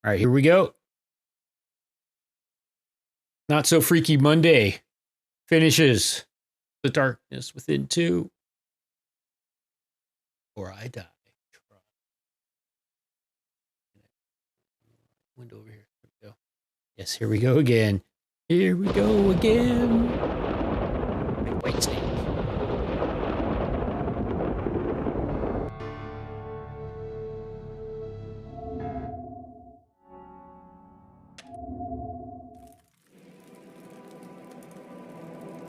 All right, here we go. Not So Freaky Monday finishes the darkness within 2, or I die. Window over here. Here we go. Yes, here we go again. Here we go again. White snake.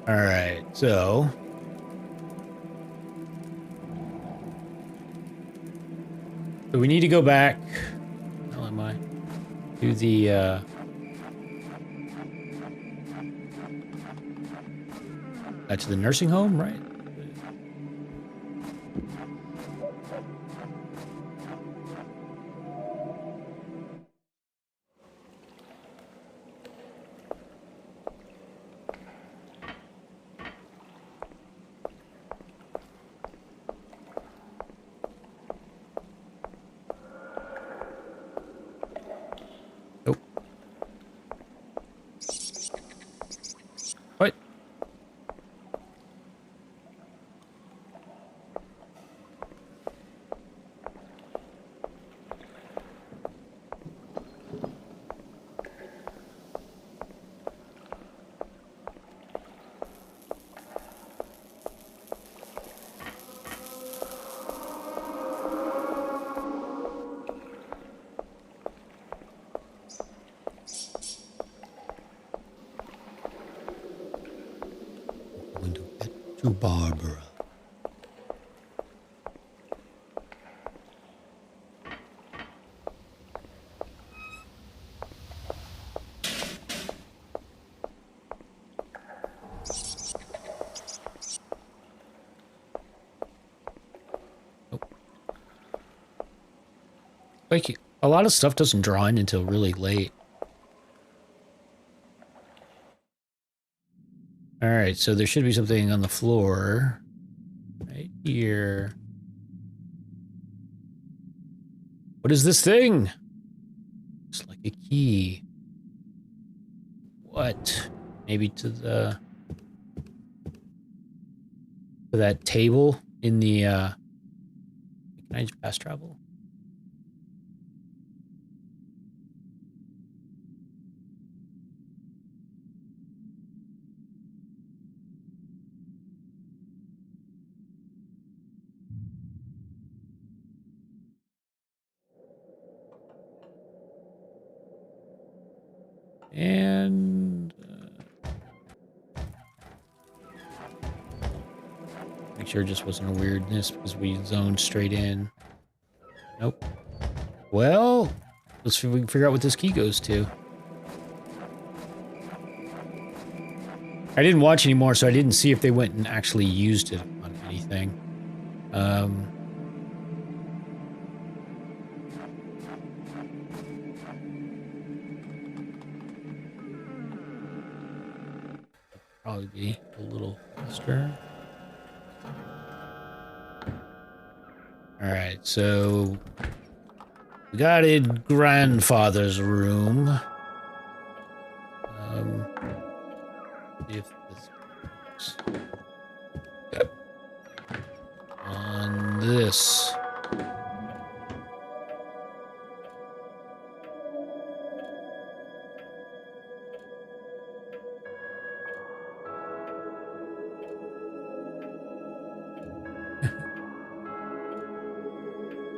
All right, so we need to go back. How am I? To the to the nursing home, right? Nope. What? Going to get to Barbara. Like, a lot of stuff doesn't draw in until really late. All right, so there should be something on the floor right here. What is this thing? It's like a key. What? Maybe to that table in the can I just fast travel? And make sure it just wasn't a weirdness because we zoned straight in. Nope. Well, let's see if we can figure out what this key goes to. I didn't watch anymore, so I didn't see if they went and actually used it on anything. Probably be a little faster. All right, so we got in grandfather's room. See if this works. Yep. On this.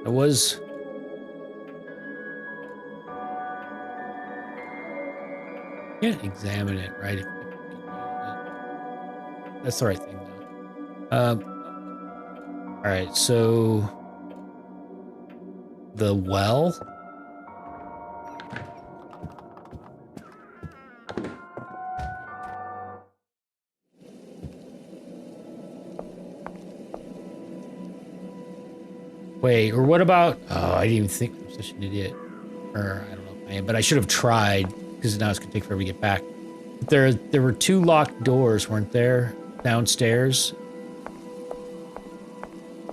I was. Can't examine it, right? That's the right thing, though. All right, so the well. Wait, or what about? Oh, I didn't even think I'm such an idiot. Or I don't know if I am, but I should have tried because now it's gonna take forever to get back. There were 2 locked doors, weren't there? Downstairs.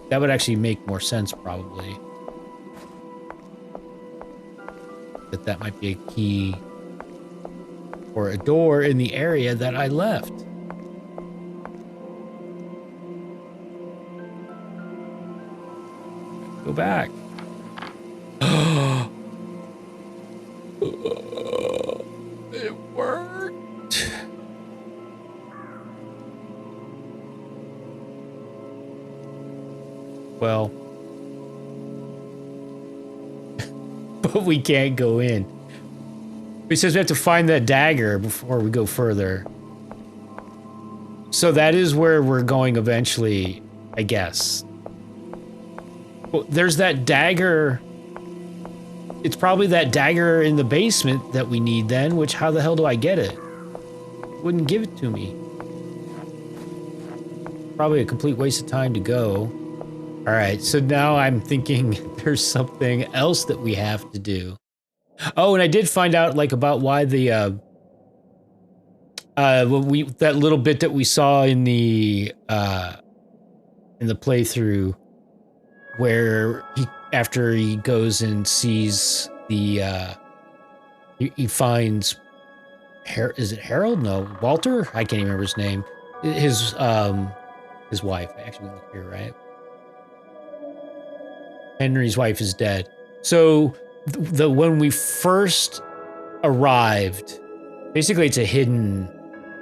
That would actually make more sense, probably. that that might be a key or a door in the area that I left. Go back. It worked. Well, but we can't go in. It says we have to find that dagger before we go further. So that is where we're going eventually, I guess. Well, there's that dagger. It's probably that dagger in the basement that we need then, which how the hell do I get it? It wouldn't give it to me. Probably a complete waste of time to go. All right, so now I'm thinking there's something else that we have to do. Oh, and I did find out like about why the that little bit that we saw in the playthrough where he after he goes and sees the he finds is it Harold? No, Walter? I can't even remember his name. His wife. I actually look here, right? Henry's wife is dead. So the when we first arrived, basically it's a hidden.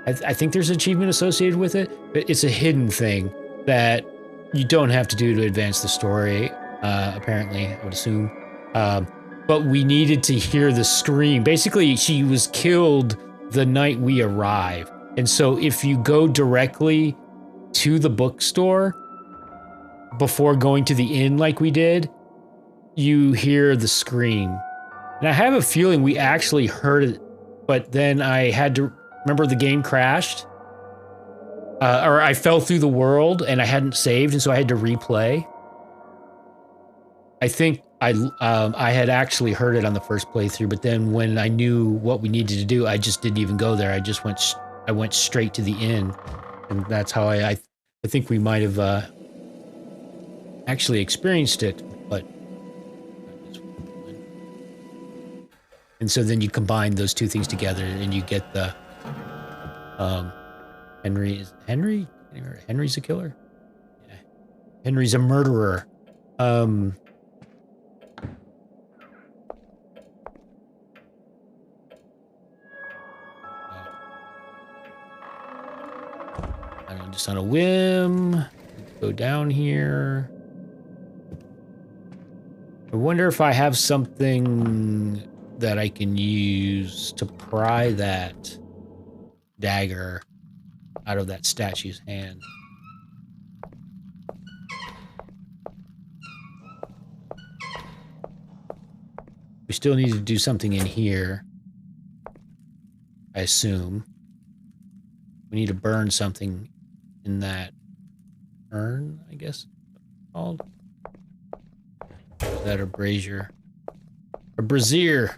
I think there's an achievement associated with it, but it's a hidden thing that you don't have to do to advance the story. Apparently, I would assume. But we needed to hear the scream. Basically, she was killed the night we arrived, and so if you go directly to the bookstore before going to the inn like we did, you hear the scream. And I have a feeling we actually heard it, but then I had to remember the game crashed. Or I fell through the world and I hadn't saved, and so I had to replay. I think I had actually heard it on the first playthrough, but then when I knew what we needed to do, I just didn't even go there. I went straight to the inn, and that's how I think we might have actually experienced it. But and so then you combine those two things together, and you get the Henry. Henry's a killer. Yeah. Henry's a murderer. I don't know, just on a whim, go down here. I wonder if I have something that I can use to pry that dagger out of that statue's hand. We still need to do something in here, I assume. We need to burn something in that urn, I guess it's called. Is that a brazier? A brazier!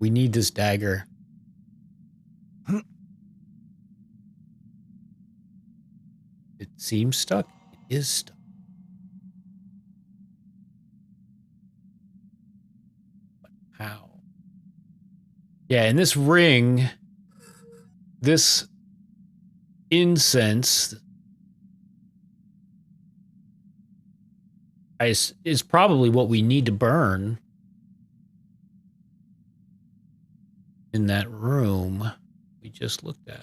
We need this dagger. It seems stuck. It is stuck. But how? Yeah, in this ring, this incense is probably what we need to burn in that room we just looked at.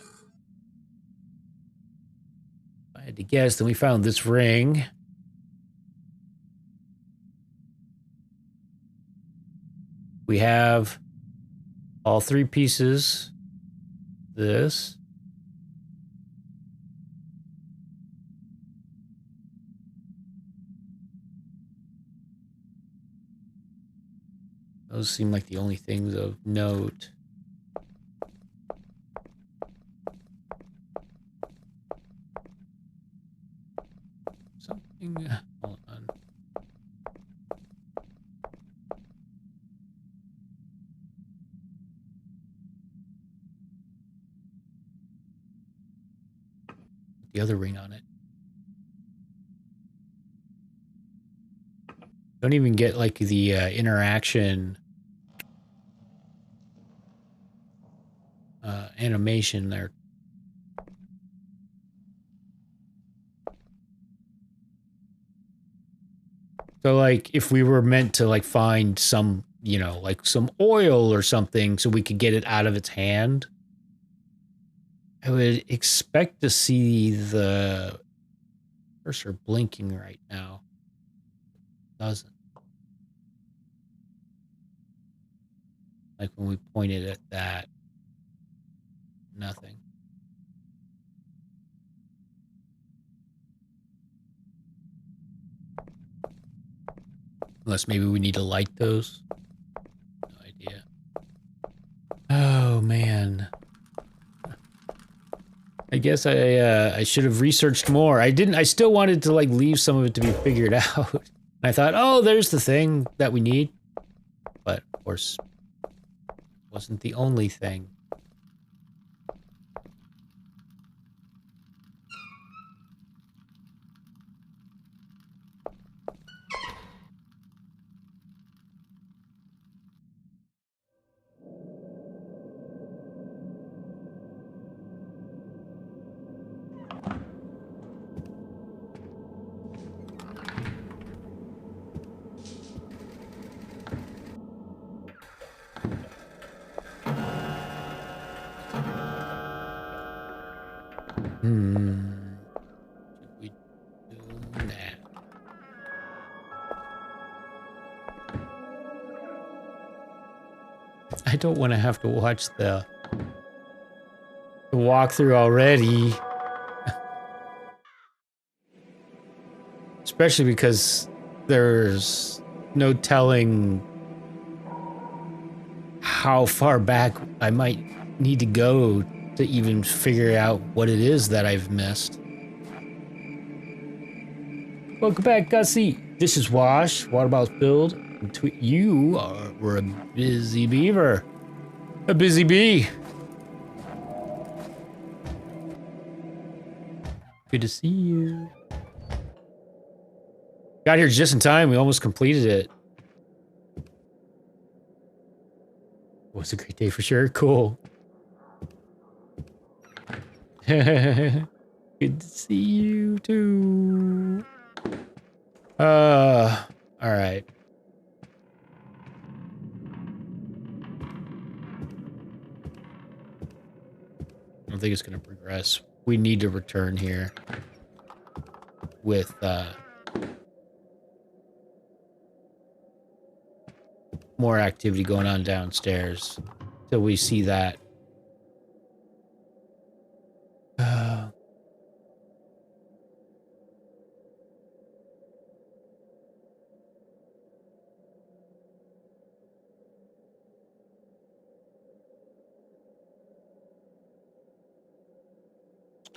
If I had to guess, then we found this ring. We have all three pieces. This. Those seem like the only things of note. Something. Hold on. the other ring on it. Don't even get like the interaction animation there. So like if we were meant to like find some, you know, like some oil or something so we could get it out of its hand, I would expect to see the cursor blinking right now. It doesn't. Like when we pointed at that, nothing. Unless maybe we need to light those. No idea. Oh man. I guess I should have researched more. I didn't. I still wanted to like leave some of it to be figured out. And I thought, oh, there's the thing that we need. But of course, it wasn't the only thing. Should we do that? I don't want to have to watch the walkthrough already. Especially because there's no telling how far back I might need to go to even figure out what it is that I've missed. Welcome back, Gussie. Dishes washed, water bottles filled. You were a busy beaver. A busy bee. Good to see you. Got here just in time. We almost completed it. It was a great day for sure. Cool. Good to see you too. All right. I don't think it's going to progress. We need to return here with more activity going on downstairs till we see that.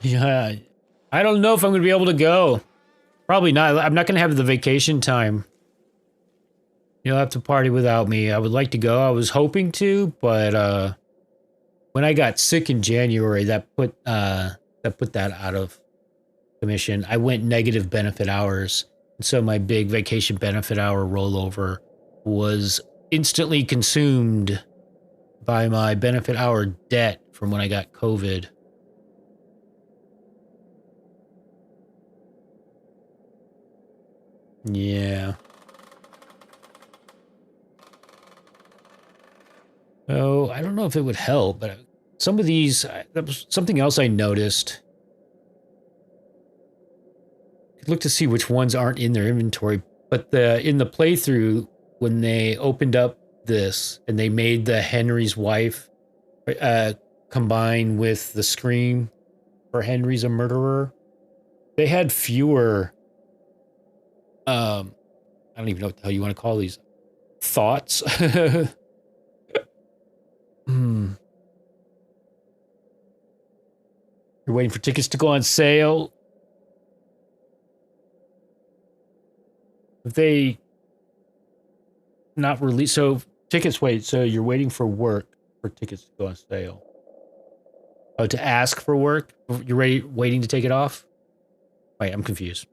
Yeah, I don't know if I'm going to be able to go. Probably not. I'm not going to have the vacation time. You'll have to party without me. I would like to go. I was hoping to, but when I got sick in January, that put that out of commission. I went negative benefit hours, and so my big vacation benefit hour rollover was instantly consumed by my benefit hour debt from when I got COVID. Yeah. Oh, I don't know if it would help, but some of these, that was something else I noticed. Look to see which ones aren't in their inventory, but in the playthrough, when they opened up this and they made the Henry's wife combine with the scream for Henry's a murderer, they had fewer, I don't even know what the hell you want to call these, thoughts. You're waiting for tickets to go on sale. If they not release, so tickets, wait, so you're waiting for work for tickets to go on sale. Oh, to ask for work? You're waiting to take it off? Wait, I'm confused.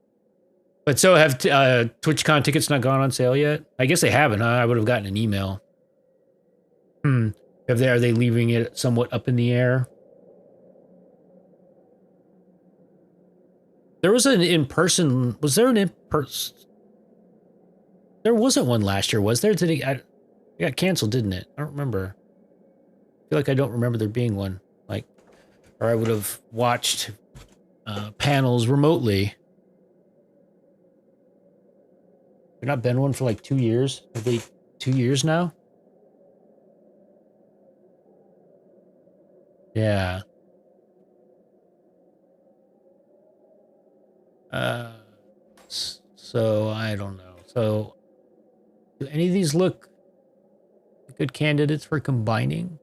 But so have TwitchCon tickets not gone on sale yet? I guess they haven't, huh? I would have gotten an email. Are they leaving it somewhat up in the air? There was an in-person. Was there an in-person? There wasn't one last year, was there? It got canceled, didn't it? I don't remember. I feel like I don't remember there being one. Like, or I would have watched panels remotely. There not been one for like 2 years? Have they 2 years now? Yeah. So I don't know. So do any of these look like good candidates for combining?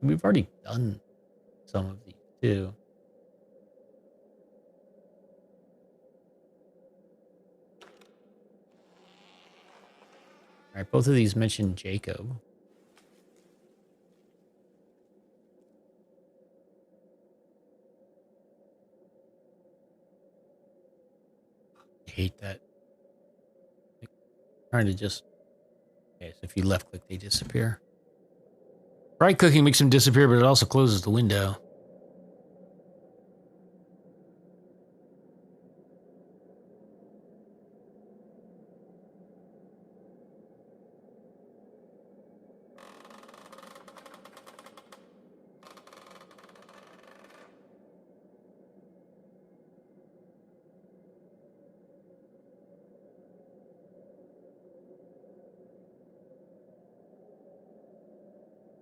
We've already done some of these too. All right, both of these mention Jacob. I hate that. Like, trying to just... Okay, so if you left click, they disappear. Right clicking makes them disappear, but it also closes the window.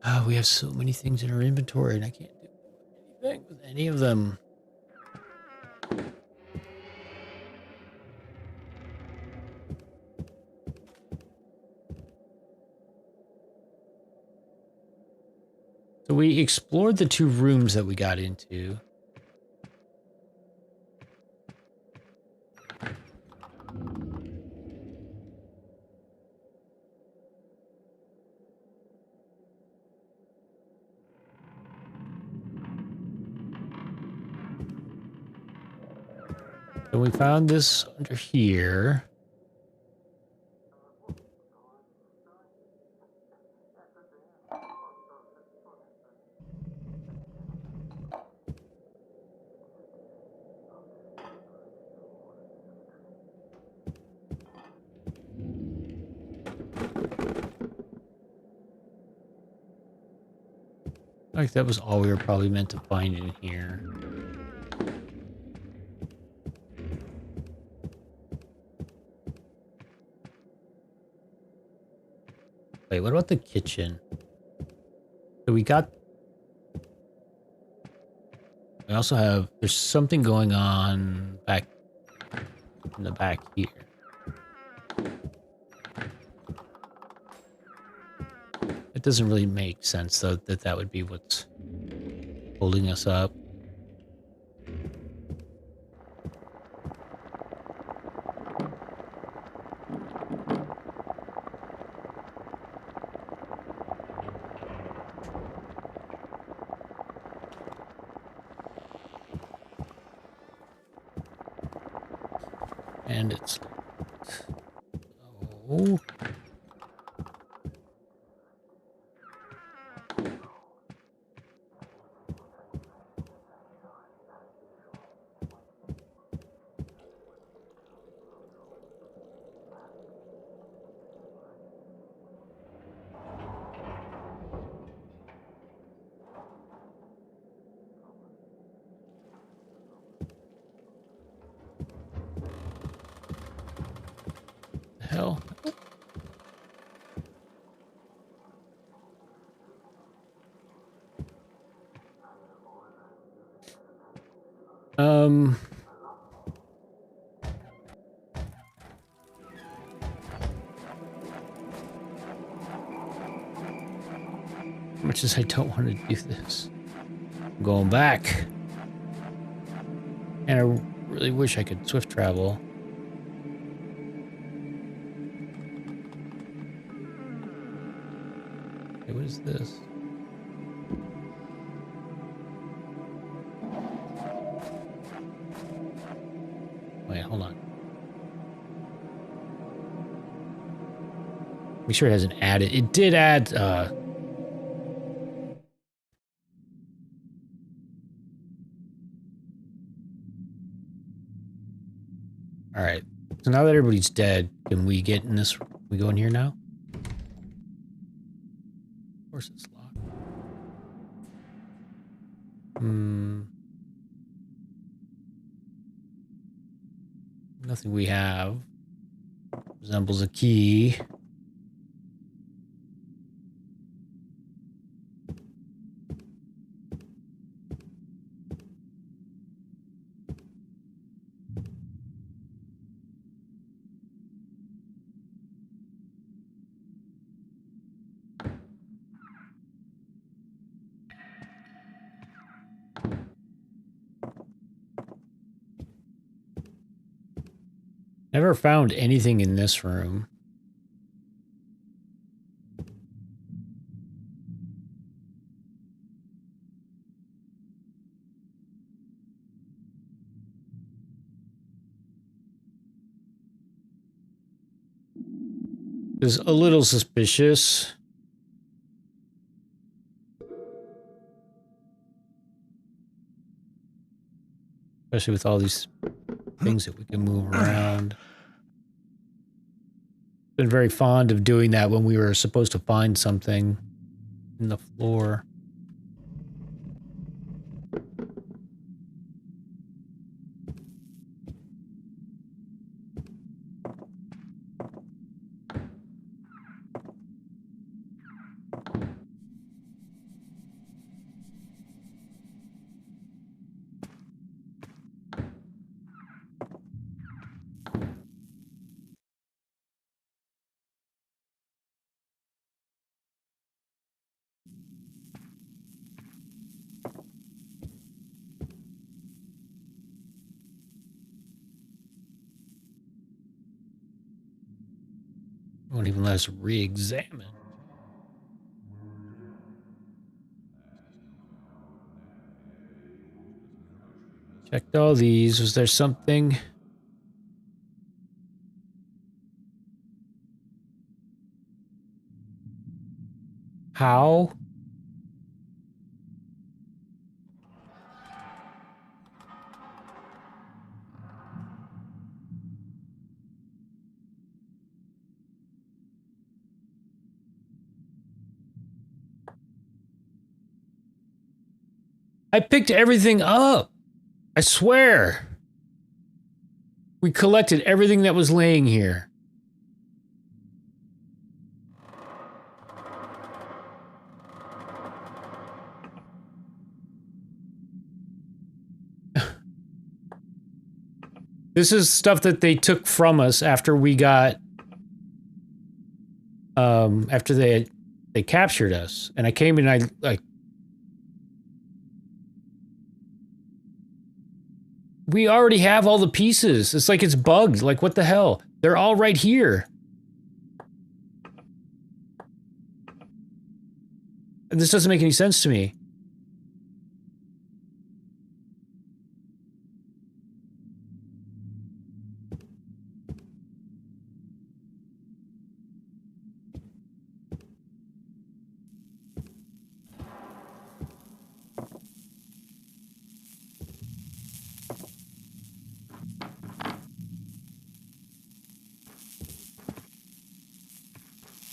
Oh, we have so many things in our inventory, and I can't do anything with any of them. So we explored the 2 rooms that we got into. So we found this under here. Like that was all we were probably meant to find in here. Wait, what about the kitchen? So we got... We also have... There's something going on back in the back here. It doesn't really make sense, though, that would be what's holding us up. And it's... Oh... The hell? As much as I don't want to do this, I'm going back. And I really wish I could swift travel. Hey, what is this? Make sure it hasn't added. It did add, all right. So now that everybody's dead, can we get in this? We go in here now? Of course it's locked. Nothing we have resembles a key. Never found anything in this room. Is a little suspicious. Especially with all these things that we can move around. Been very fond of doing that when we were supposed to find something in the floor. Won't even let us re-examine. Checked all these. Was there something? How? I picked everything up. I swear. We collected everything that was laying here. This is stuff that they took from us after we got, after they captured us. And I came in and we already have all the pieces. It's like it's bugged. Like, what the hell? They're all right here. And this doesn't make any sense to me.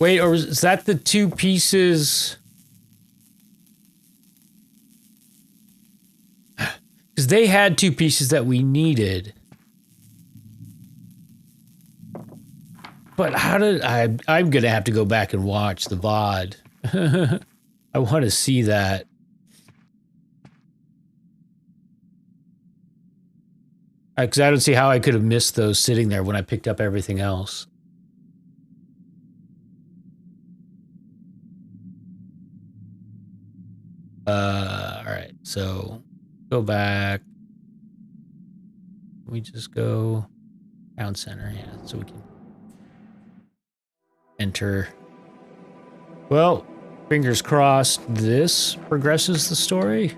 Wait, or is that the two pieces? Because they had two pieces that we needed. But how did I'm gonna have to go back and watch the VOD. I want to see that. Because I don't see how I could have missed those sitting there when I picked up everything else. Alright, so go back. We just go town center, yeah, so we can enter. Well, fingers crossed this progresses the story.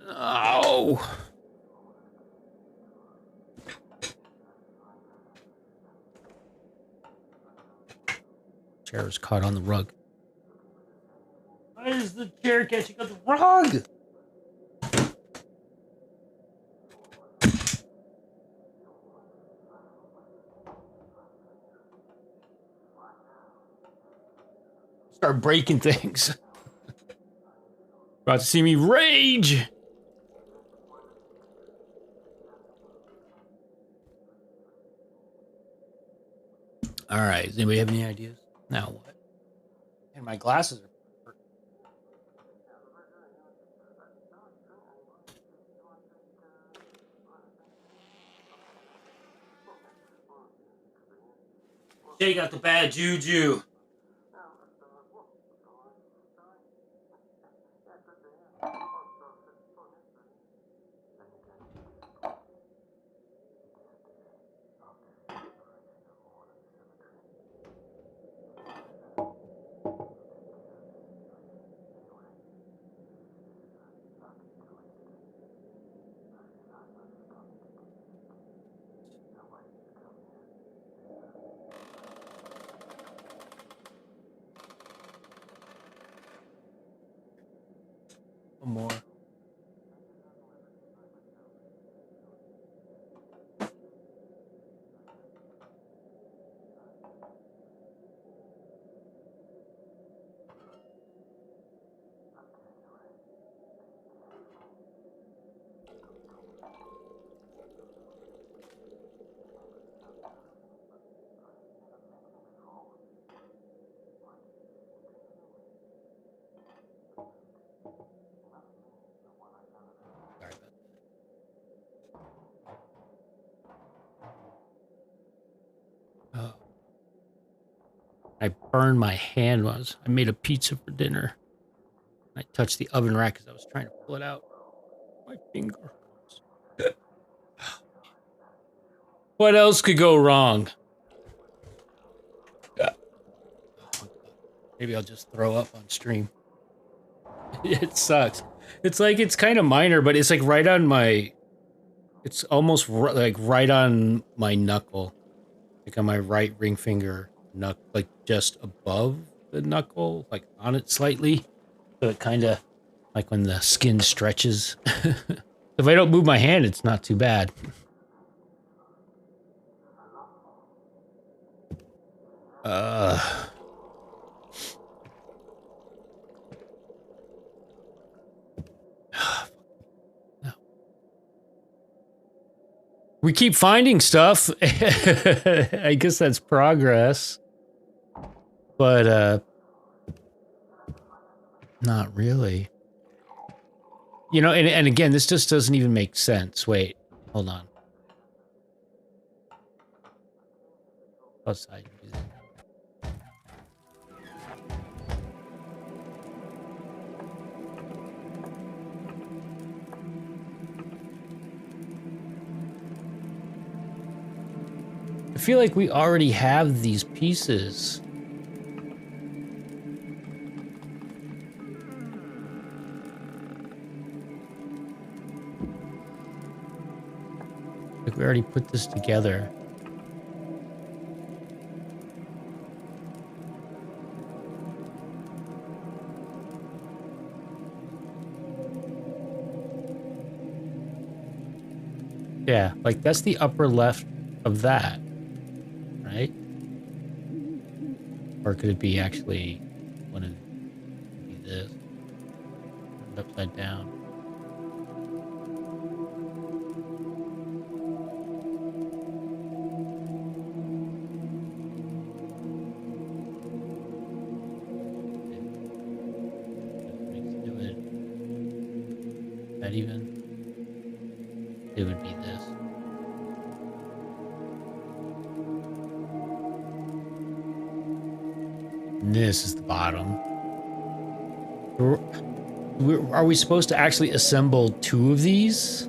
Oh. Chair was caught on the rug. Why is the chair catching on the rug? Start breaking things. About to see me rage. All right. Does anybody have any ideas? Now what? And my glasses are. Shake out the bad juju. One more. Sorry about that. Oh. I burned my hand once. I made a pizza for dinner. I touched the oven rack because I was trying to pull it out. My finger hurts. What else could go wrong? Maybe I'll just throw up on stream. It sucks. It's like, it's kind of minor, but it's like right on my... It's almost like right on my knuckle. Like on my right ring finger knuckle. Like just above the knuckle. Like on it slightly. So it kind of... Like when the skin stretches. If I don't move my hand, it's not too bad. We keep finding stuff. I guess that's progress. But, not really. You know, and again, this just doesn't even make sense. Wait, hold on. Outside. I feel like we already have these pieces. Like we already put this together. Yeah, like that's the upper left of that, right? Or could it be actually one of this? Upside down. That even? It would be this. And this is the bottom. Are we supposed to actually assemble two of these?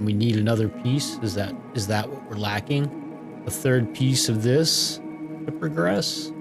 We need another piece. Is that what we're lacking? A third piece of this to progress?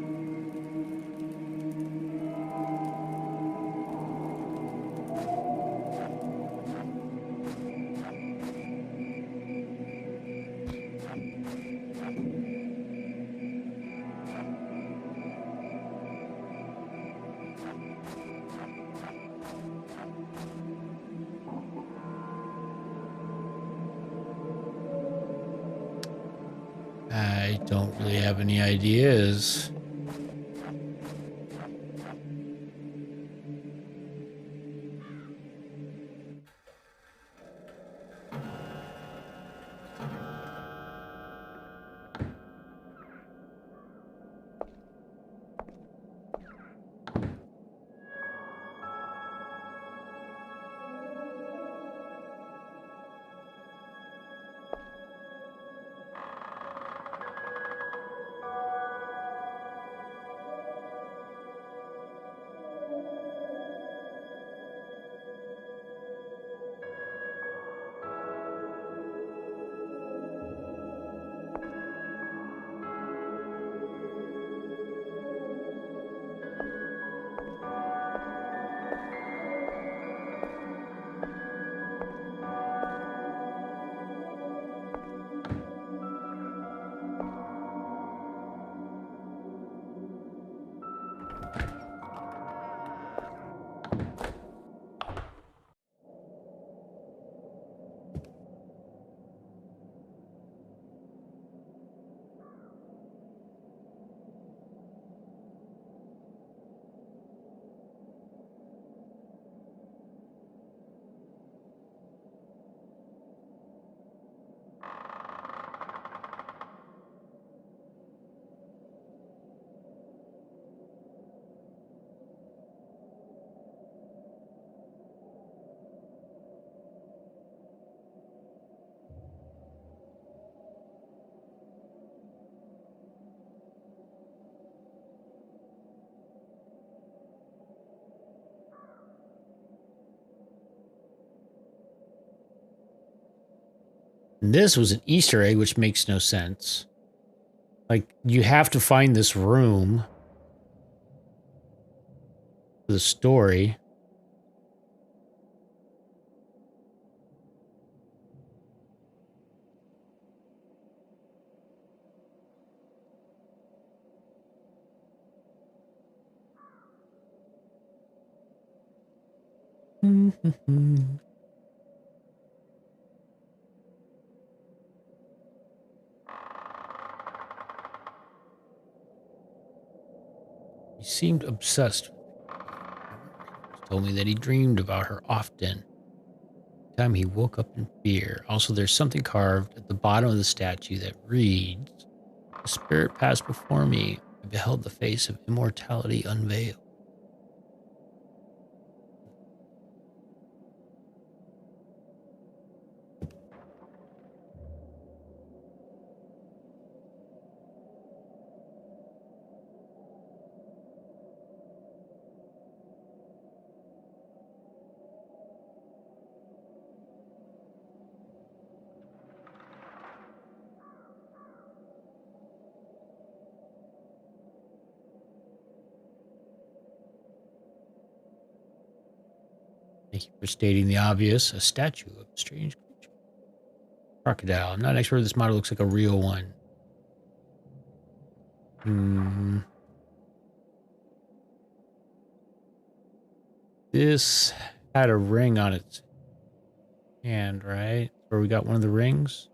I don't really have any ideas. And this was an Easter egg, which makes no sense. Like, you have to find this room for the story. You seemed obsessed. He told me that he dreamed about her often. Time he woke up in fear. Also, there's something carved at the bottom of the statue that reads, "The spirit passed before me. I beheld the face of immortality unveiled." Thank you for stating the obvious. A statue of a strange creature. Crocodile. I'm not an expert. This model looks like a real one. This had a ring on its hand, right? Where we got one of the rings.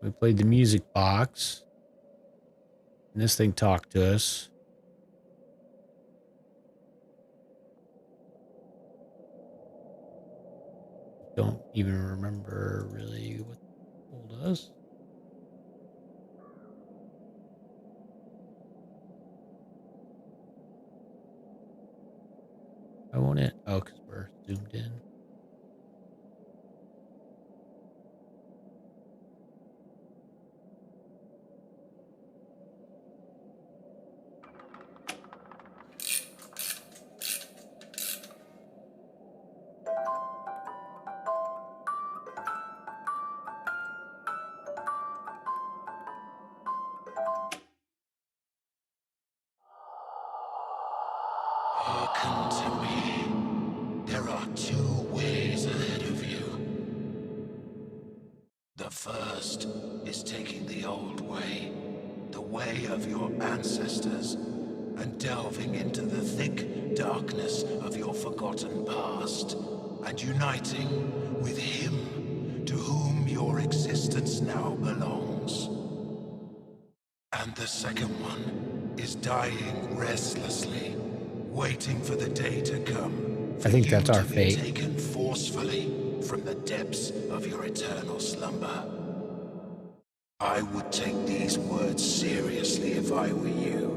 We played the music box. And this thing talked to us. Don't even remember really what it told us. I won't it? Oh, because we're zoomed in. Hearken to me. There are two ways ahead of you. The first is taking the old way, the way of your ancestors, and delving into the thick darkness of your forgotten past, and uniting with him your existence now belongs. And the second one is dying restlessly, waiting for the day to come, for I think you that's our to be fate. taken forcefully from the depths of your eternal slumber. I would take these words seriously if I were you.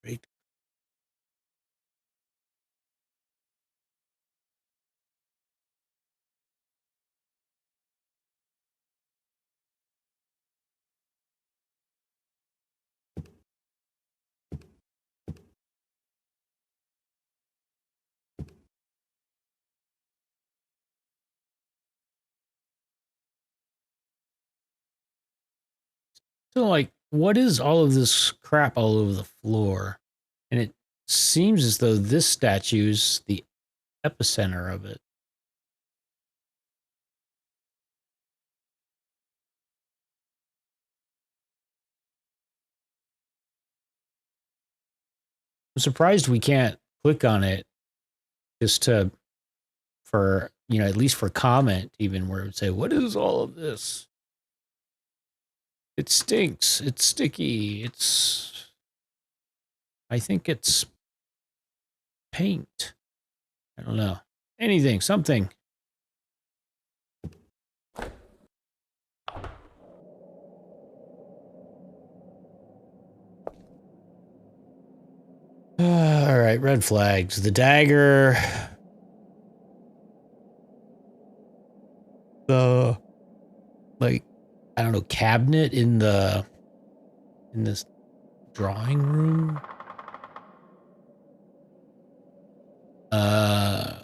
Right. So, like, what is all of this crap all over the floor? And it seems as though this statue's the epicenter of it. I'm surprised we can't click on it just to, for, you know, at least for comment, even where it would say, what is all of this? It stinks. It's sticky. I think it's paint. I don't know. Anything, something. All right, red flags. The dagger. The, like, I don't know, cabinet in this drawing room. Uh,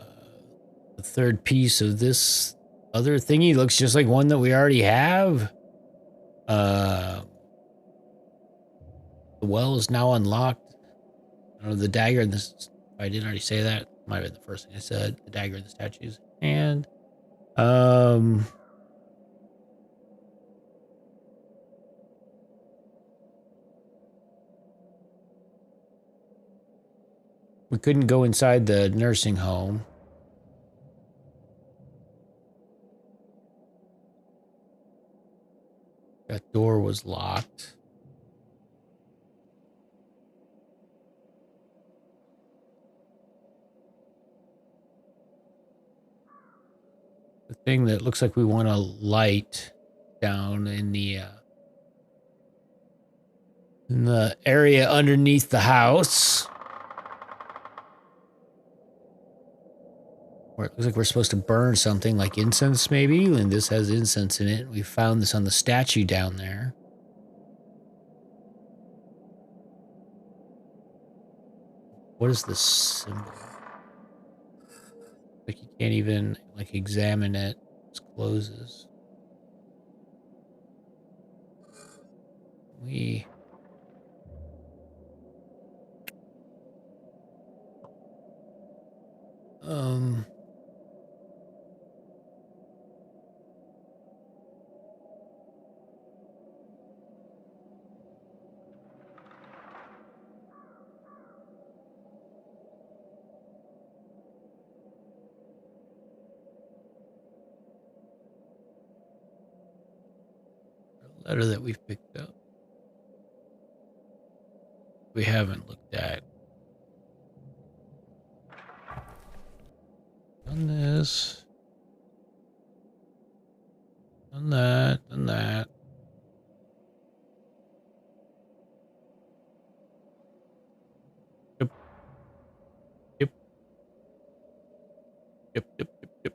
the third piece of this other thingy looks just like one that we already have. Uh, the well is now unlocked. I don't know, the dagger in this. If I didn't already say that, might have been the first thing I said. The dagger in the statue's hand. Um, we couldn't go inside the nursing home. That door was locked. The thing that looks like we want to light down in the area underneath the house, where it looks like we're supposed to burn something like incense, maybe. And this has incense in it. We found this on the statue down there. What is this symbol? Like you can't even like examine it. It closes. We um a letter that we've picked up. We haven't looked at. Done this. Done that. Done that. Yep. Yep. Yep. Yep. Yep. Yep. Yep.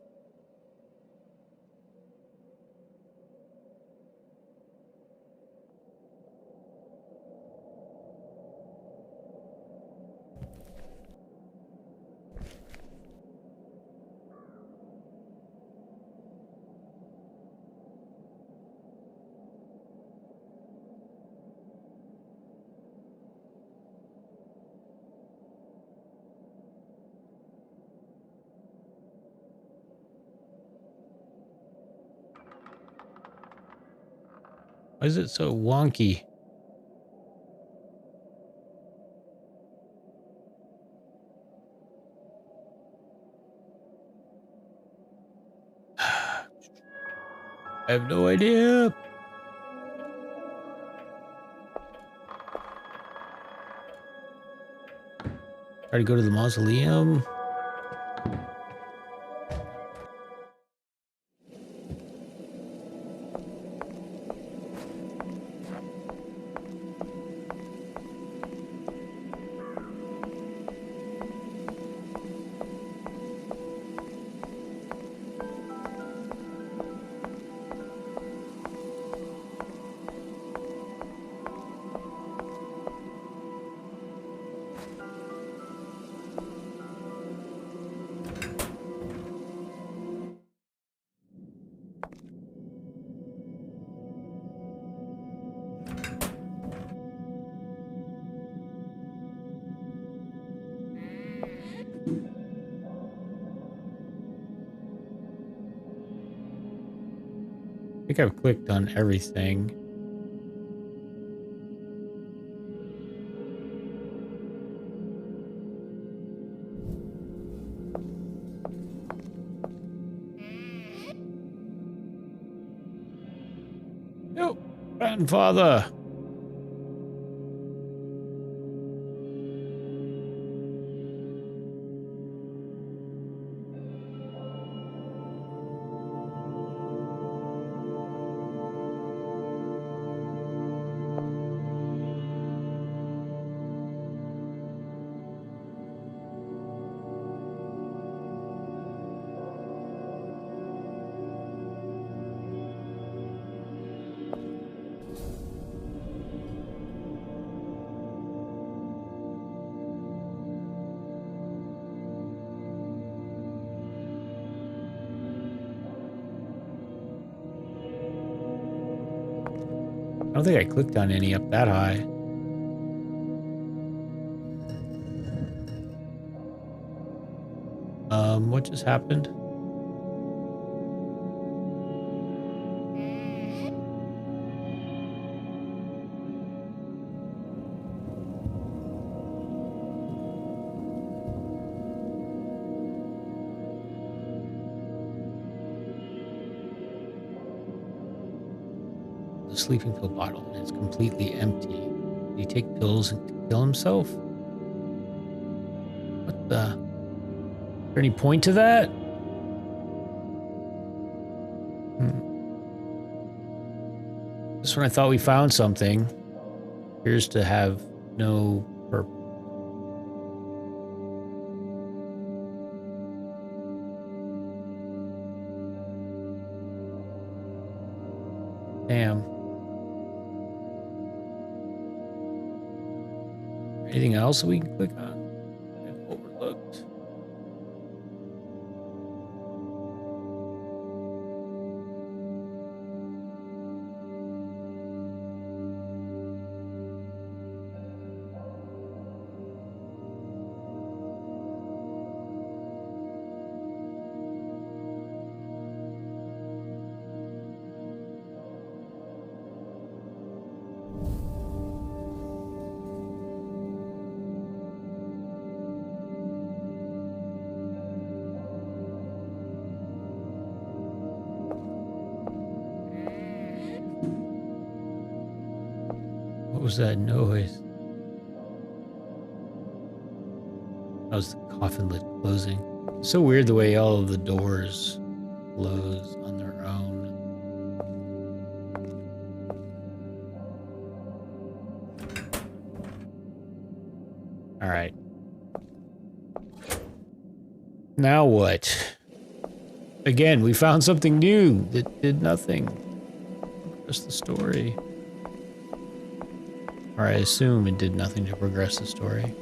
Why is it so wonky? I have no idea. Try to go to the mausoleum. I think I've clicked on everything. Nope. Grandfather. I don't think I clicked on any up that high. What just happened? The sleeping pill bottle, and it's completely empty. Did he take pills to kill himself? What the? Is there any point to that? Just when I thought we found something, appears to have no purpose. Damn. Anything else we can click on? I've overlooked. What was that noise? That was the coffin lid closing. So weird the way all of the doors close on their own. All right. Now what? Again, we found something new that did nothing. Just the story. Or I assume it did nothing to progress the story.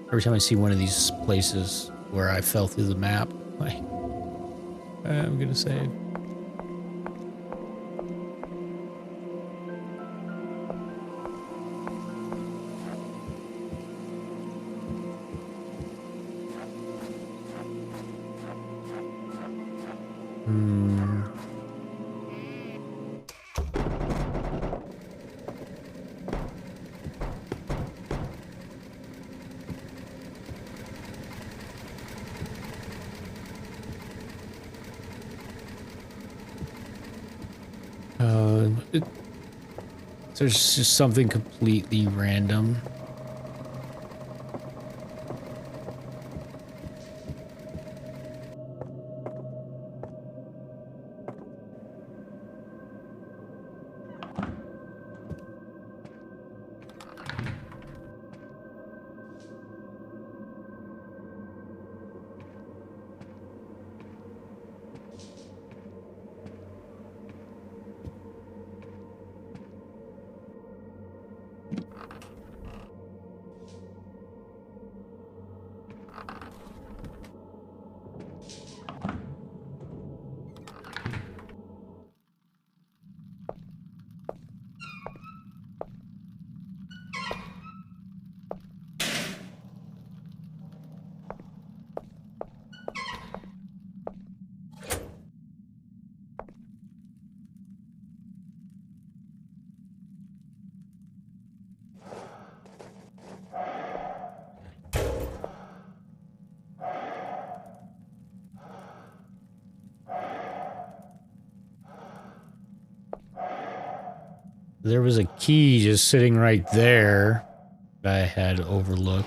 Every time I see one of these places where I fell through the map, I'm gonna save. Hmm. There's just something completely random. There was a key just sitting right there that I had overlooked.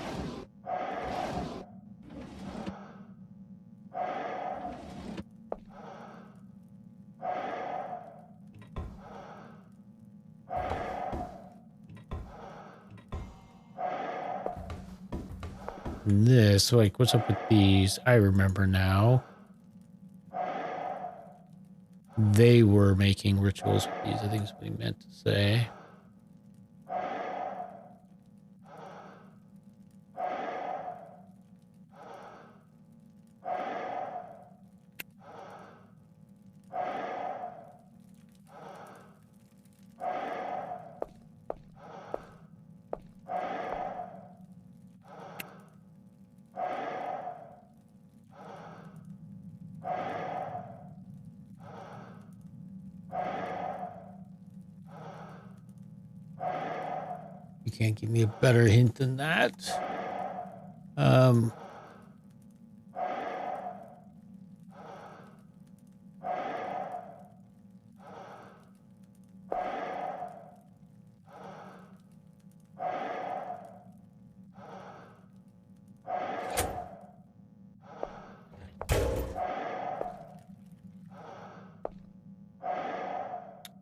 And this, like, what's up with these? I remember now. They were making rituals with these, I think is what he meant to say. You can't give me a better hint than that.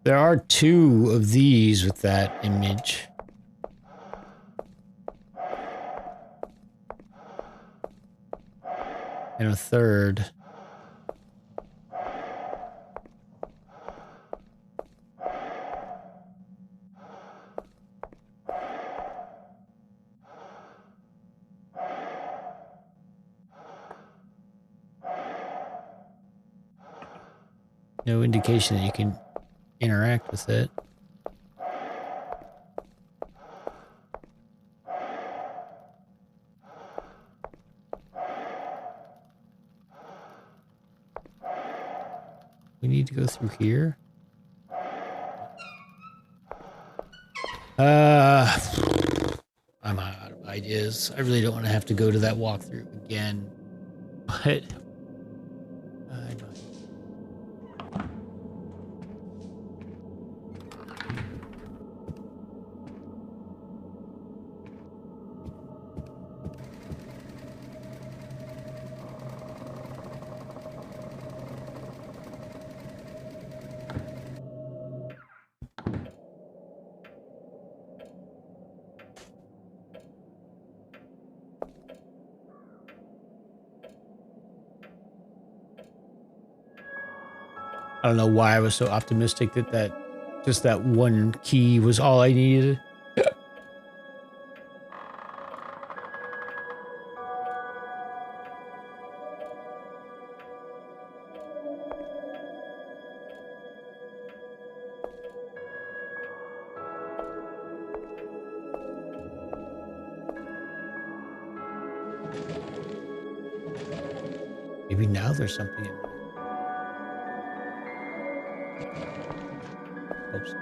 There are two of these with that image. And a third. No indication that you can interact with it. We need to go through here. I'm out of ideas. I really don't want to have to go to that walkthrough again. But I don't. I don't know why I was so optimistic that just that one key was all I needed. Maybe now there's something in there. Hope so.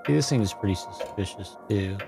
See, this thing is pretty suspicious too.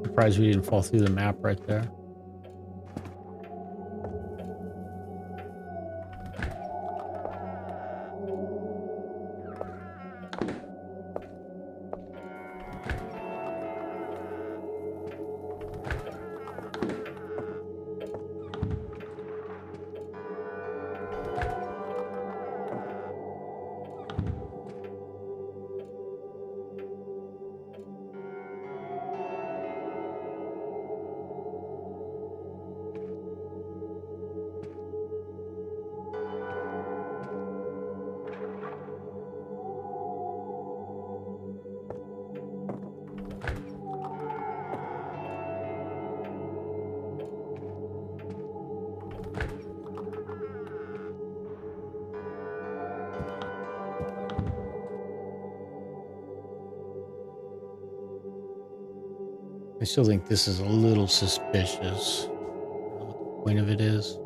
Surprised we didn't fall through the map right there. I still think this is a little suspicious. I don't know what the point of it is.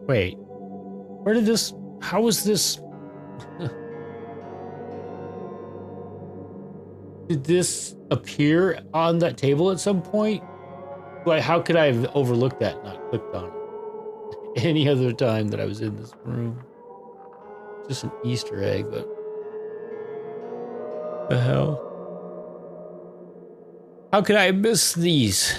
Wait, where did this, how was this? Did this appear on that table at some point? Like, how could I have overlooked that and not clicked on it? Any other time that I was in this room. Just an Easter egg, but the hell? How could I miss these?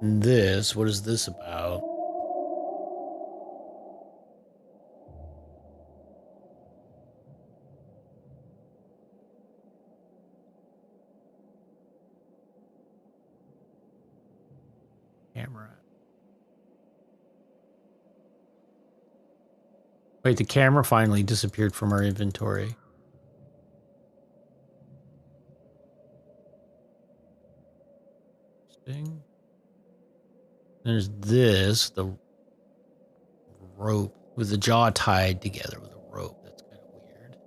This, what is this about? Camera. Wait, the camera finally disappeared from our inventory. Interesting. There's this, the rope with the jaw tied together with a rope. That's kind of weird.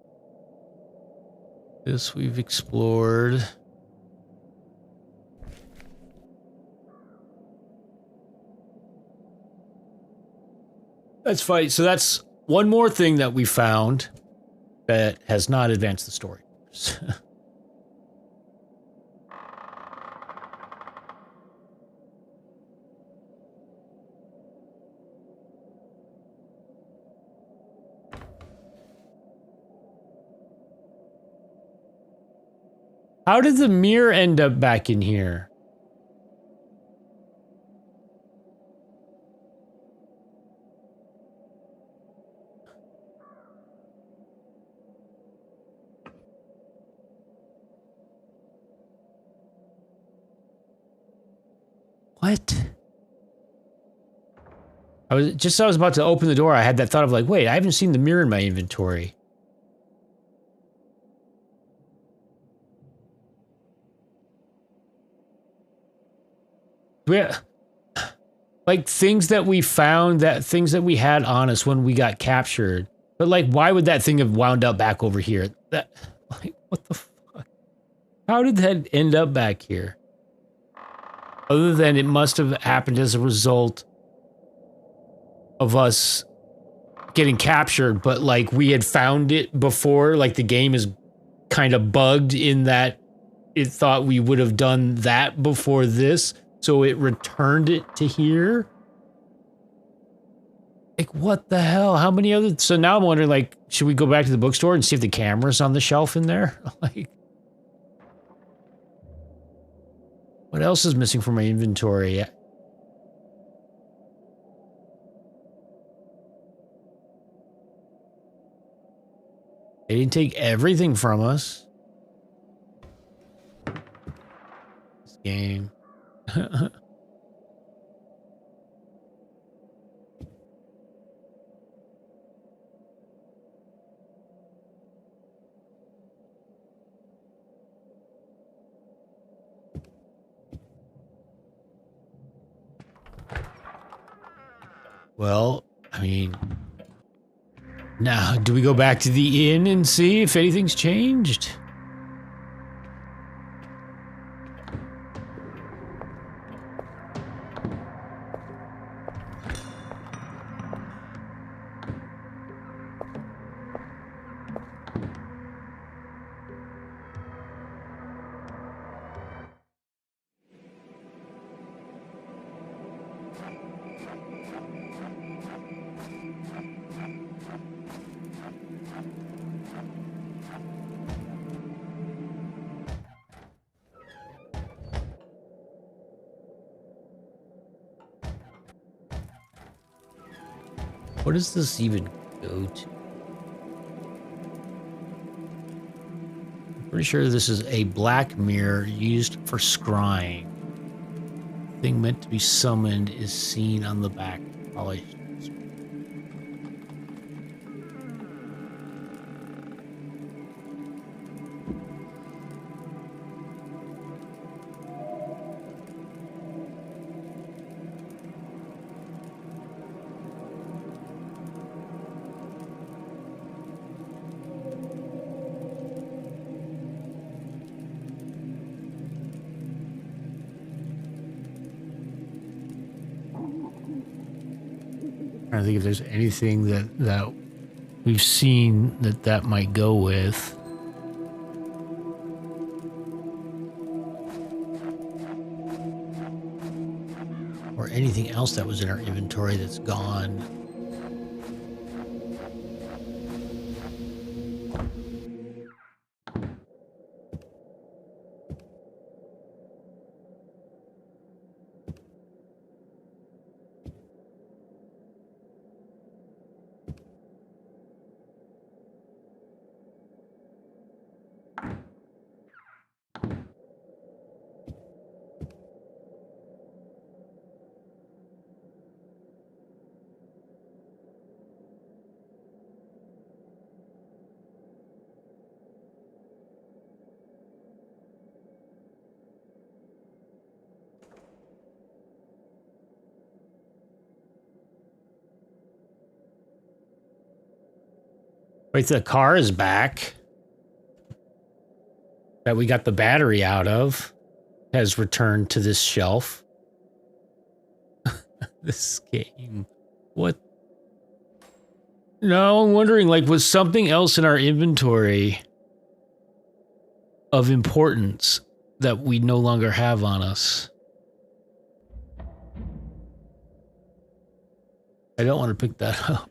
This we've explored. That's fine. So that's one more thing that we found that has not advanced the story. How did the mirror end up back in here? What? I was about to open the door. I had that thought of like, wait, I haven't seen the mirror in my inventory. Yeah. Like things that we found, things that we had on us when we got captured. But like, why would that thing have wound up back over here? That, like, what the fuck? How did that end up back here? Other than it must have happened as a result of us getting captured, but like we had found it before. Like the game is kind of bugged in that it thought we would have done that before this, so it returned it to here. Like, what the hell? How many other... So now I'm wondering, like, should we go back to the bookstore and see if the camera's on the shelf in there? Like, what else is missing from my inventory? They didn't take everything from us. This game. Well, I mean... Now, do we go back to the inn and see if anything's changed? What does this even go to? I'm pretty sure this is a black mirror used for scrying. The thing meant to be summoned is seen on the back. Probably. I think if there's anything that we've seen that might go with. Or anything else that was in our inventory that's gone. Wait, the car is back. That we got the battery out of has returned to this shelf. This game. What? No, I'm wondering, like, was something else in our inventory of importance that we no longer have on us? I don't want to pick that up.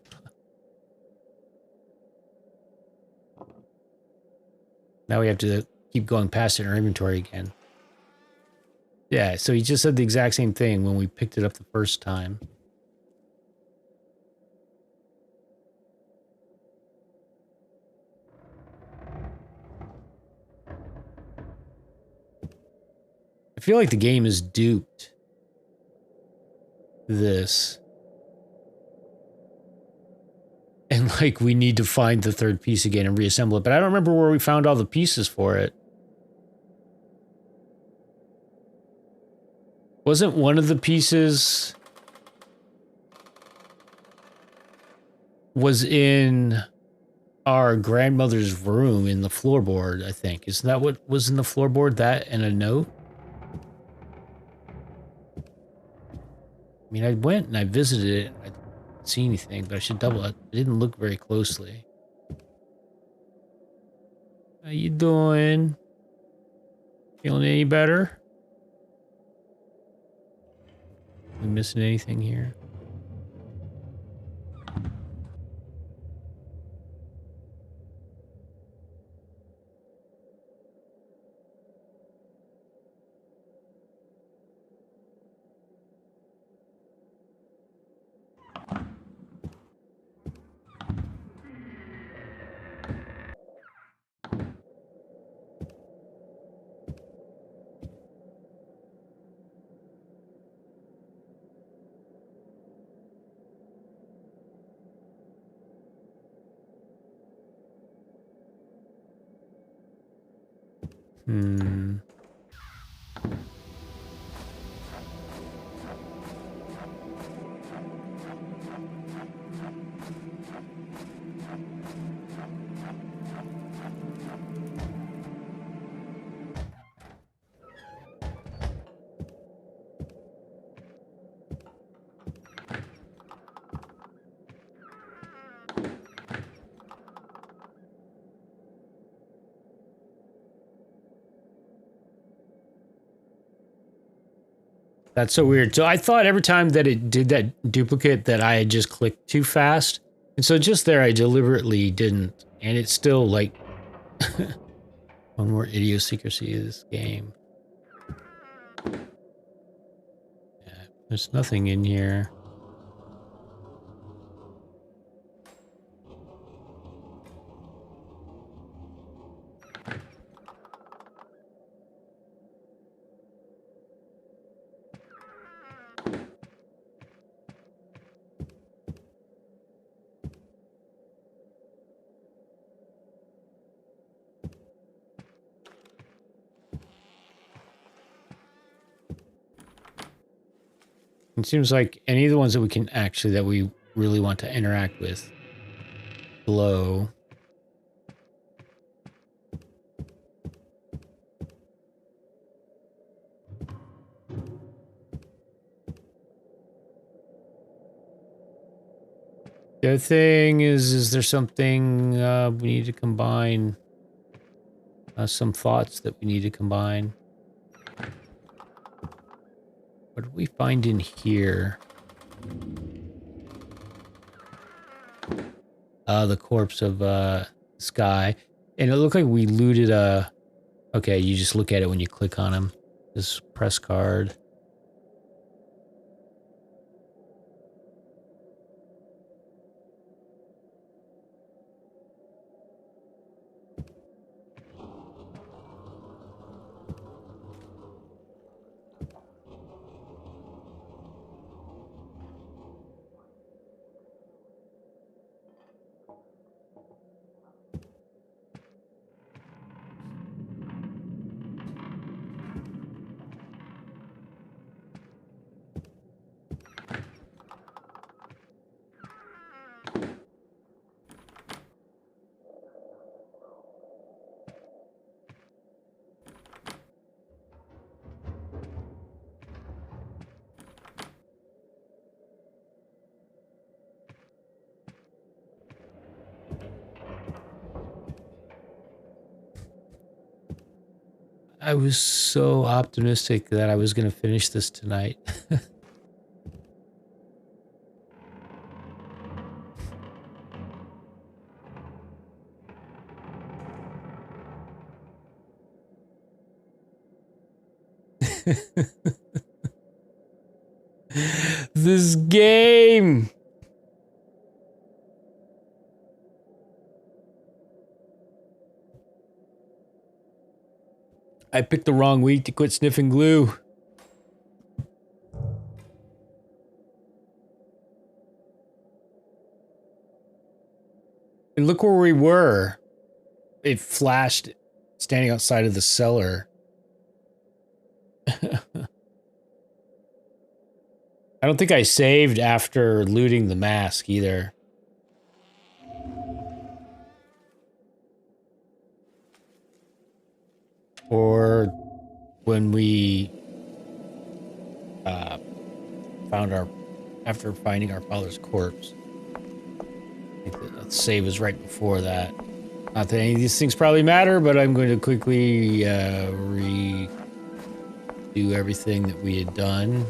Now we have to keep going past it in our inventory again. Yeah, so he just said the exact same thing when we picked it up the first time. I feel like the game is duped this. And, like, we need to find the third piece again and reassemble it. But I don't remember where we found all the pieces for it. Wasn't one of the pieces... was in our grandmother's room in the floorboard, I think. Isn't that what was in the floorboard? That and a note? I mean, I went and I visited it. I see anything, but I should double it. I didn't look very closely. How you doing? Feeling any better? We missing anything here? Hmm. That's so weird. So I thought every time that it did that duplicate that I had just clicked too fast. And so just there I deliberately didn't. And it's still like one more idiosyncrasy of this game. Yeah, there's nothing in here. It seems like any of the ones that we can actually, that we really want to interact with, glow. The other thing is there something we need to combine? Some thoughts that we need to combine. What did we find in here? The corpse of this guy. And it looked like we looted a... Okay, you just look at it when you click on him. This press card. I was so optimistic that I was going to finish this tonight. This game! I picked the wrong week to quit sniffing glue. And look where we were. It flashed standing outside of the cellar. I don't think I saved after looting the mask either. Or when we found our after finding our father's corpse. I think the save is right before that. Not that any of these things probably matter, but I'm going to quickly redo everything that we had done.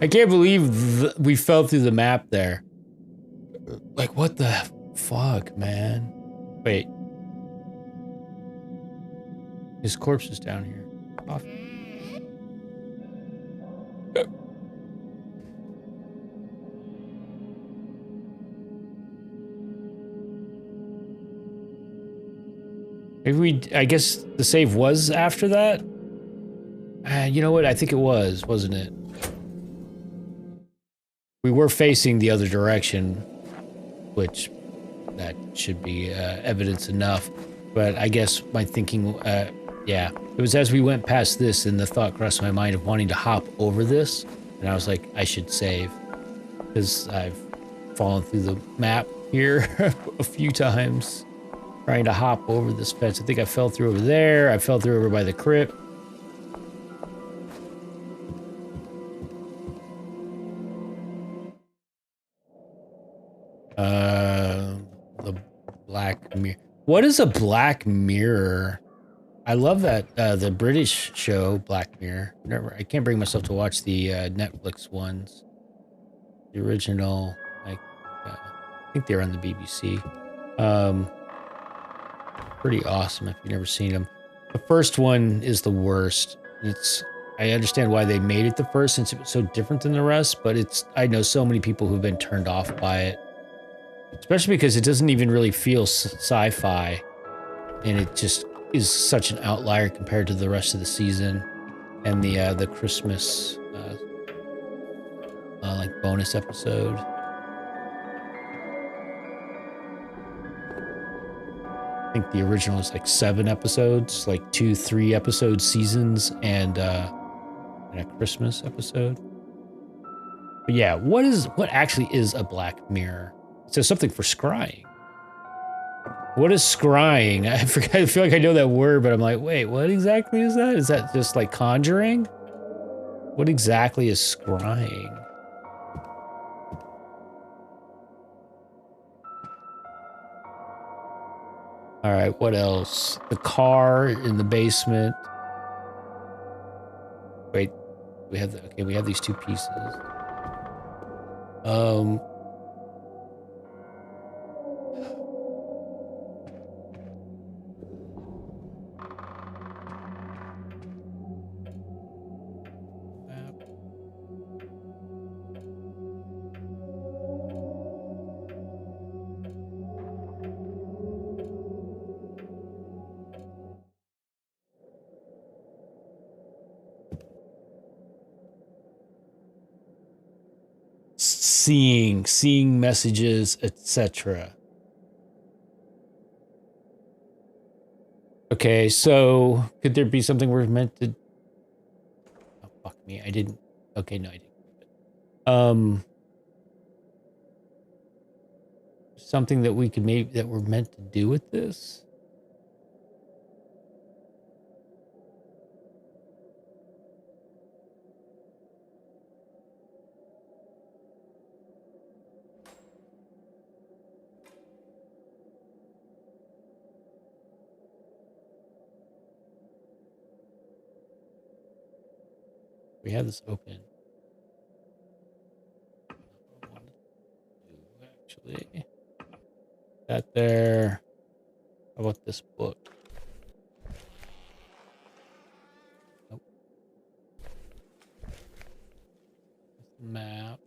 I can't believe we fell through the map there. Like, what the fuck, man? Wait. His corpse is down here. Off. Maybe I guess the save was after that? You know what? I think it was, wasn't it? We were facing the other direction, which that should be evidence enough. But I guess my thinking, yeah, it was as we went past this and the thought crossed my mind of wanting to hop over this. And I was like, I should save. Because I've fallen through the map here a few times trying to hop over this fence. I think I fell through over there. I fell through over by the crypt. The Black Mirror. What is a Black Mirror? I love that the British show Black Mirror. I can't bring myself to watch the Netflix ones. The original, like, I think they're on the BBC. Pretty awesome if you've never seen them. The first one is the worst. I understand why they made it the first since it was so different than the rest, but I know so many people who've been turned off by it. Especially because it doesn't even really feel sci-fi, and it just is such an outlier compared to the rest of the season and the Christmas like bonus episode. I think the original is like 7 episodes, like 2-3 episode seasons, and a Christmas episode. But yeah, what actually is a Black Mirror? It says something for scrying. What is scrying? I forget. I feel like I know that word, but I'm like, wait, what exactly is that? Is that just like conjuring? What exactly is scrying? All right, what else? The car in the basement. Wait, we have we have these 2 pieces. Seeing messages, etc. Okay, so could there be something we're meant to? Oh, fuck me! I didn't. Okay, no, I didn't. Something that we could that we're meant to do with this. We have this open. Actually, that there. How about this book? Nope. Map.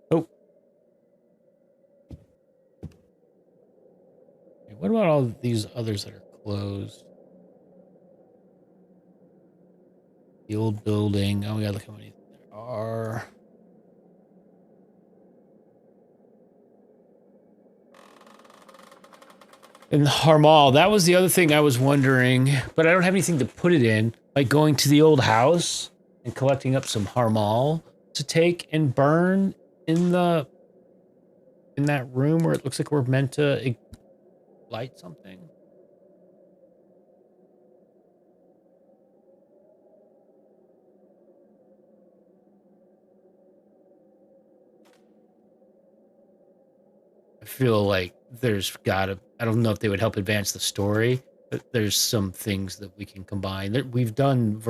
Oh. Okay, what about all these others that are closed? The old building. Oh, we gotta look how many there are. And Harmal, that was the other thing I was wondering, but I don't have anything to put it in. Like going to the old house and collecting up some Harmal to take and burn in the in that room where it looks like we're meant to light something? I feel like there's gotta, I don't know if they would help advance the story, but there's some things that we can combine. We've done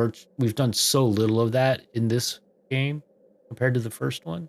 so little of that in this game compared to the first one.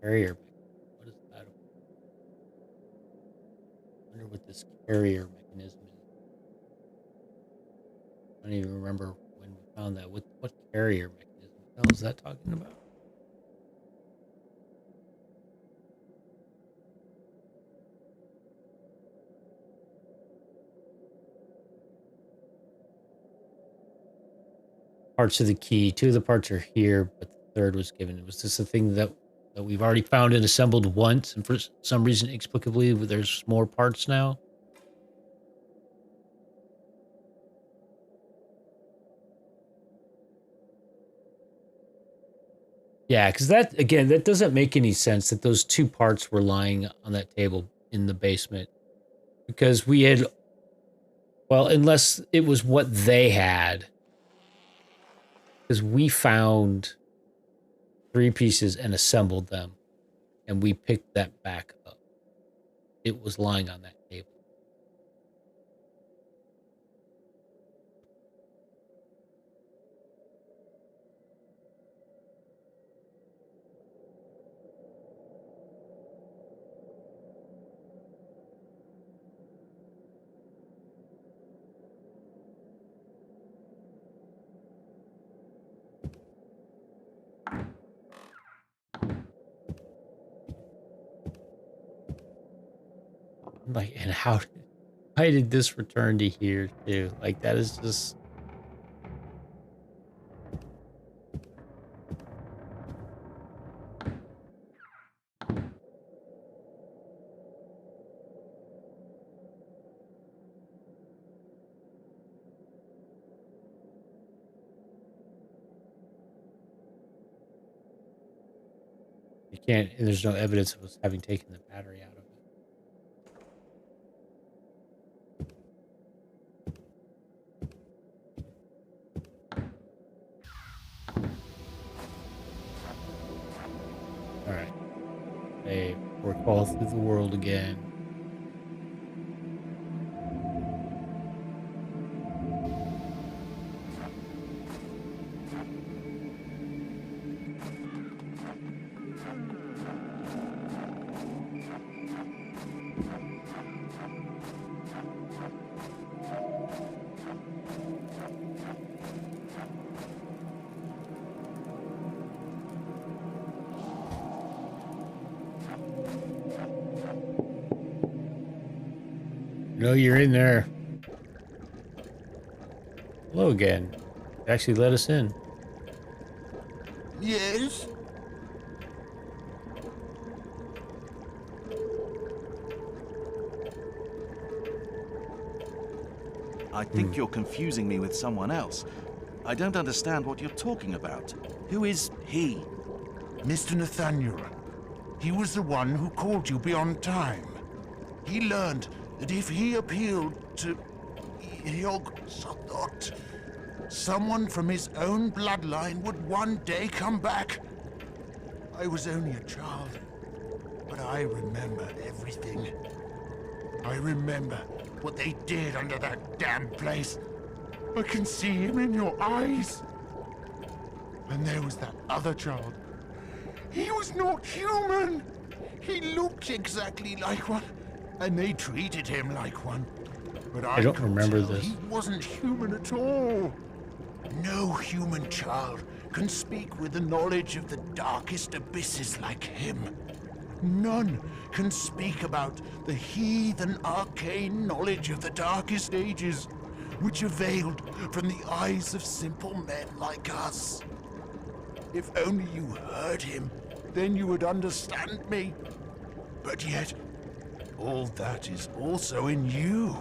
Carrier. What is that? I wonder what this carrier mechanism is. I don't even remember when we found that. What carrier mechanism? What the hell is that talking about? Parts of the key. Two of the parts are here, but the third was given. Was this a thing that we've already found and assembled once, and for some reason, inexplicably, there's more parts now? Yeah, because that, again, that doesn't make any sense that those two parts were lying on that table in the basement. Because we had, well, unless it was what they had. Because we found 3 pieces and assembled them, and we picked that back up. It was lying on that table. Like, and why did this return to here too? Like, that is just. You can't, and there's no evidence of us having taken the battery out of it. All right. Hey, we're crawling through the world again. No, you're in there. Hello again. You actually let us in. Yes? I think you're confusing me with someone else. I don't understand what you're talking about. Who is he? Mr. Nathaniel. He was the one who called you beyond time. He learned that if he appealed to Yog-Sothoth, someone from his own bloodline would one day come back. I was only a child, but I remember everything. I remember what they did under that damn place. I can see him in your eyes. And there was that other child. He was not human. He looked exactly like one, and they treated him like one. But I don't could remember tell this. He wasn't human at all. No human child can speak with the knowledge of the darkest abysses like him. None can speak about the heathen arcane knowledge of the darkest ages, which availed from the eyes of simple men like us. If only you heard him, then you would understand me. But yet, all that is also in you.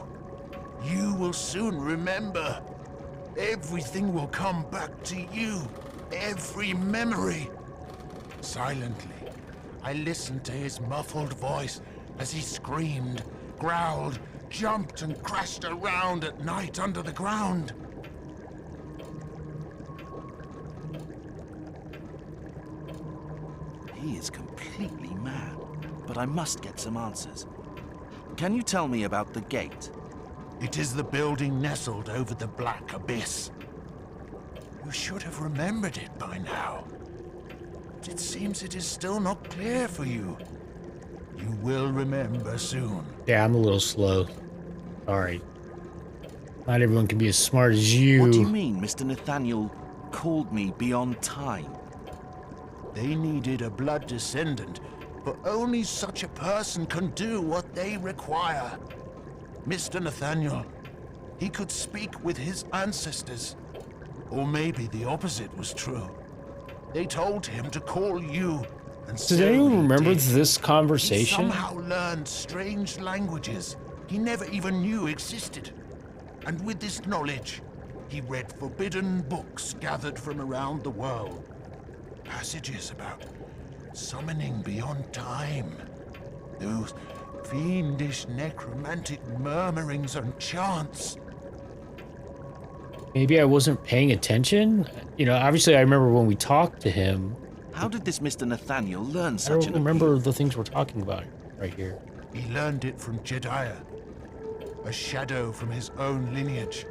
You will soon remember. Everything will come back to you. Every memory. Silently, I listened to his muffled voice as he screamed, growled, jumped and crashed around at night under the ground. He is completely mad, but I must get some answers. Can you tell me about the gate? It is the building nestled over the black abyss. You should have remembered it by now. But it seems it is still not clear for you. You will remember soon. Yeah, I'm a little slow. Sorry. Not everyone can be as smart as you. What do you mean Mr. Nathaniel called me beyond time? They needed a blood descendant, but only such a person can do what they require. Mr. Nathaniel, he could speak with his ancestors. Or maybe the opposite was true. They told him to call you, and Does anyone remember this He conversation? somehow learned strange languages he never even knew existed. And with this knowledge, he read forbidden books gathered from around the world. Passages about summoning beyond time. Those fiendish necromantic murmurings and chants. Maybe I wasn't paying attention. You know, obviously I remember when we talked to him. How did this Mr. Nathaniel learn I such don't an remember appeal? the things we're talking about right here. He learned it from Jedediah, a shadow from his own lineage,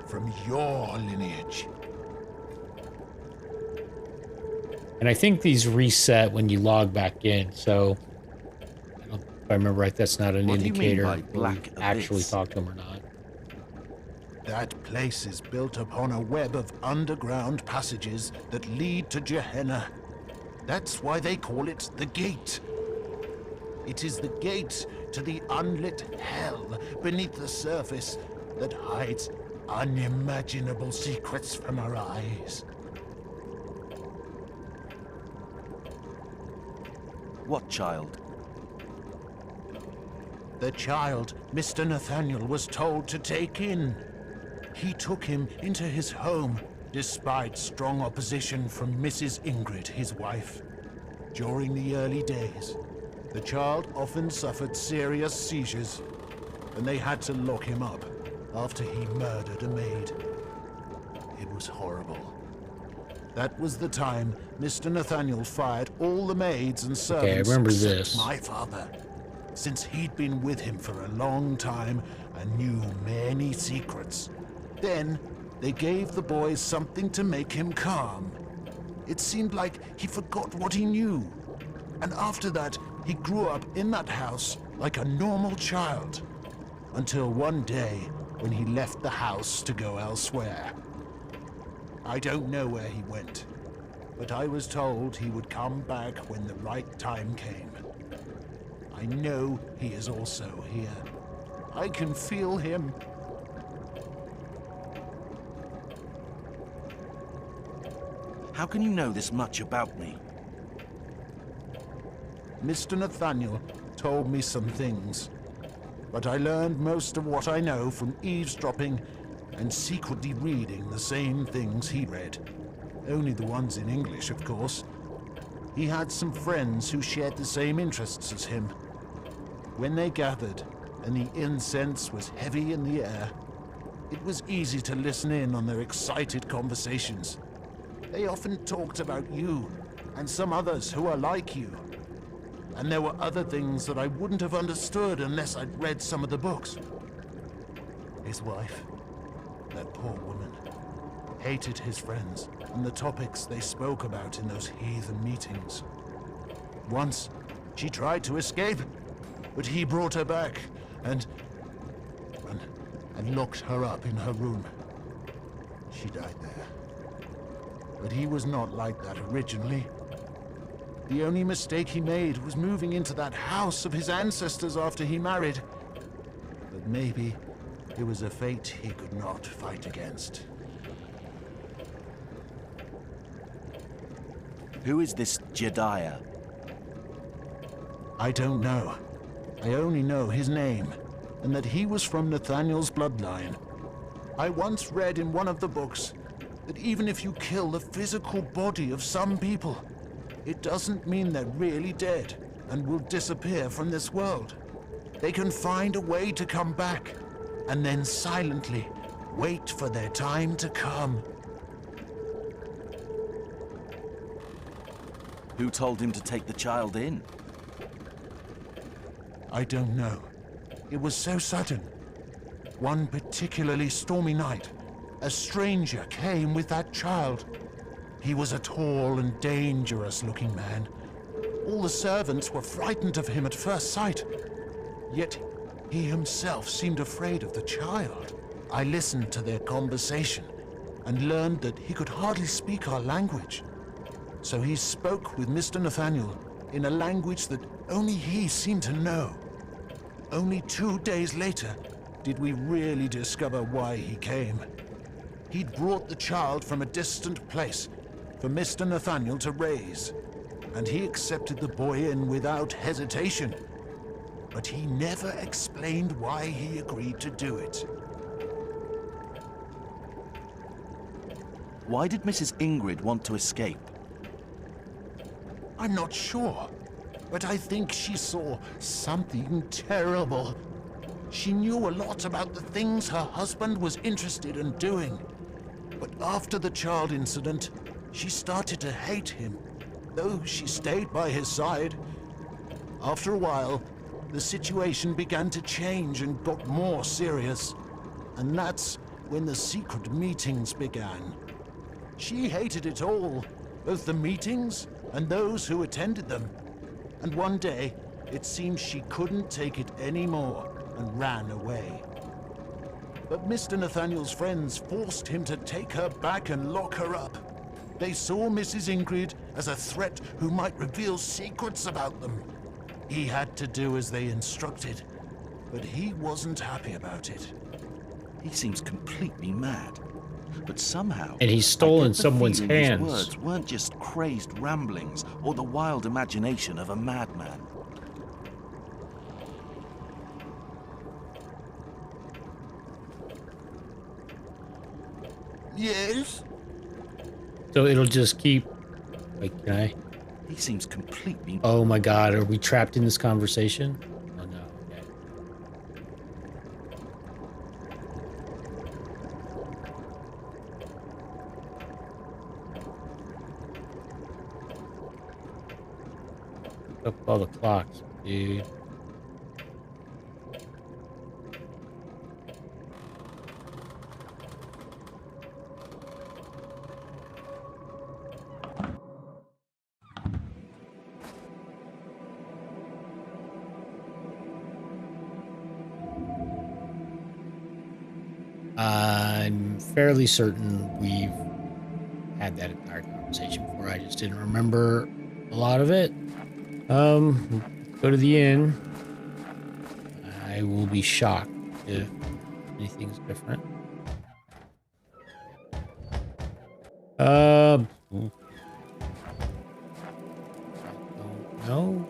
from your lineage. And I think these reset when you log back in, so if I remember right, that's not an What do you mean indicator by if we black actually abyss? talked to him or not. That place is built upon a web of underground passages that lead to Gehenna. That's why they call it the Gate. It is the gate to the unlit hell beneath the surface that hides unimaginable secrets from our eyes. What child? The child Mr. Nathaniel was told to take in. He took him into his home, despite strong opposition from Mrs. Ingrid, his wife. During the early days, the child often suffered serious seizures, and they had to lock him up after he murdered a maid. It was horrible. That was the time Mr. Nathaniel fired all the maids and servants remember except this. my father, since he'd been with him for a long time and knew many secrets. Then they gave the boy something to make him calm. It seemed like he forgot what he knew. And after that, he grew up in that house like a normal child. Until one day, when he left the house to go elsewhere. I don't know where he went, but I was told he would come back when the right time came. I know he is also here. I can feel him. How can you know this much about me? Mr. Nathaniel told me some things, but I learned most of what I know from eavesdropping and secretly reading the same things he read. Only the ones in English, of course. He had some friends who shared the same interests as him. When they gathered, and the incense was heavy in the air, it was easy to listen in on their excited conversations. They often talked about you, and some others who are like you. And there were other things that I wouldn't have understood unless I'd read some of the books. His wife, that poor woman, hated his friends and the topics they spoke about in those heathen meetings. Once, she tried to escape, but he brought her back and locked her up in her room. She died there. But he was not like that originally. The only mistake he made was moving into that house of his ancestors after he married. But maybe it was a fate he could not fight against. Who is this Jedediah? I don't know. I only know his name, and that he was from Nathaniel's bloodline. I once read in one of the books that even if you kill the physical body of some people, it doesn't mean they're really dead and will disappear from this world. They can find a way to come back, and then silently wait for their time to come. Who told him to take the child in? I don't know. It was so sudden. One particularly stormy night, a stranger came with that child. He was a tall and dangerous-looking man. All the servants were frightened of him at first sight. Yet he himself seemed afraid of the child. I listened to their conversation and learned that he could hardly speak our language. So he spoke with Mr. Nathaniel in a language that only he seemed to know. Only 2 days later did we really discover why he came. He'd brought the child from a distant place for Mr. Nathaniel to raise, and he accepted the boy in without hesitation. But he never explained why he agreed to do it. Why did Mrs. Ingrid want to escape? I'm not sure, but I think she saw something terrible. She knew a lot about the things her husband was interested in doing. But after the child incident, she started to hate him, though she stayed by his side. After a while, the situation began to change and got more serious. And that's when the secret meetings began. She hated it all, both the meetings and those who attended them. And one day, it seemed she couldn't take it anymore and ran away. But Mr. Nathaniel's friends forced him to take her back and lock her up. They saw Mrs. Ingrid as a threat who might reveal secrets about them. He had to do as they instructed, but he wasn't happy about it. He seems completely mad. But somehow, And he's I stolen get the someone's feeling his hands. words weren't just crazed ramblings or the wild imagination of a madman. Yes? So it'll just keep. Wait, can I? He seems completely... Oh my god, are we trapped in this conversation? Oh no. Okay. Up all the clocks, dude. I'm fairly certain we've had that entire conversation before. I just didn't remember a lot of it. Go to the inn. I will be shocked if anything's different. I don't know.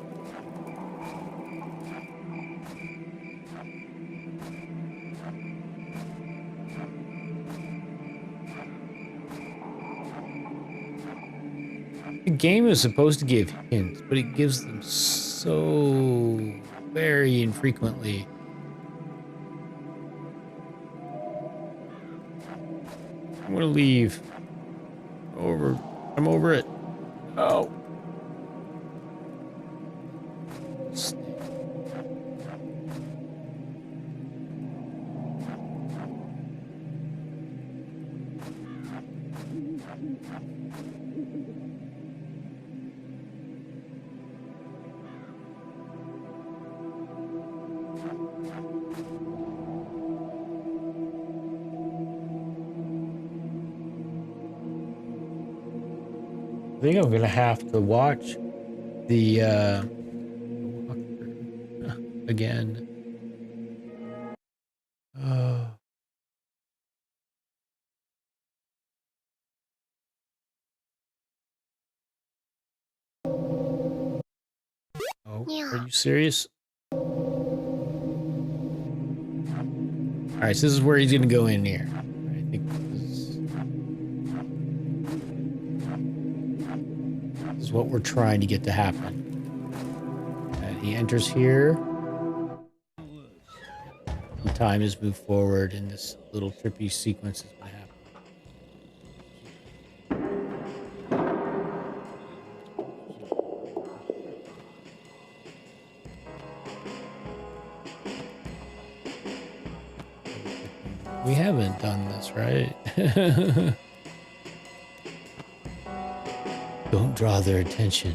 The game is supposed to give hints, but it gives them so very infrequently. I'm gonna leave. I'm over it. Oh. I think I'm gonna have to watch the walk through again. Oh. Oh, are you serious? All right, so this is where he's gonna go in here. I think this is what we're trying to get to happen. He enters here. And time has moved forward, and this little trippy sequence is gonna happen. We haven't done this, right? Don't draw their attention.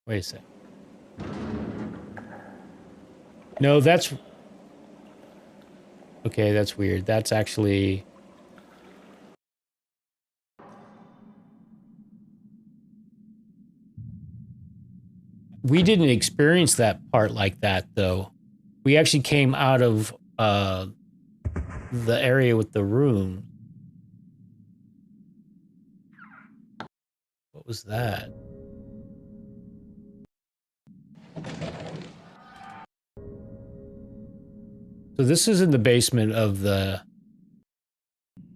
Wait a sec. No, that's... Okay, that's weird. That's actually... We didn't experience that part like that, though. We actually came out of the area with the room. What was that? So this is in the basement of the...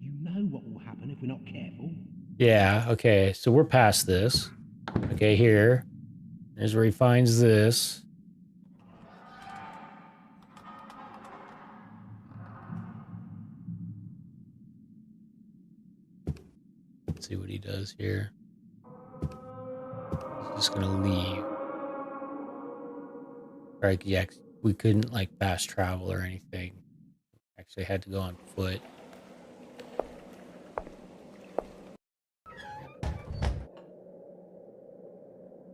You know what will happen if we're not careful. Yeah, okay. So we're past this. Okay, here. Here's where he finds this. Let's see what he does here. He's just gonna leave. Right, yeah, we couldn't like fast travel or anything. Actually had to go on foot.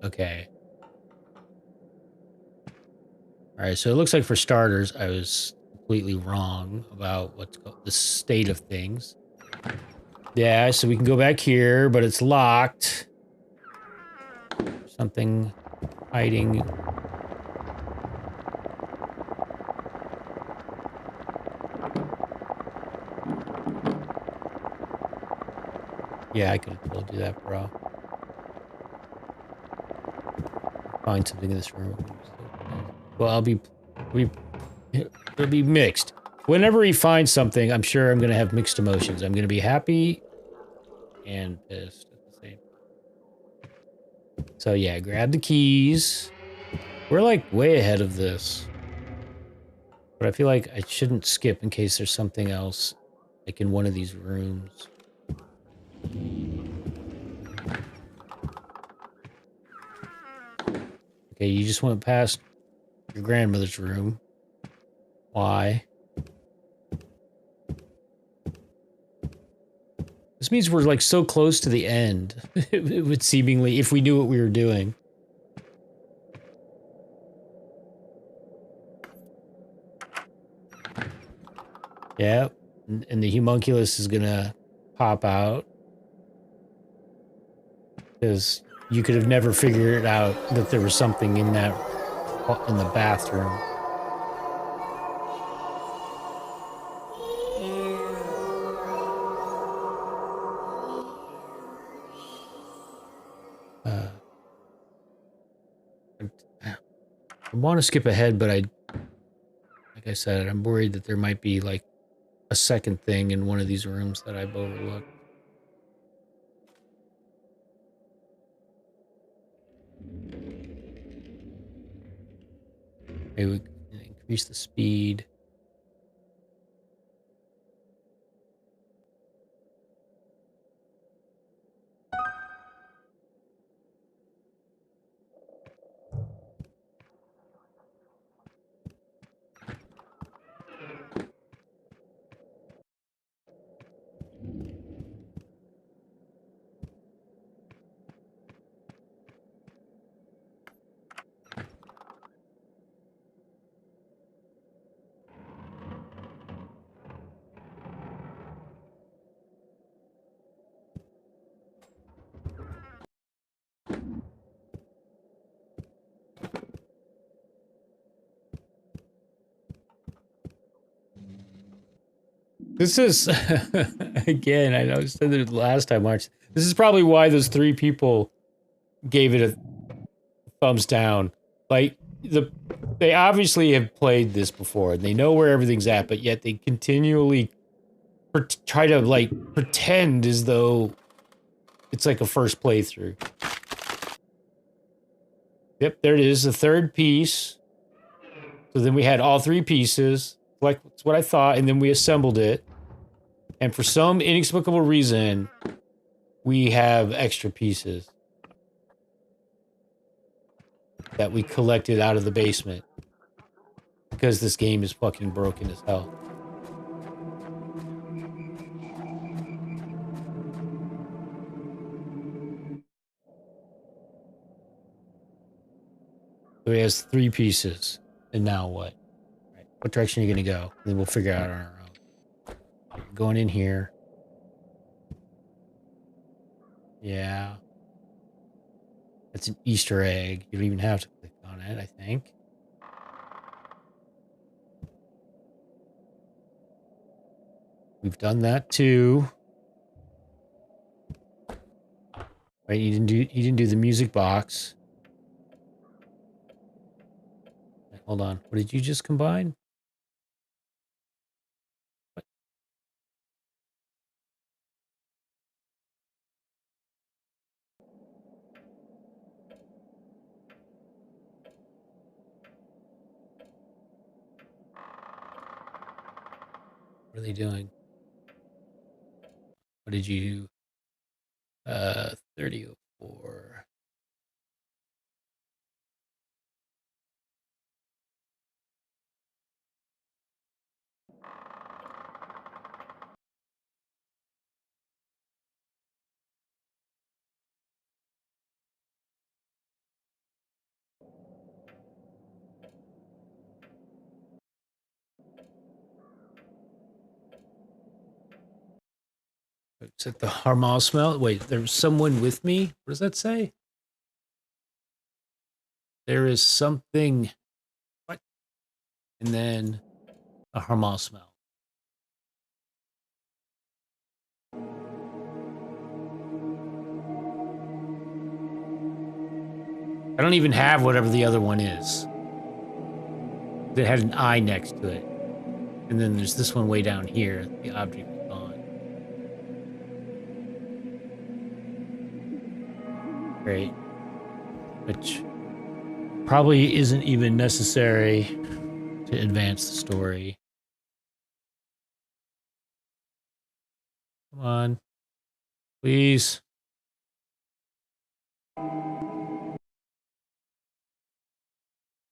Okay. All right, so it looks like for starters, I was completely wrong about the state of things. Yeah, so we can go back here, but it's locked. Something hiding. Yeah, I could have told you that, bro. Find something in this room. Well, it'll be mixed. Whenever he finds something, I'm sure I'm gonna have mixed emotions. I'm gonna be happy and pissed at the same time. So yeah, grab the keys. We're like way ahead of this. But I feel like I shouldn't skip in case there's something else, like in one of these rooms. Okay, you just went past your grandmother's room. Why? This means we're like so close to the end. It would seemingly, if we knew what we were doing. Yeah, and the homunculus is gonna pop out. Because you could have never figured out that there was something in that, in the bathroom. I want to skip ahead, but like I said, I'm worried that there might be like a second thing in one of these rooms that I've overlooked. Maybe we can increase the speed. This is again. I know I said it last time, March. This is probably why those 3 people gave it a thumbs down. Like they obviously have played this before and they know where everything's at, but yet they continually try to like pretend as though it's like a first playthrough. Yep, there it is, the 3rd piece. So then we had all 3 pieces, like that's what I thought, and then we assembled it. And for some inexplicable reason, we have extra pieces that we collected out of the basement. Because this game is fucking broken as hell. So he has 3 pieces. And now what? Right. What direction are you going to go? And then we'll figure it out on our own. You're going in here. Yeah. That's an Easter egg. You don't even have to click on it, I think. We've done that too. Right, you didn't do the music box. Hold on. What did you just combine? What? What are they doing? What did you 3004. Is it the Harmal smell? Wait, there's someone with me? What does that say? There is something. What? And then a Harmal smell. I don't even have whatever the other one is. It had an eye next to it. And then there's this one way down here. The object is gone. Great. Which probably isn't even necessary to advance the story. Come on. Please.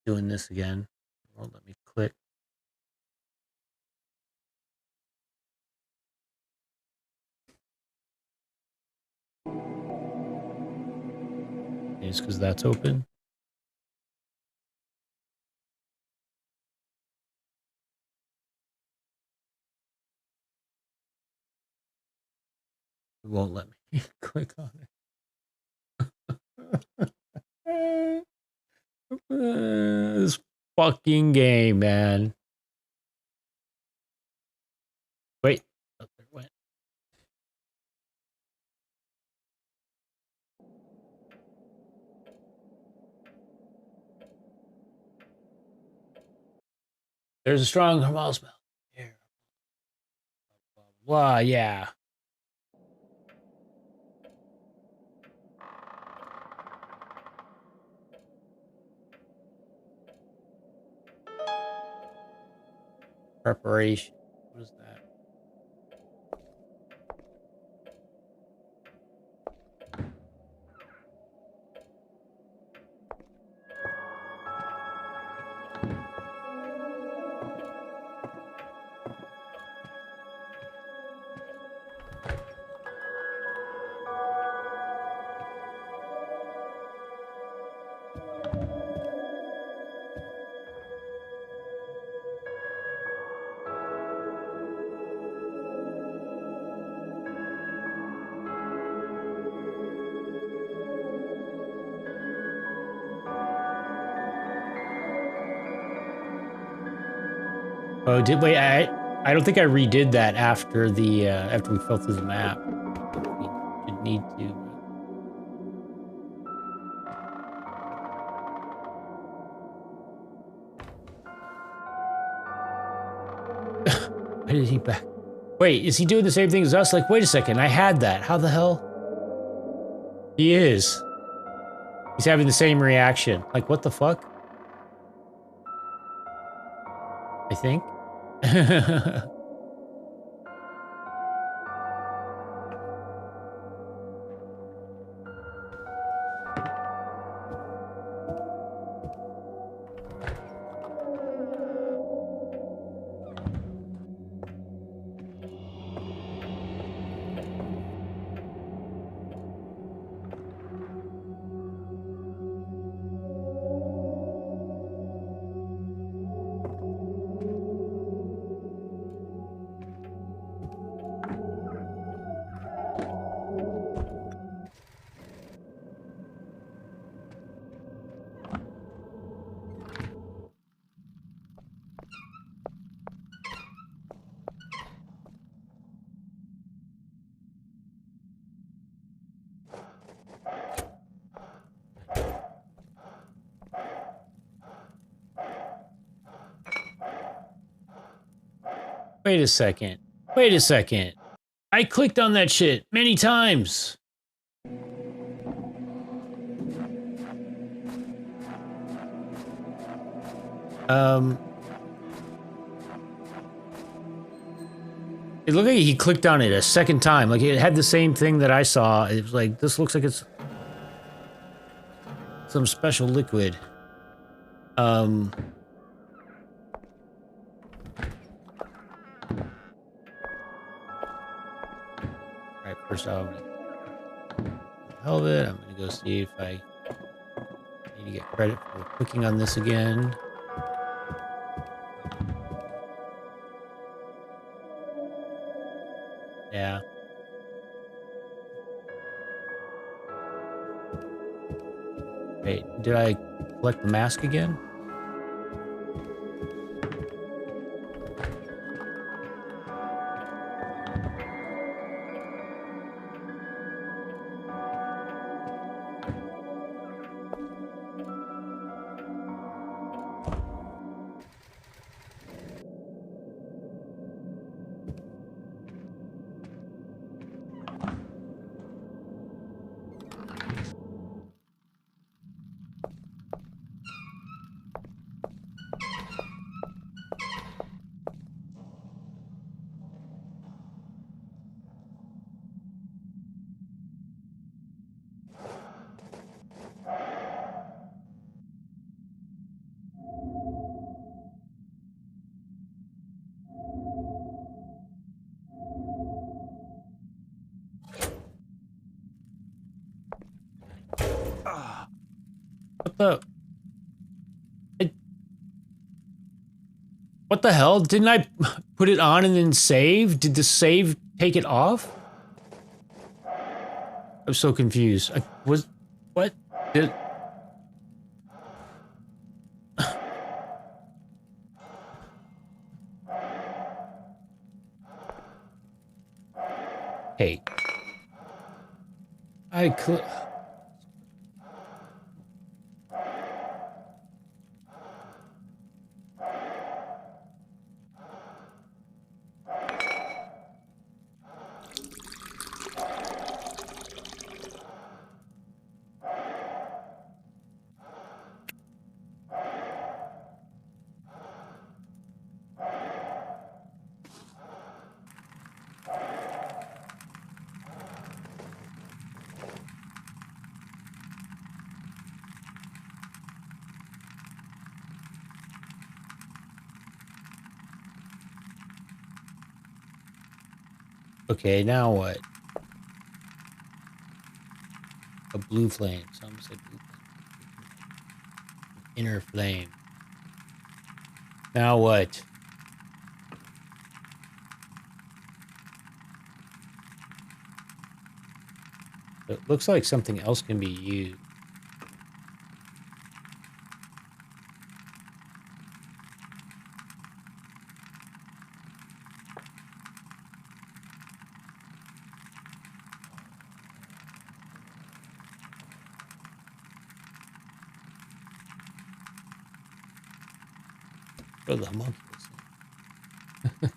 Doing this again. Won't let me click. It's because that's open. It won't let me click on it. This fucking game, man. Wait. Oh, there it went. There's a strong Hamal smell. Here. Blah, yeah. Preparation. What is that? Oh, wait, I don't think I redid that after the after we fell through the map. We should need to. Why did he back? Wait, is he doing the same thing as us? Like, wait a second, I had that. How the hell? He is. He's having the same reaction. Like, what the fuck? I think. Wait a second. Wait a second. I clicked on that shit many times. It looked like he clicked on it a second time. Like it had the same thing that I saw. It was like, this looks like it's some special liquid. Right, first off, hell of it, I'm gonna go see if I need to get credit for clicking on this again. Yeah. Wait, did I collect the mask again? What the? What the hell? Didn't I put it on and then save? Did the save take it off? I'm so confused. What? Did... Hey. Okay, now what? A blue flame. Some say blue flame. Inner flame. Now what? It looks like something else can be used. Throw the homunculus in.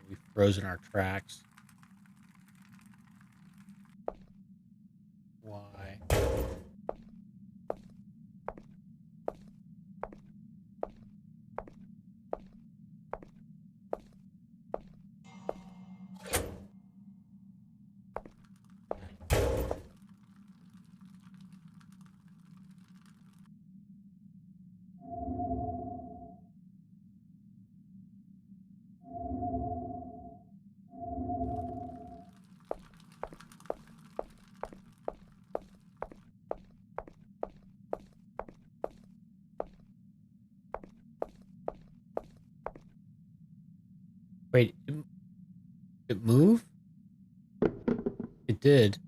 We've frozen our tracks. Why? Wait, it moved? It did.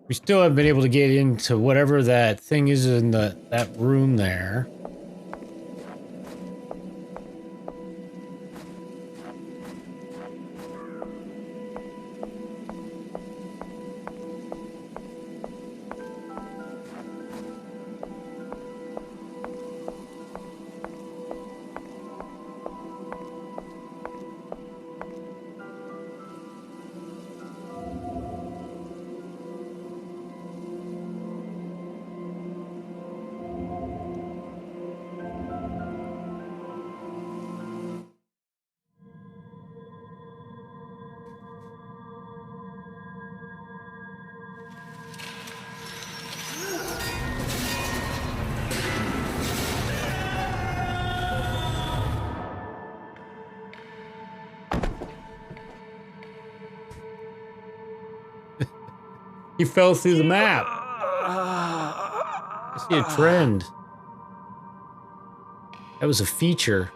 We still haven't been able to get into whatever that thing is in that room there. He fell through the map. I see a trend. That was a feature.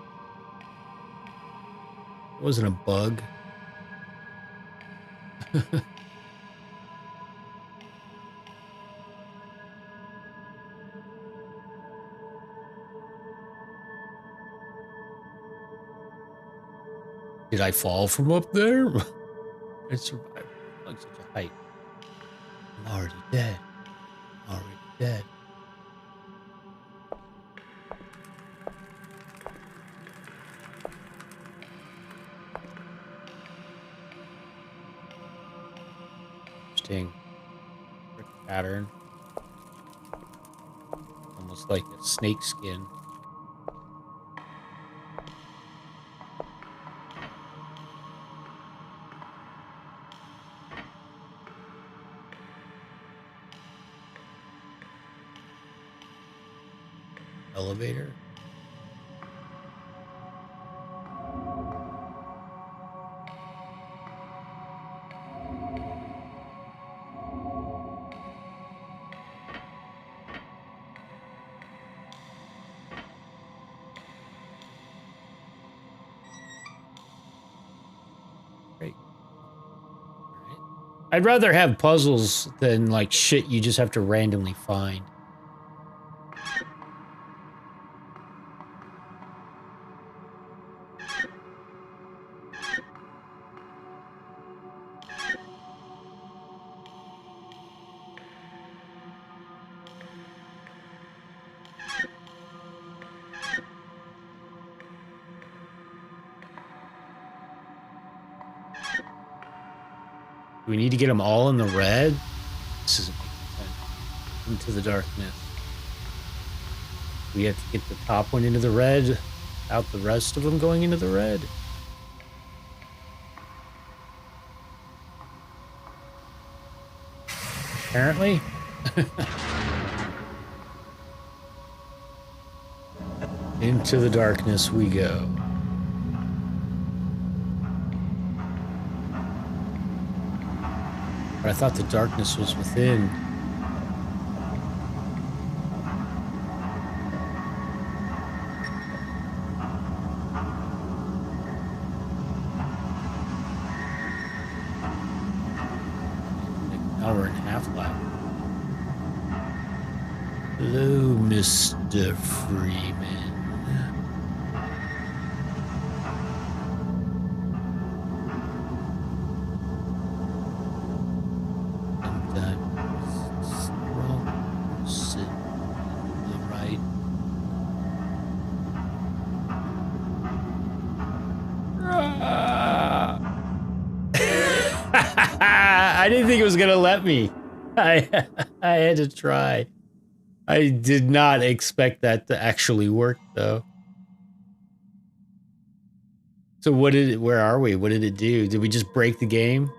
It wasn't a bug. Did I fall from up there? I survived like such a height. I'm already dead. I'm already dead. Interesting pattern. Almost like a snake skin. Elevator. I'd rather have puzzles than like shit you just have to randomly find. Do we need to get them all in the red? This isn't making sense. Into the darkness. We have to get the top one into the red, out the rest of them going into the red. Apparently. Into the darkness we go. But I thought the darkness was within. Like an hour and a half left. Hello, Mr. Freeman. I didn't think it was gonna let me. I had to try. I did not expect that to actually work though. So what did it, where are we? What did it do? Did we just break the game?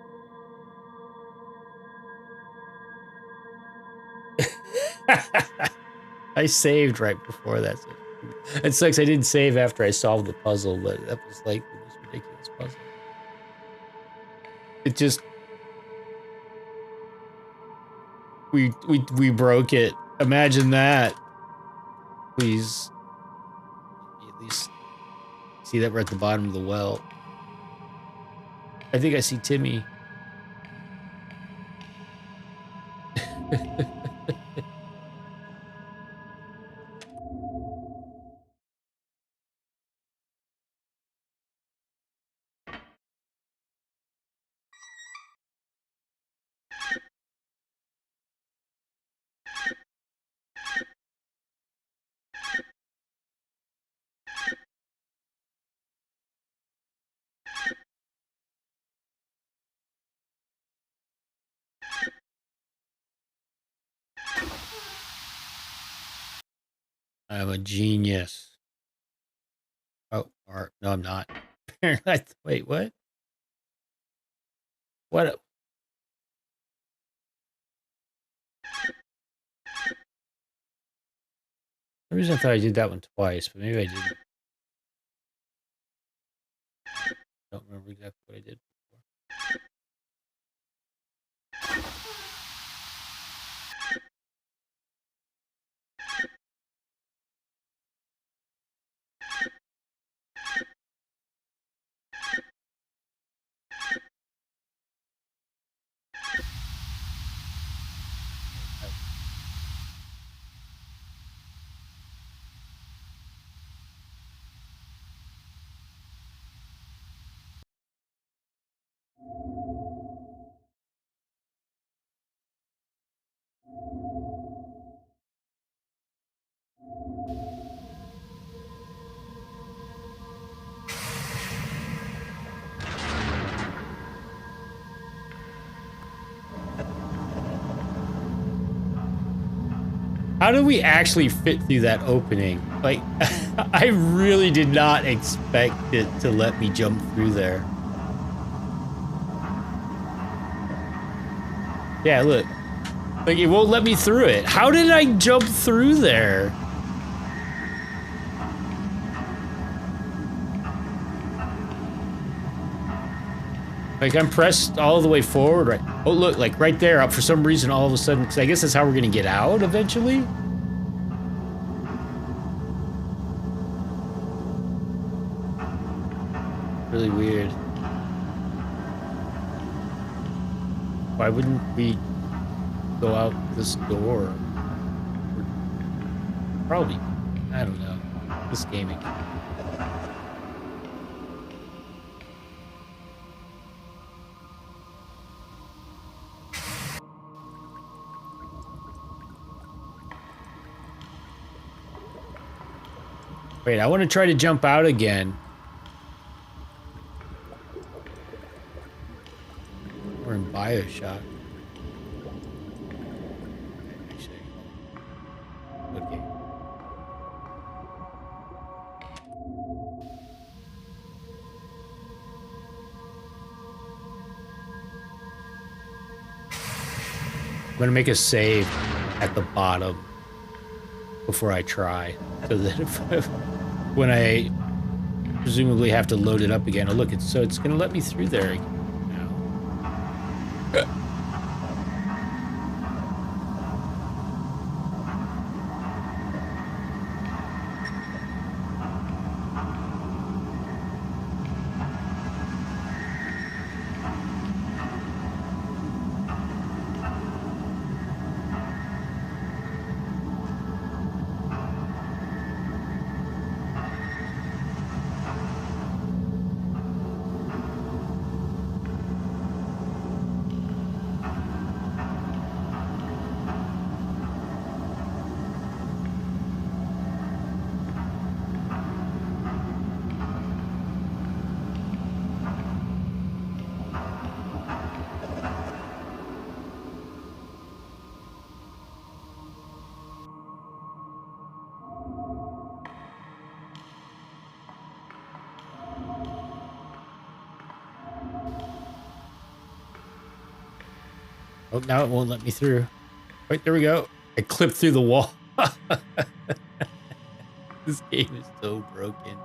I saved right before that. So it sucks I didn't save after I solved the puzzle, but that was like the most ridiculous puzzle. It just we broke it. Imagine that. Please. At least see that we're at the bottom of the well. I think I see Timmy. I'm a genius. Oh, or no, I'm not. Wait, what? What? For some reason I thought I did that one twice, but maybe I didn't. I don't remember exactly what I did before. How did we actually fit through that opening? Like, I really did not expect it to let me jump through there. Yeah, look. Like, it won't let me through it. How did I jump through there? Like, I'm pressed all the way forward, right? Oh, look, like, right there, for some reason, all of a sudden, because I guess that's how we're gonna get out, eventually? Really weird. Why wouldn't we go out this door? Probably. I don't know. This gaming. Wait, I want to try to jump out again. We're in Bioshock. Actually, okay. I'm gonna make a save at the bottom before I try, so that when I presumably have to load it up again. Oh, look, it's gonna let me through there now. Oh, now it won't let me through. Wait, there we go. I clipped through the wall. This game is so broken.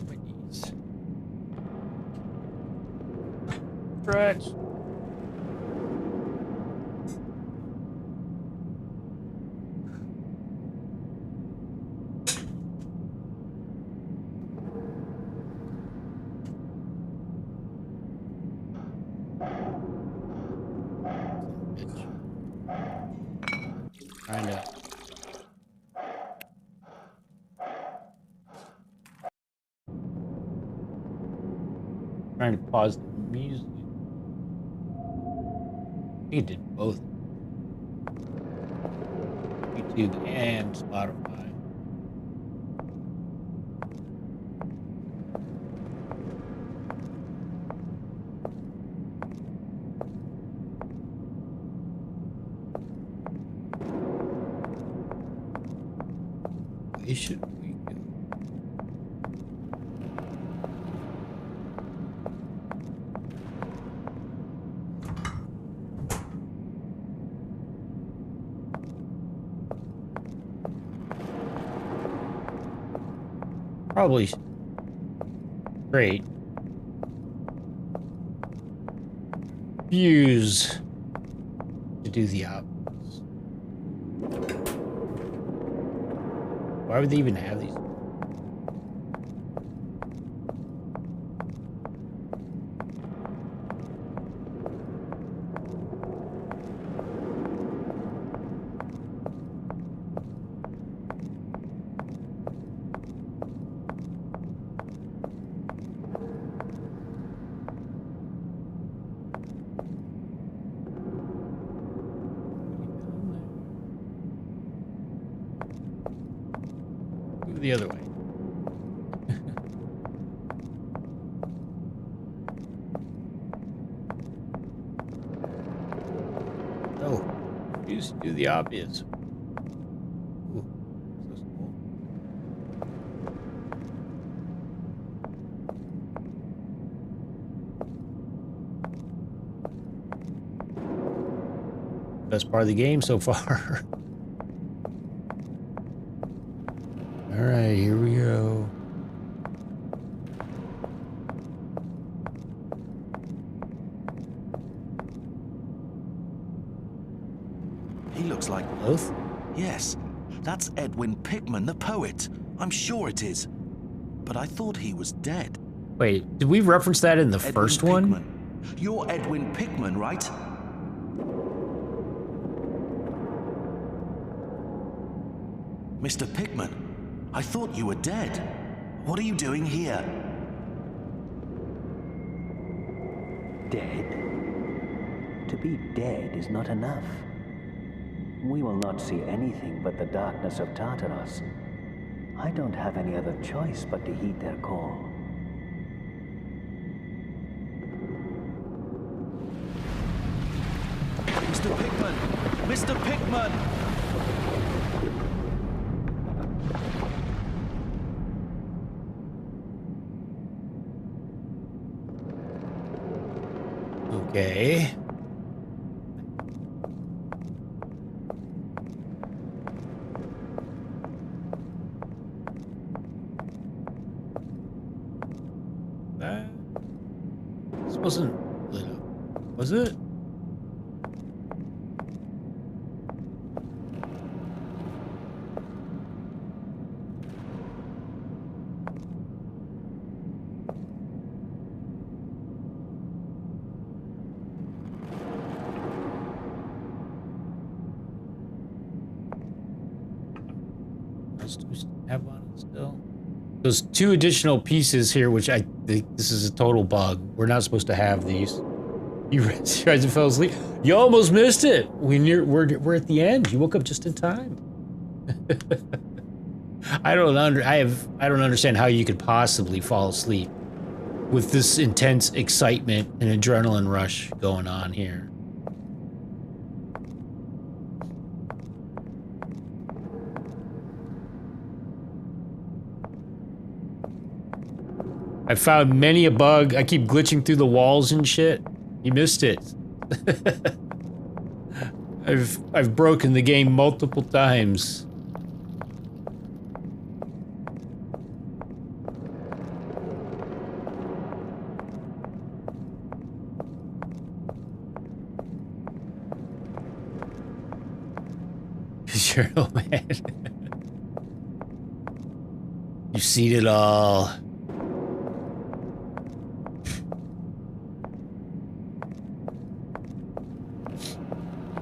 My knees. Stretch. Trying to pause the music. I think it did both. YouTube and Spotify. Where should we go? Probably great. Fuse to do the options. Why would they even have these? Or the other way. Oh, refuse to do the obvious. Ooh, so small. Best part of the game so far. All right, here we go. He looks like... Both? Yes, that's Edwin Pickman, the poet. I'm sure it is. But I thought he was dead. Wait, did we reference that in the Edwin first Pickman. one? You're Edwin Pickman, right? Mr. Pickman, I thought you were dead. What are you doing here? Dead? To be dead is not enough. We will not see anything but the darkness of Tartaros. I don't have any other choice but to heed their call. Mr. Pickman! Mr. Pickman! Okay. This wasn't lit up, was it? Have one still. Those two additional pieces here, which I think this is a total bug. We're not supposed to have these. You guys fell asleep. You almost missed it. We're at the end. You woke up just in time. I don't understand how you could possibly fall asleep with this intense excitement and adrenaline rush going on here. I found many a bug. I keep glitching through the walls and shit. You missed it. I've broken the game multiple times. Sure, man. You've seen it all.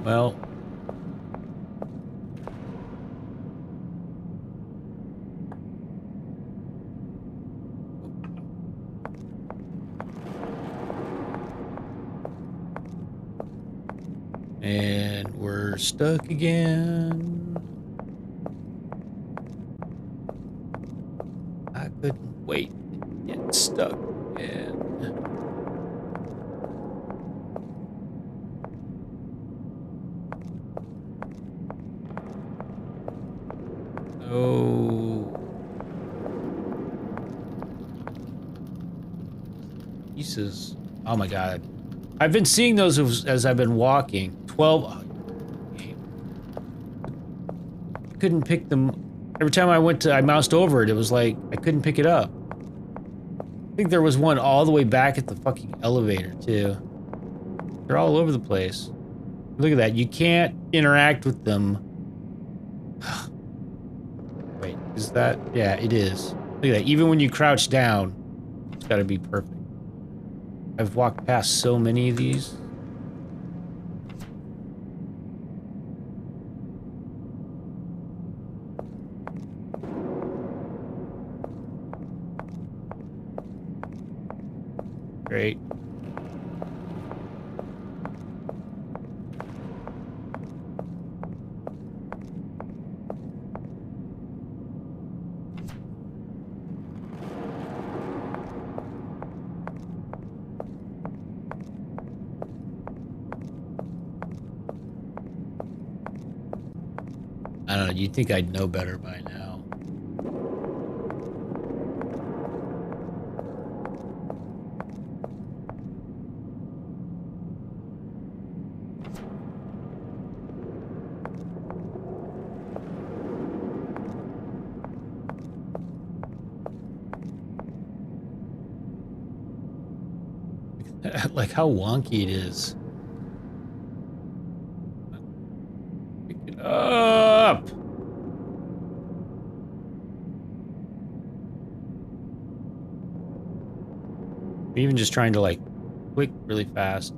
Well, and we're stuck again. I couldn't wait to get stuck again. Oh. Pieces. Oh my god. I've been seeing those as I've been walking. 12. I couldn't pick them. Every time I moused over it, it was like, I couldn't pick it up. I think there was one all the way back at the fucking elevator, too. They're all over the place. Look at that. You can't interact with them. Wait, is that? Yeah, it is. Look at that. Even when you crouch down, it's gotta be perfect. I've walked past so many of these. Great. I don't know. You'd think I'd know better by now. Like how wonky it is. Pick it up. Even just trying to like click really fast.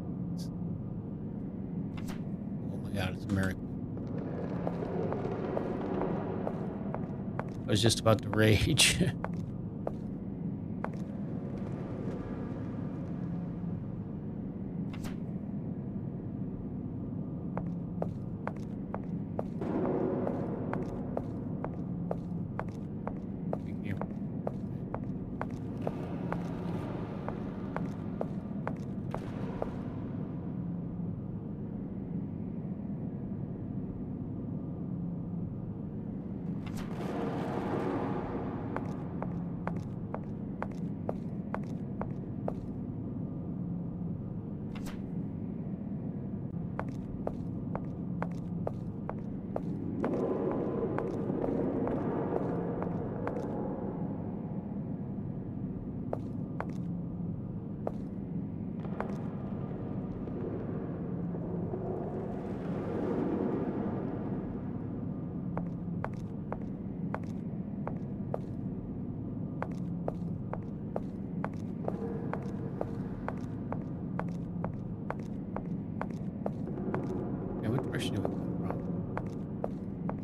Oh my god, it's a miracle. I was just about to rage.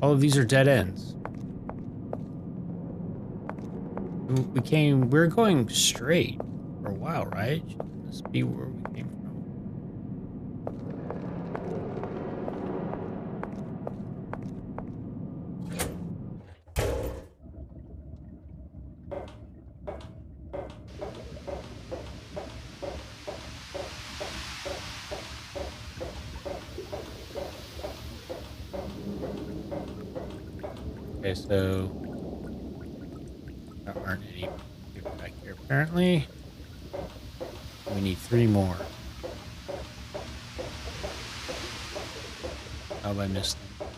All of these are dead ends. We're going straight for a while, right? Should this be where we came from? Okay, so there aren't any people back here apparently. We need 3 more. How have I missed them?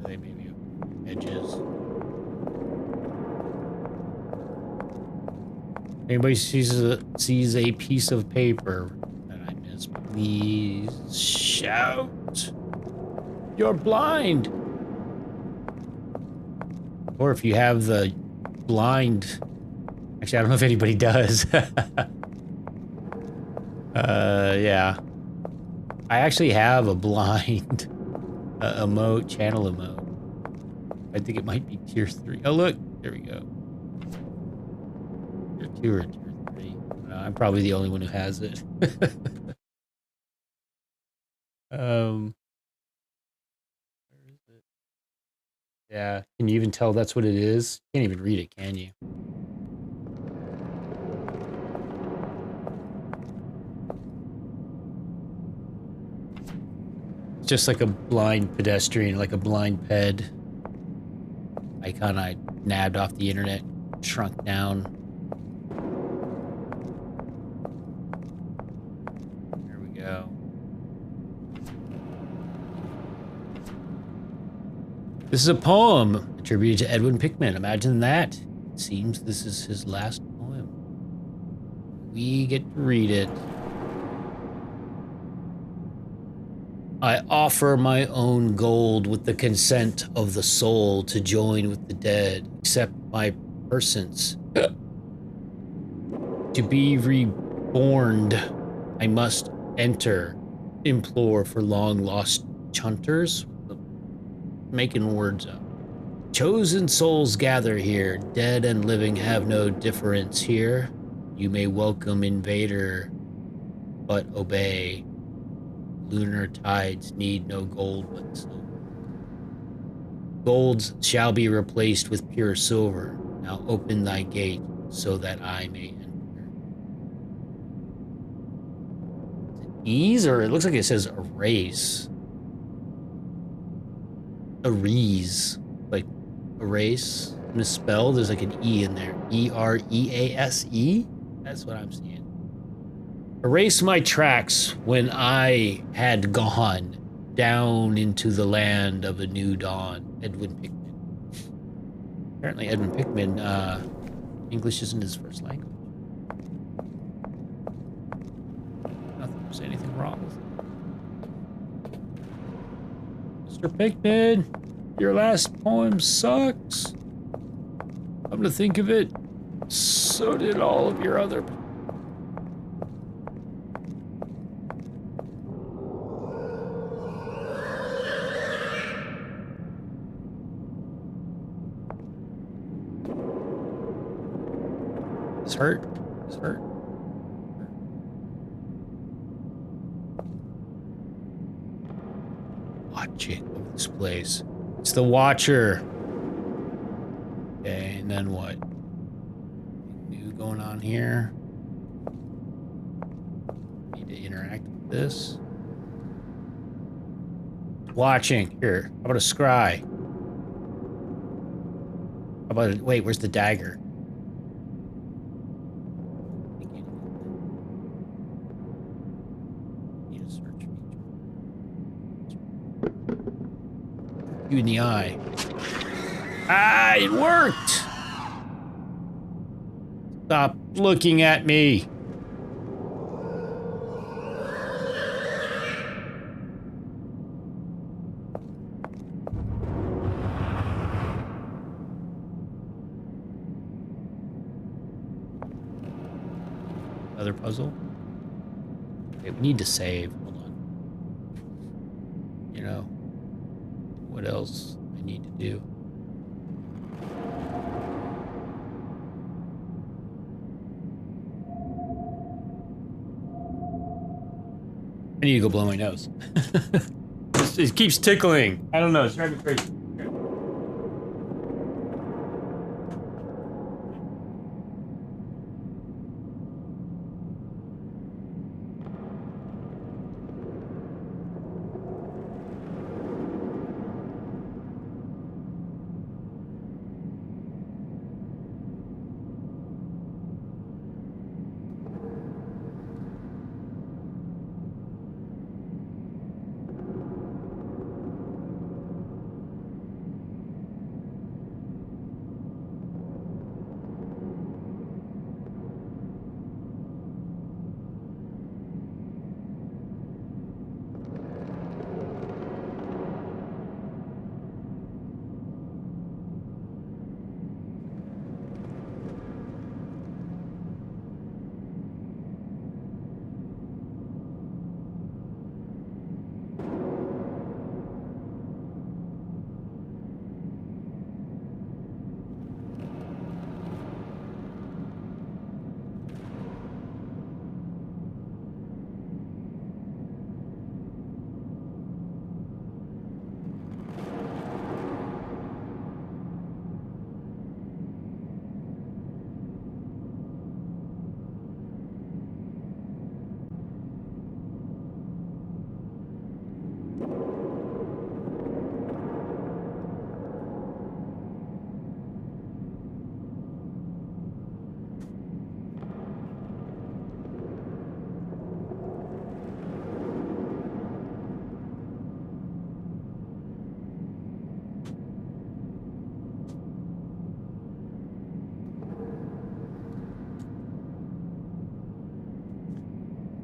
They may be edges. Anybody sees a piece of paper that I missed, please shout. You're blind. Or if you have the blind, actually, I don't know if anybody does. Yeah. I actually have a blind emote, channel emote. I think it might be tier 3. Oh, look, there we go. Tier 2 or tier 3. I'm probably the only one who has it. Where is it? Yeah, can you even tell that's what it is? Can't even read it, can you? It's just like a blind pedestrian, like a blind ped icon I nabbed off the internet, shrunk down. There we go. This is a poem attributed to Edwin Pickman. Imagine that. It seems this is his last poem. We get to read it. I offer my own gold with the consent of the soul to join with the dead, accept my persons. To be reborn, I must enter, implore for long lost chunters. Making words up. Chosen souls gather here, dead and living have no difference here. You may welcome invader, but obey. Lunar tides need no gold but silver. Golds shall be replaced with pure silver. Now open thy gate so that I may enter. Ease, or it looks like it says erase. Erase. Like erase. Misspelled. There's like an E in there. E-R-E-A-S-E? That's what I'm seeing. Erase my tracks when I had gone down into the land of a new dawn. Edwin Pickman. Apparently Edwin Pickman, English isn't his first language. Nothing to say anything wrong with it. Mr. Pickman, your last poem sucks. Come to think of it, so did all of your other. It's hurt. It's hurt. Watching of this place. It's the Watcher. Okay, and then what? Anything new going on here? Need to interact with this. Watching. Here. How about a scry? How about it? Wait, where's the dagger? Need a search feature. You in the eye. Ah, it worked! Stop looking at me. Another puzzle. Okay, we need to save. Hold on. You know, what else I need to do? I need to go blow my nose. It keeps tickling. I don't know. It's driving me crazy.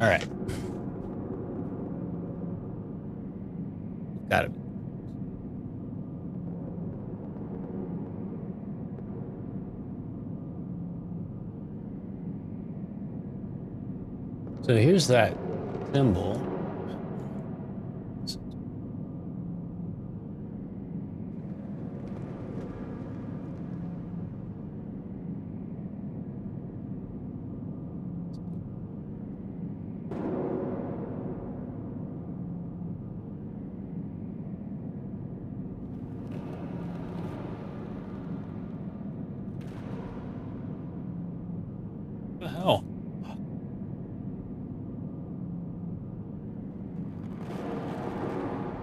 All right. Got it. So here's that symbol. What the hell?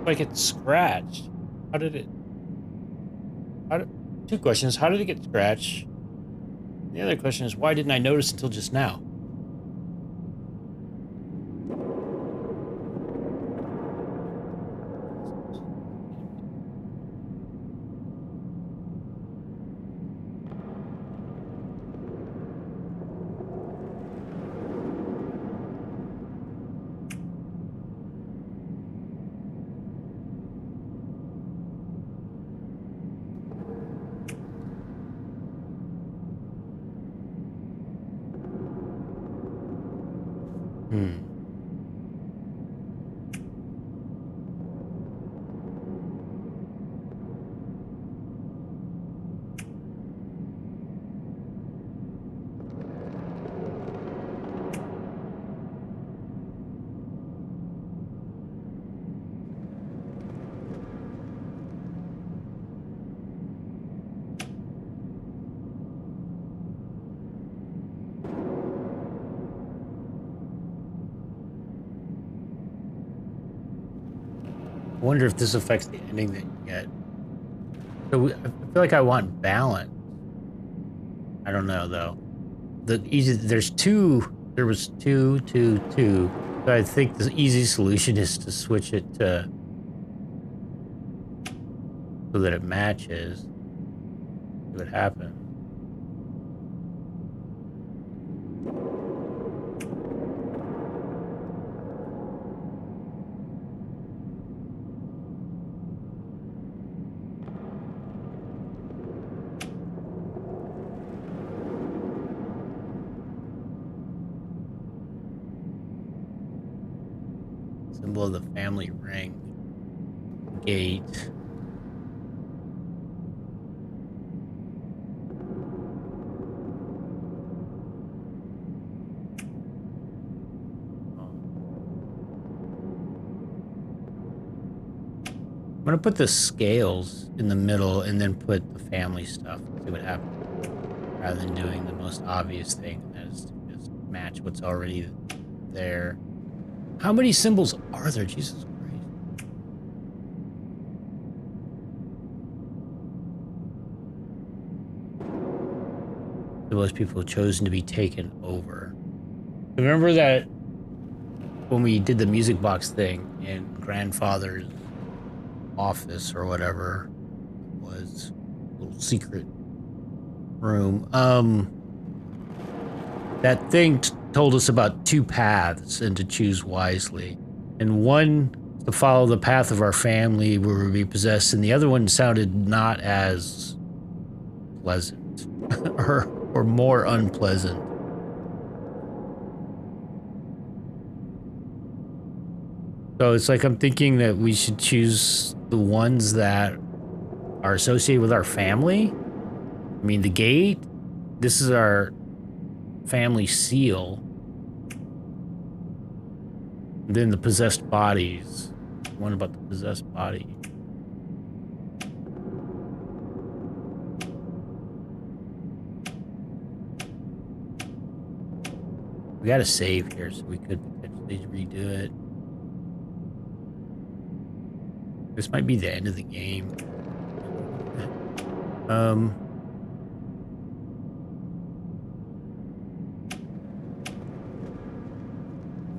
like it's scratched. How did it? Two questions. How did it get scratched? The other question is, why didn't I notice until just now? I wonder if this affects the ending that you get. So I feel like I want balance. I don't know though. There's two. There was two. So I think the easy solution is to switch it to so that it matches. See what happens. Symbol of the family ring. Gate. I'm gonna put the scales in the middle and then put the family stuff. See what happens. Rather than doing the most obvious thing, that is to just match what's already there. How many symbols are there? Jesus Christ. Those people have chosen to be taken over. Remember that when we did the music box thing in grandfather's office or whatever was a little secret room, that thing told us about two paths and to choose wisely, and one to follow the path of our family where we be possessed, and the other one sounded not as pleasant or more unpleasant. So it's like I'm thinking that we should choose the ones that are associated with our family. I mean, the gate, this is our family seal. And then the possessed bodies. One about the possessed body. We gotta save here, so we could potentially redo it. This might be the end of the game.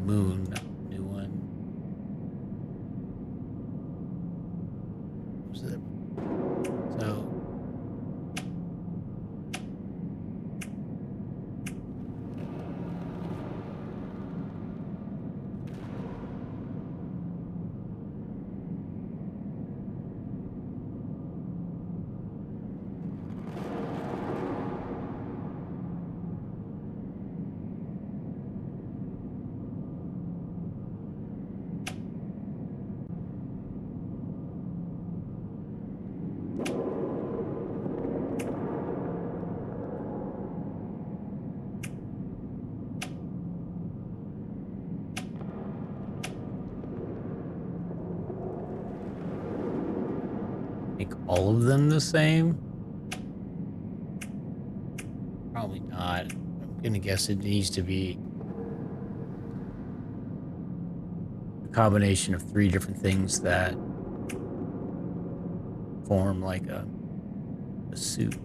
Moon, new one. So. Make all of them the same? Probably not. I'm gonna guess it needs to be a combination of 3 different things that form like a suit.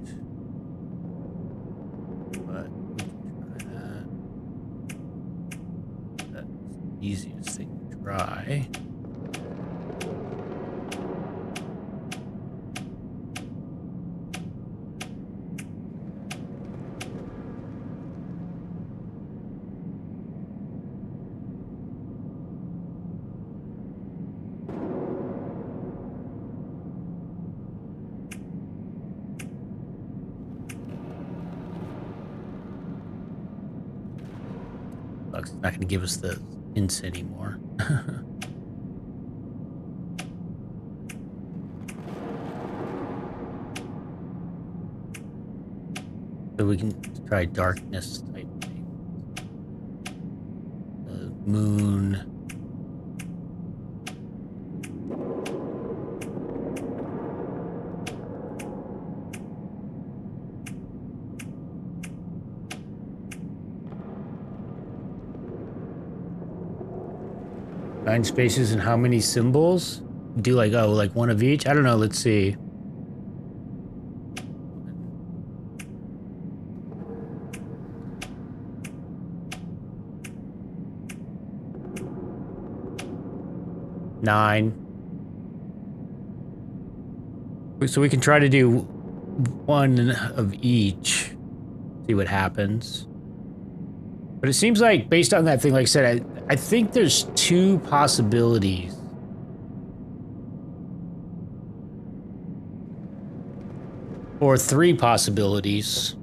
But we can try that. That's the easiest thing to try. It's not going to give us the hints anymore. So we can try darkness type thing. Moon. Nine spaces and how many symbols? Do like, oh, like one of each? I don't know. Let's see. Nine. So we can try to do one of each. See what happens. But it seems like, based on that thing, like I said, I think there's two possibilities. Or three possibilities.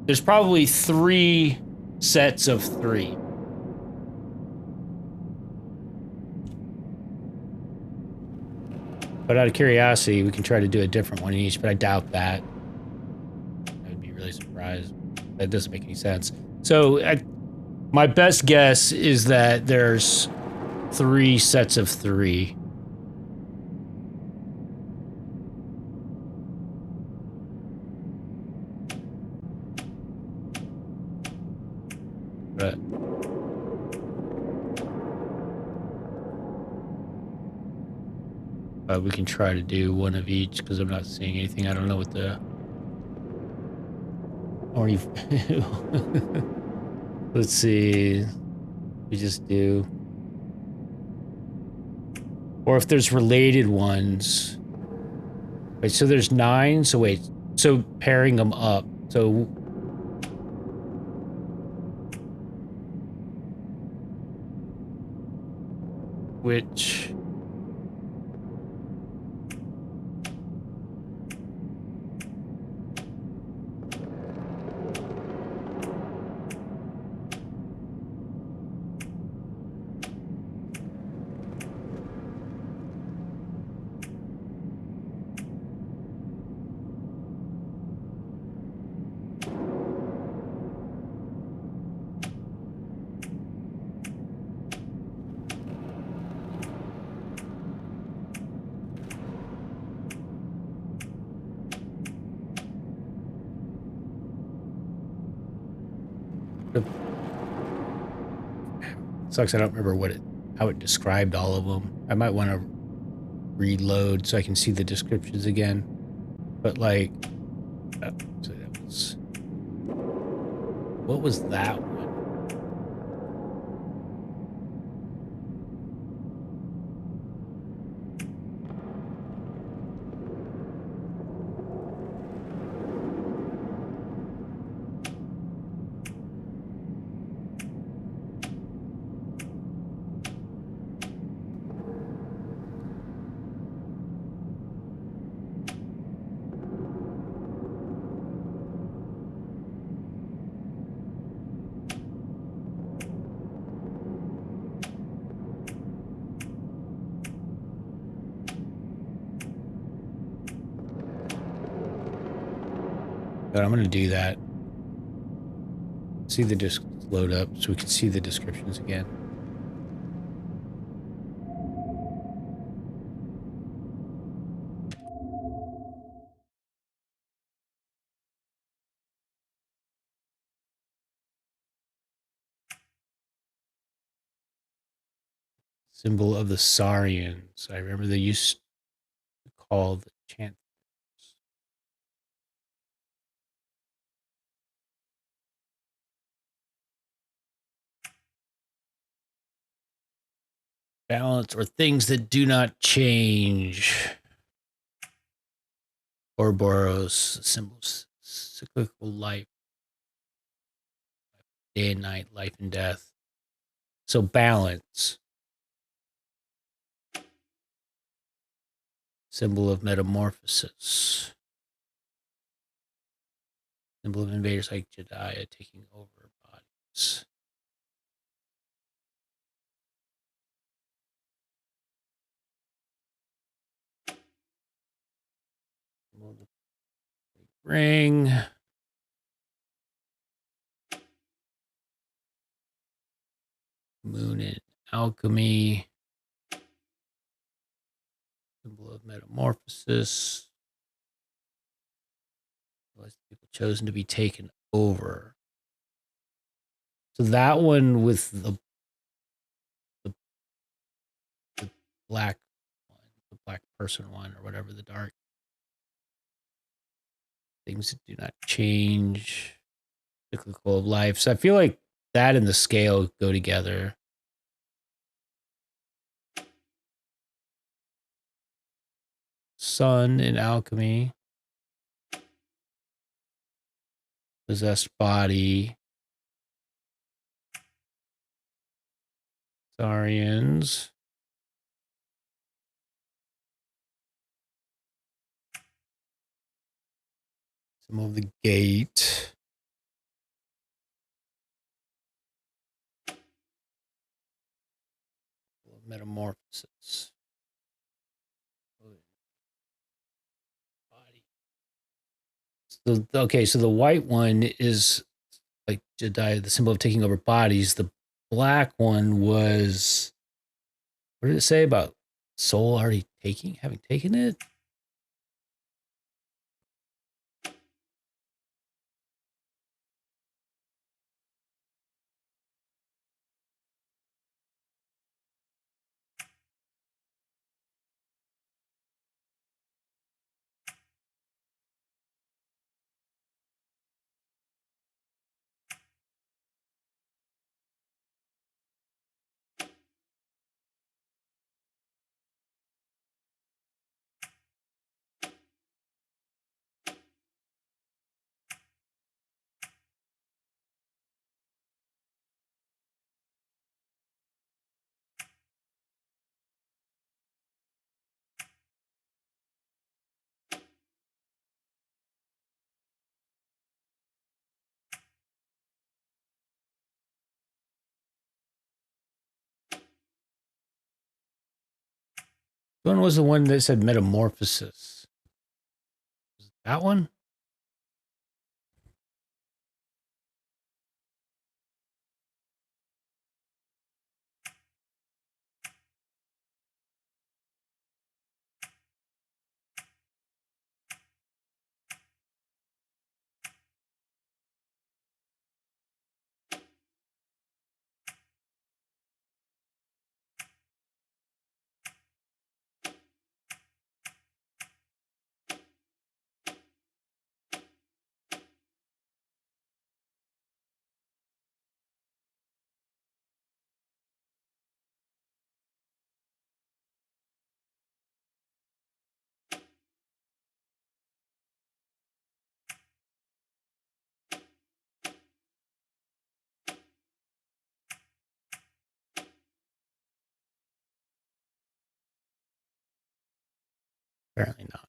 There's probably three sets of three. But out of curiosity, we can try to do a different one each, but I doubt that. I would be really surprised. That doesn't make any sense. So, my best guess is that there's three sets of three. But we can try to do one of each because I'm not seeing anything. I don't know what the... Or you... Let's see. We just do... Or if there's related ones. Wait, so there's 9? So wait. So pairing them up. So... Which... Sucks I don't remember how it described all of them. I might want to reload so I can see the descriptions again. But like, so that was... What was that one? But I'm going to do that. See the disc load up so we can see the descriptions again. Symbol of the Saurians. I remember they used to call the chant. Balance or things that do not change. Ouroboros, symbols, cyclical life, day and night, life and death. So balance. Symbol of metamorphosis. Symbol of invaders like Jediah taking over bodies. Symbol of the ring. Moon and alchemy. Symbol of metamorphosis. People chosen to be taken over. So that one with the black one, the black person one, or whatever, the dark things that do not change, cyclical of life. So I feel like that and the scale go together. Sun in alchemy. Possessed body. Saurians. Some of the gate. Metamorphosis. Body. So, okay, so the white one is like Jedi, the symbol of taking over bodies. The black one was, what did it say about soul already having taken it? One was the one that said metamorphosis. That one? Apparently not.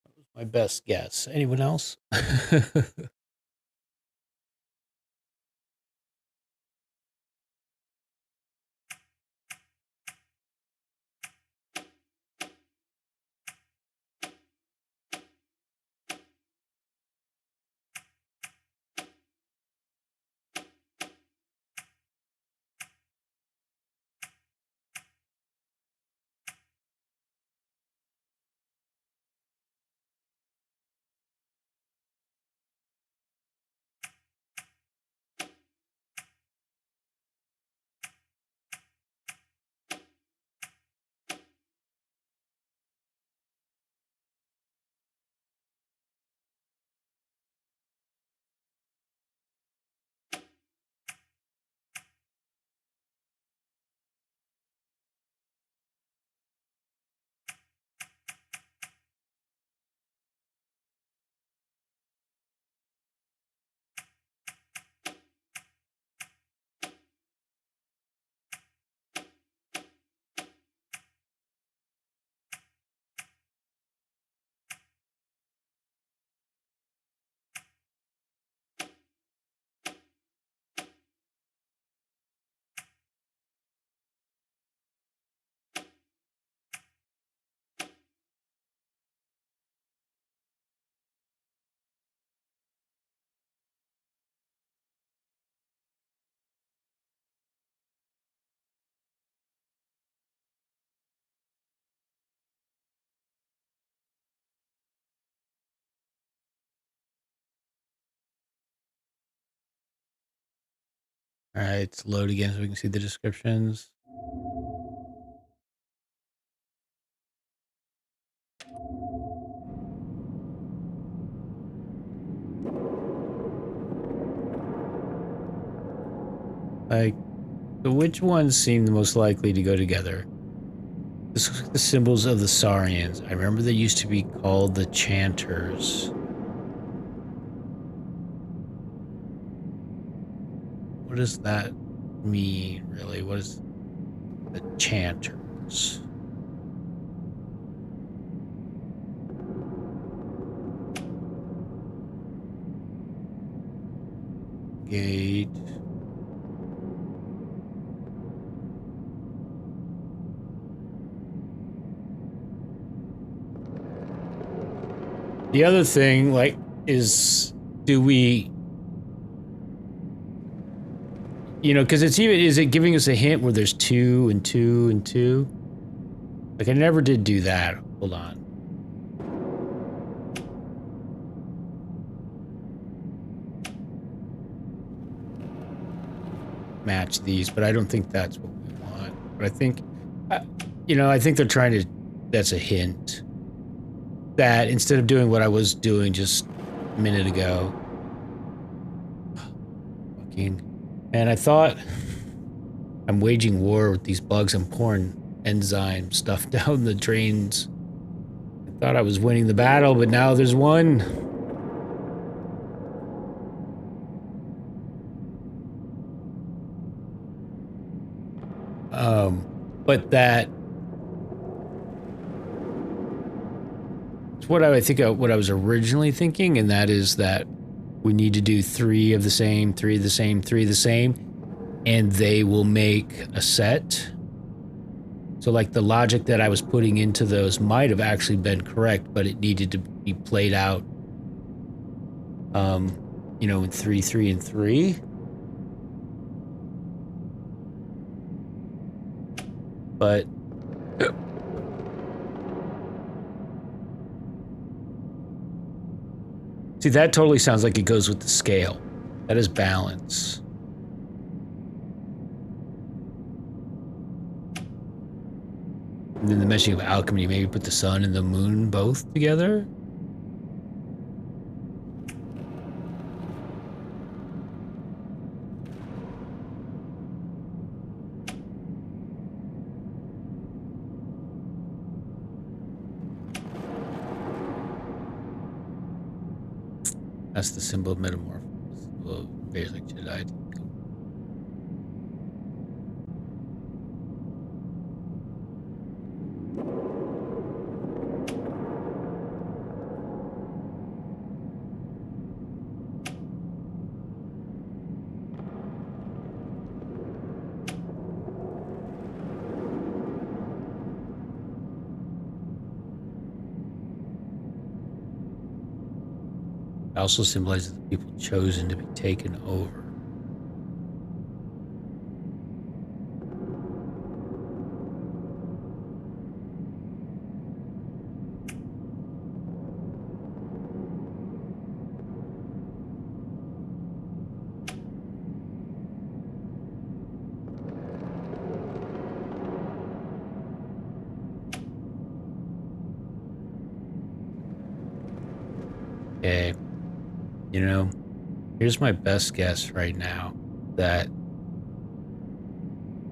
That was my best guess. Anyone else? All right, let's load again so we can see the descriptions. Like, so which ones seem the most likely to go together? This is the symbols of the Saurians. I remember they used to be called the Chanters. What does that mean, really? What is the Chanters? Gate. The other thing, like, is do we, you know, because it's even, is it giving us a hint where there's 2 and 2 and 2? Like, I never did do that. Hold on. Match these, but I don't think that's what we want. But I think, you know, I think they're trying to, that's a hint. That instead of doing what I was doing just a minute ago. Fucking. And I thought, I'm waging war with these bugs. I'm pouring enzyme stuff down the drains. I thought I was winning the battle, but now there's one. But that, it's what I think what I was originally thinking, and that is that we need to do 3 of the same, 3 of the same, 3 of the same, and they will make a set. So like the logic that I was putting into those might have actually been correct, but it needed to be played out, you know, in 3, 3, and 3. But see, that totally sounds like it goes with the scale. That is balance. And then the meshing of alchemy, maybe put the sun and the moon both together? That's the symbol of metamorphosis. Well, basically Jedi. It also symbolizes the people chosen to be taken over. Okay. You know, here's my best guess right now that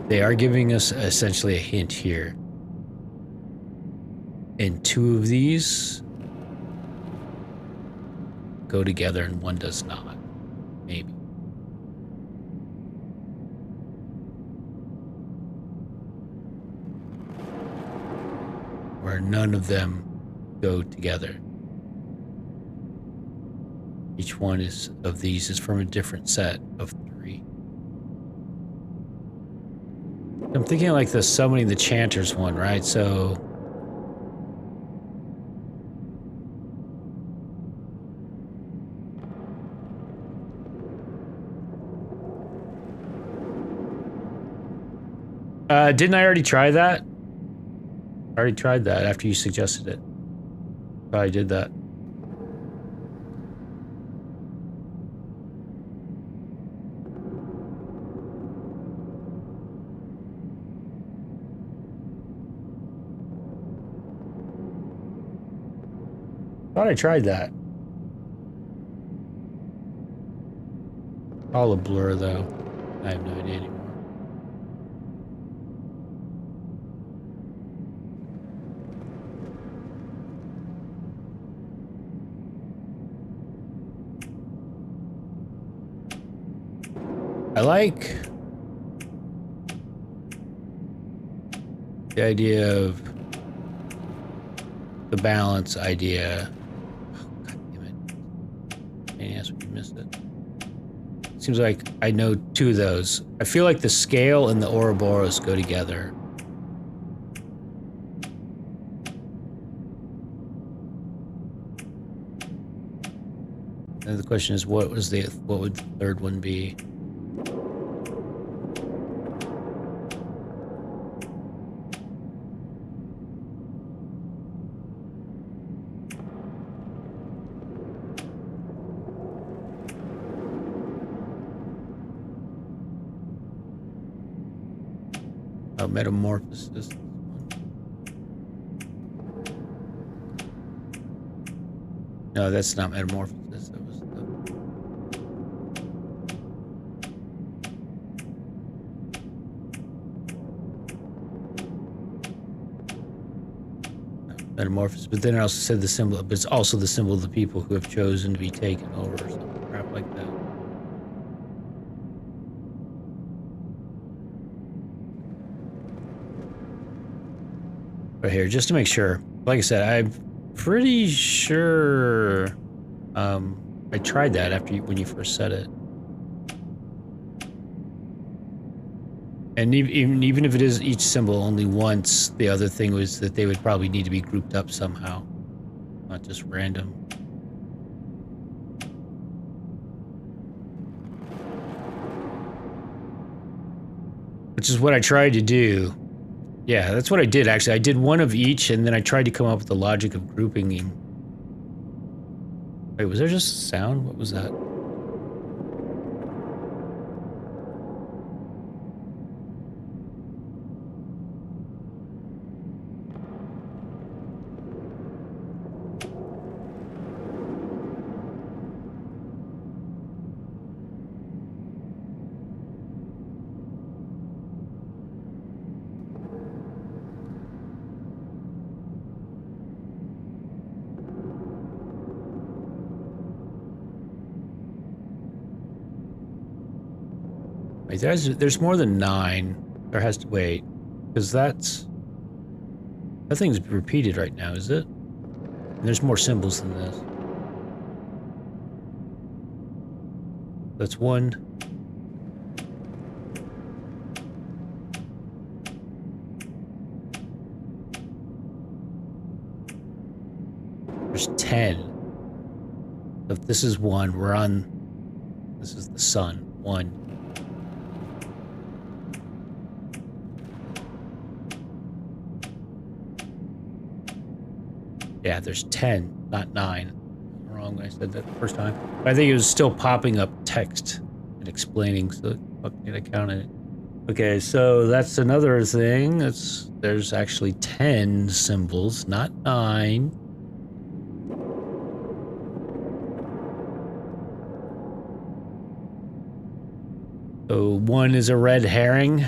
they are giving us essentially a hint here. And 2 of these go together and 1 does not. Maybe. Where none of them go together. Each one of these is from a different set of 3. I'm thinking like the summoning the Chanters one, right? So didn't I already try that? I already tried that after you suggested it. Probably did that. Thought I tried that. All a blur though. I have no idea anymore. I like the idea of the balance idea. Oh, God damn it. Yes, we missed it. Seems like I know two of those. I feel like the scale and the Ouroboros go together. And the question is, what would the third one be? Oh, metamorphosis. No, that's not metamorphosis. That was metamorphosis. But then I also said the symbol, but it's also the symbol of the people who have chosen to be taken over or something crap like that. Right here, just to make sure. Like I said, I'm pretty sure I tried that when you first said it. And even if it is each symbol only once, the other thing was that they would probably need to be grouped up somehow, not just random. Which is what I tried to do. Yeah, that's what I did actually. I did one of each, and then I tried to come up with the logic of grouping them. Wait, was there just sound? What was that? Wait, there's more than 9. There has to wait, because that thing's repeated right now, is it? And there's more symbols than this. That's 1. There's 10. So if this is 1, we're on. This is the sun. 1. Yeah, there's 10, not 9. I'm wrong when I said that the first time. But I think it was still popping up text and explaining, so it fucking I counted it. Okay, so that's another thing. There's actually 10 symbols, not 9. So 1 is a red herring.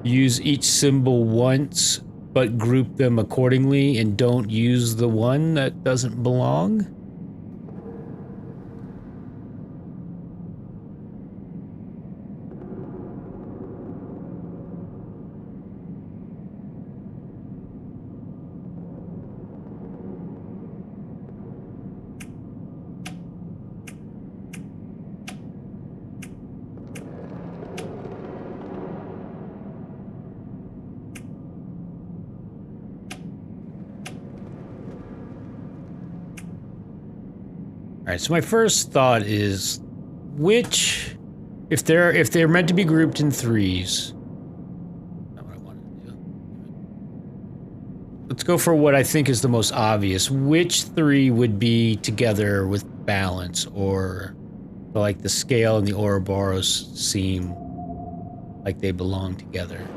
Use each symbol once, but group them accordingly, and don't use the one that doesn't belong? Alright, so my first thought is, if they're meant to be grouped in 3s, not what I wanted to do. Let's go for what I think is the most obvious. Which 3 would be together with balance, or like the scale and the Ouroboros seem like they belong together?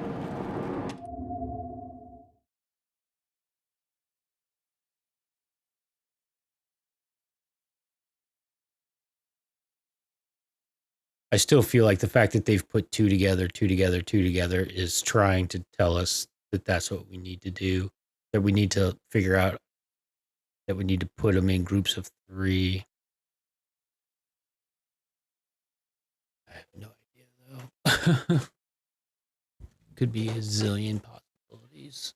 I still feel like the fact that they've put two together is trying to tell us that that's what we need to do, that we need to figure out, that we need to put them in groups of 3. I have no idea, though. Could be a zillion possibilities.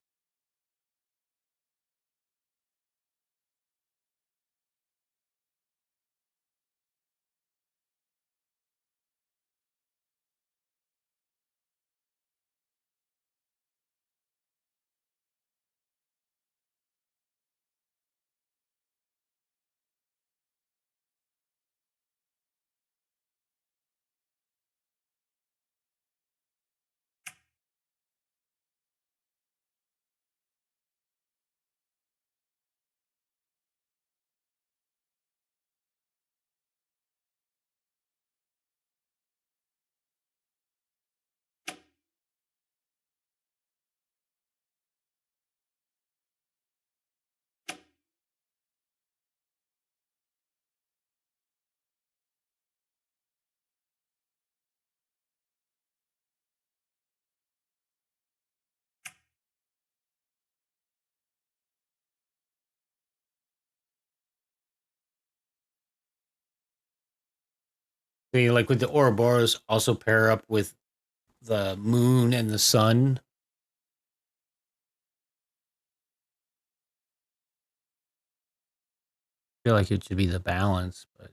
They, like with the Ouroboros, also pair up with the moon and the sun. I feel like it should be the balance, but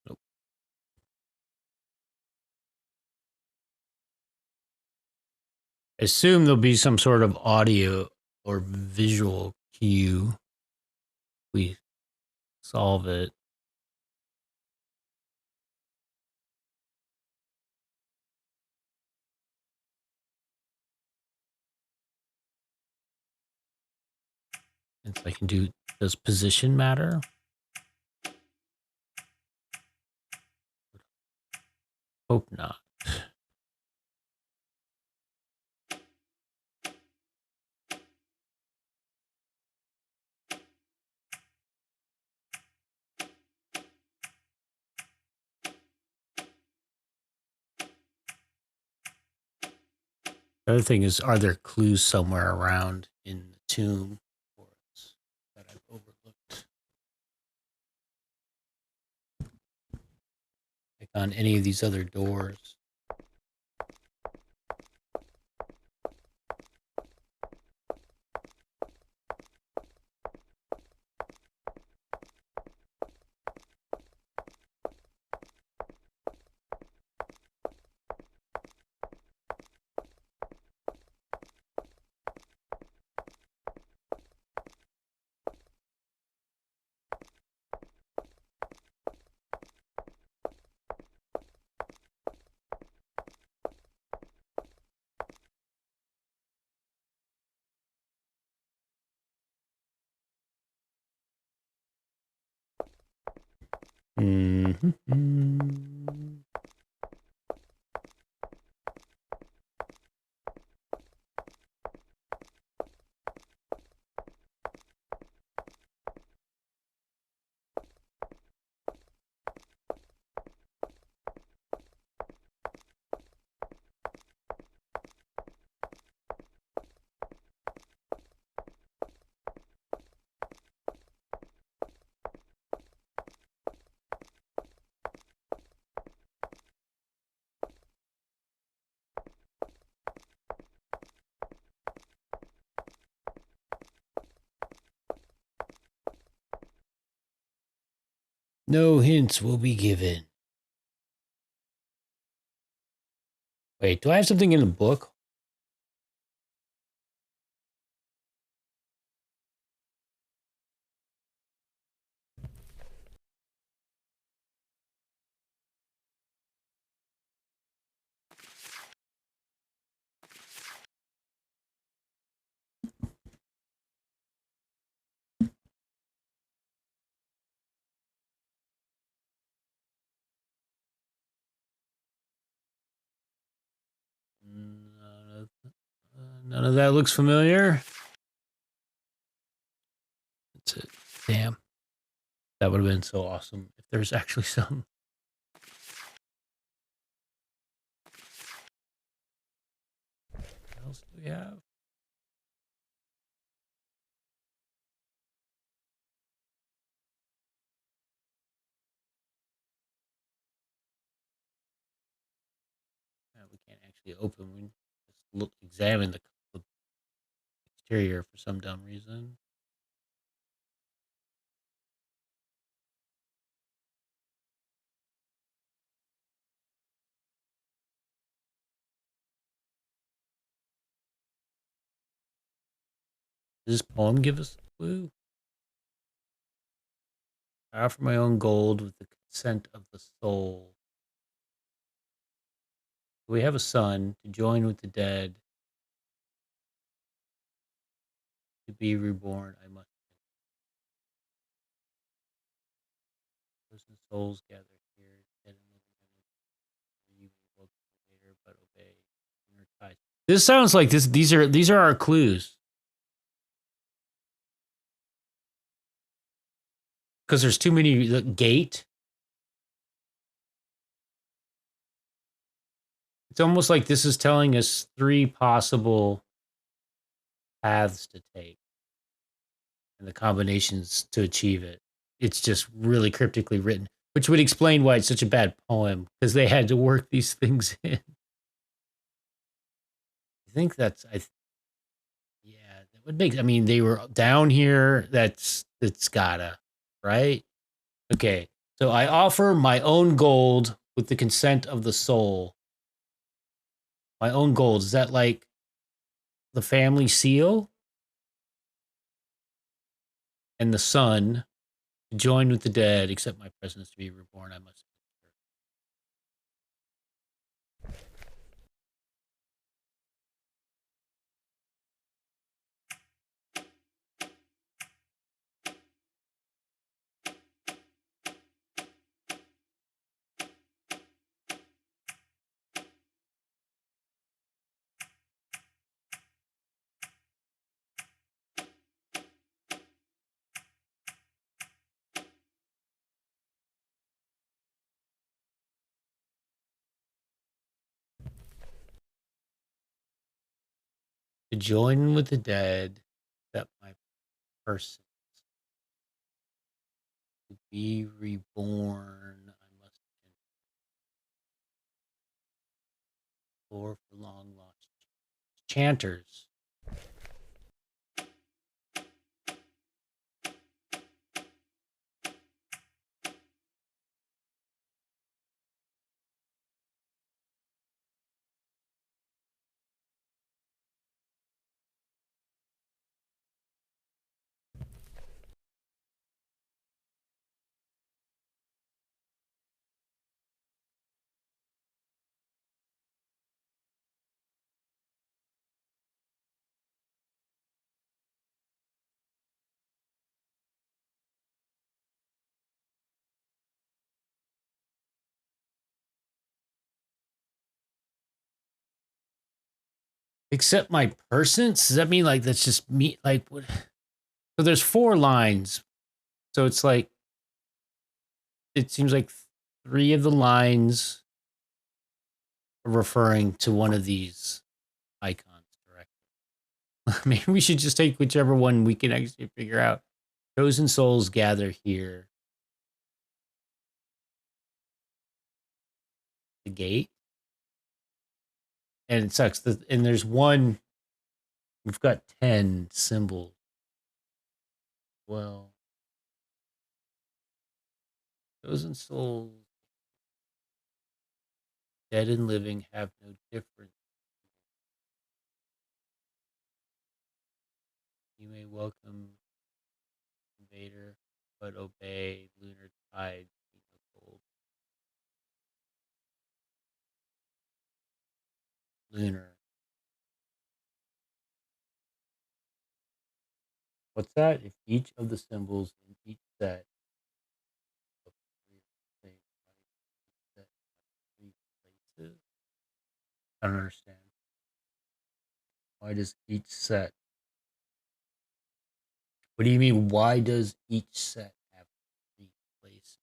nope. I assume there'll be some sort of audio or visual cue. We solve it. And so I can do, does position matter? Hope not. The other thing is, are there clues somewhere around in the tomb for us that I've overlooked? on any of these other doors. Mm-hmm. No hints will be given. Wait, do I have something in the book? None of that looks familiar. That's it. Damn. That would have been so awesome if there's actually some. What else do we have? We can't actually open. We just examine the exterior for some dumb reason. Does this poem give us a clue? I offer my own gold with the consent of the soul. We have a son to join with the dead. To be reborn, I must. Listen, souls gather here, dead and living, later, but obey. This sounds like this. These are our clues. Because there's too many gate. It's almost like this is telling us 3 possible paths to take and the combinations to achieve it. It's just really cryptically written, which would explain why it's such a bad poem because they had to work these things in. I think that's yeah, that would make. I mean, they were down here. That's gotta right. Okay, so I offer my own gold with the consent of the soul. My own gold, is that like the family seal? And the son to join with the dead, accept my presence to be reborn. I must. To join with the dead, accept my person. To be reborn, I must. door for long lost chanters. Except my persons? Does that mean like that's just me? Like what? So there's 4 lines. So it's like it seems like 3 of the lines are referring to one of these icons directly. Maybe we should just take whichever one we can actually figure out. Chosen souls gather here. The gate. And it sucks. And there's one. We've got 10 symbols. Well, chosen souls, dead and living, have no difference. You may welcome invader, but obey lunar tide. Gold. Lunar. What's that? If each of the symbols in each set of 3 set 3 places. I don't understand. Why does each set? What do you mean? Why does each set have 3 places?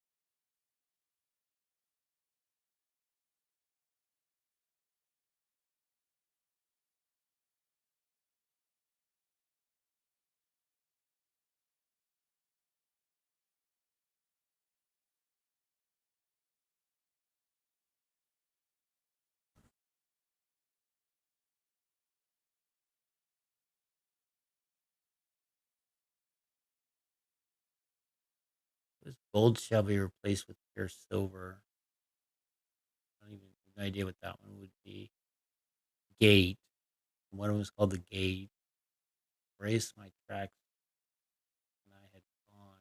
This gold shall be replaced with pure silver. I don't even have an idea what that one would be. Gate. One of them is called the gate. Erase my tracks when I had gone.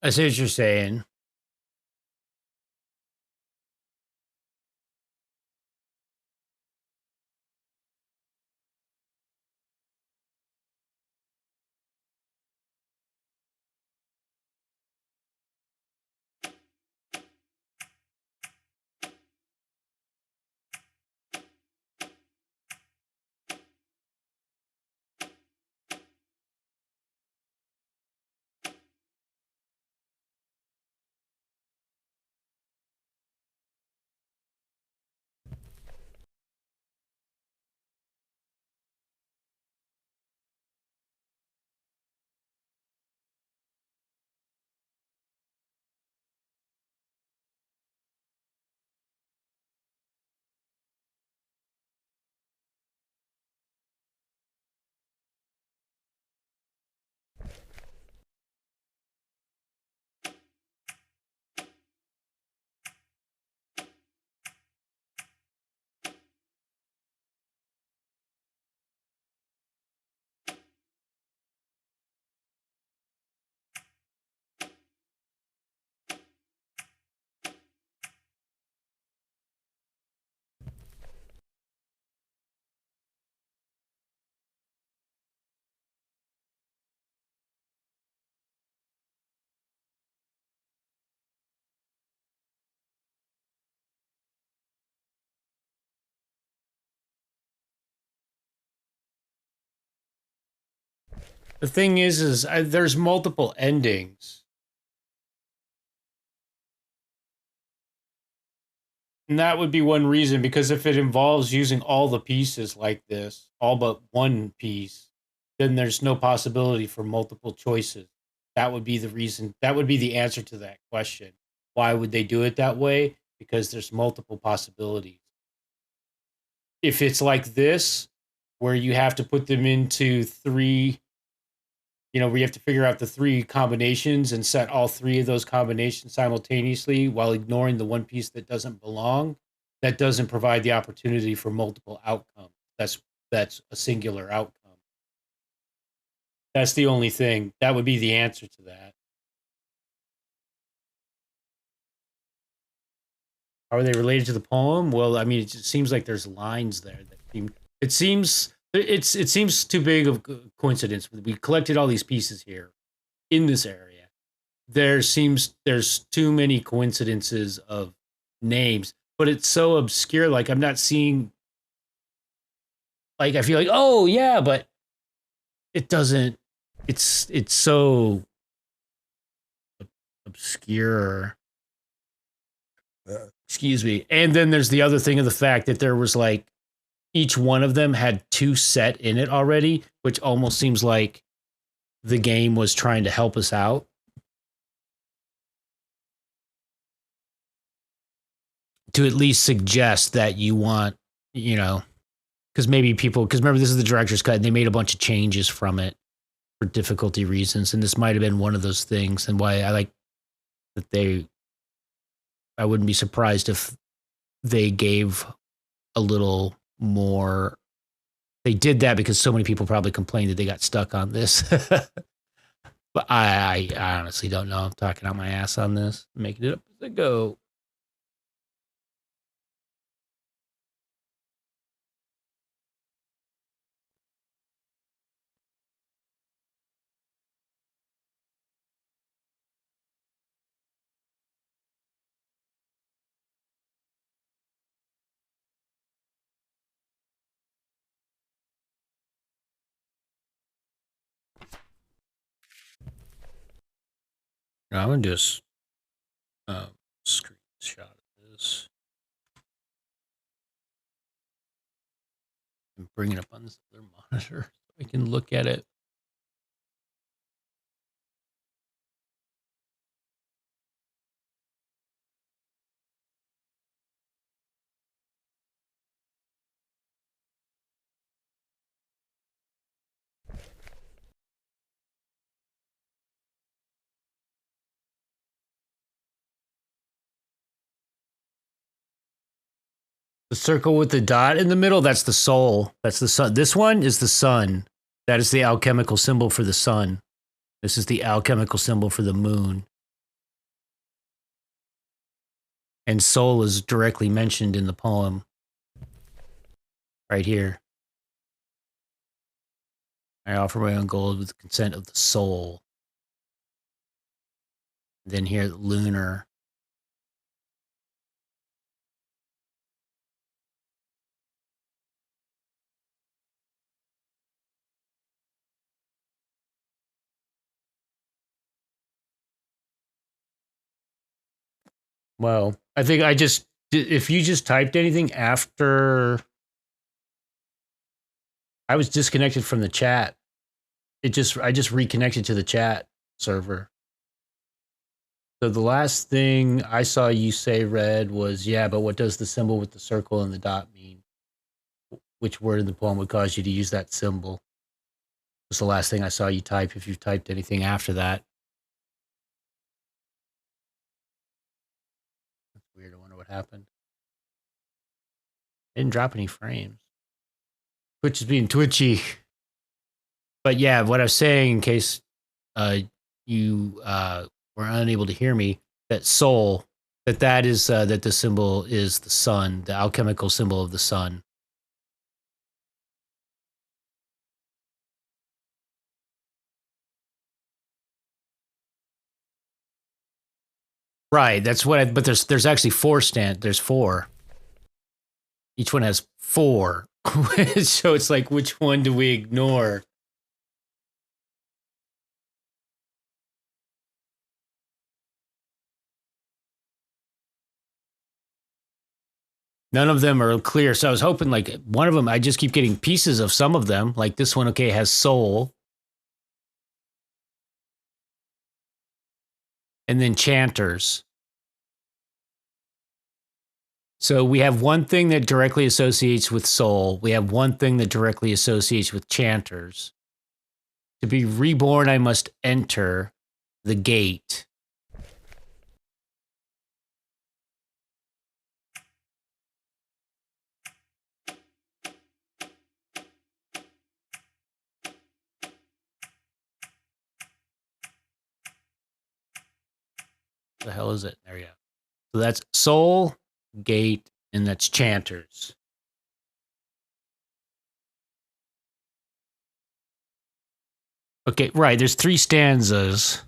I see what you're saying. The thing is there's multiple endings. And that would be one reason, because if it involves using all the pieces like this, all but one piece, then there's no possibility for multiple choices. That would be the reason. That would be the answer to that question. Why would they do it that way? Because there's multiple possibilities. If it's like this, where you have to put them into three, where you have to figure out the three combinations and set all three of those combinations simultaneously while ignoring the one piece that doesn't belong, that doesn't provide the opportunity for multiple outcomes. That's a singular outcome. That's the only thing. That would be the answer to that. Are they related to the poem? Well, I mean, it just seems like there's lines there that seem. It seems too big of a coincidence. We collected all these pieces here in this area. There's too many coincidences of names, but it's so obscure. Like, I'm not seeing. Like, I feel like, oh yeah, but it doesn't. It's so obscure. Excuse me. And then there's the other thing of the fact that there was like each one of them had two set in it already, which almost seems like the game was trying to help us out. To at least suggest that you want, because remember, this is the director's cut and they made a bunch of changes from it for difficulty reasons. And this might have been one of those things, and why I like that I wouldn't be surprised if they gave a little more. They did that because so many people probably complained that they got stuck on this. But I honestly don't know. I'm talking out my ass on this, making it up as I go. I'm gonna do a screenshot of this and bring it up on this other monitor so I can look at it. The circle with the dot in the middle, that's the soul. That's the sun. This one is the sun. That is the alchemical symbol for the sun. This is the alchemical symbol for the moon. And soul is directly mentioned in the poem. Right here. I offer my own gold with the consent of the soul. Then here, lunar. Well, I think if you just typed anything after I was disconnected from the chat, I just reconnected to the chat server. So the last thing I saw you say, Red, was, yeah, but what does the symbol with the circle and the dot mean? Which word in the poem would cause you to use that symbol? That's the last thing I saw you type, if you've typed anything after that. That's weird. I wonder what happened. Didn't drop any frames. Twitch is being twitchy. But yeah, what I was saying, in case you were unable to hear me, that soul, that is that the symbol is the sun, the alchemical symbol of the sun. Right. That's what. But there's actually there's four. Each one has four. So it's like, which one do we ignore? None of them are clear. So I was hoping like one of them, I just keep getting pieces of some of them. Like this one, okay, has soul. And then chanters. So we have one thing that directly associates with soul. We have one thing that directly associates with chanters. To be reborn, I must enter the gate. The hell is it? There you go. So that's soul, gate, and that's chanters. Okay, right. There's 3 stanzas.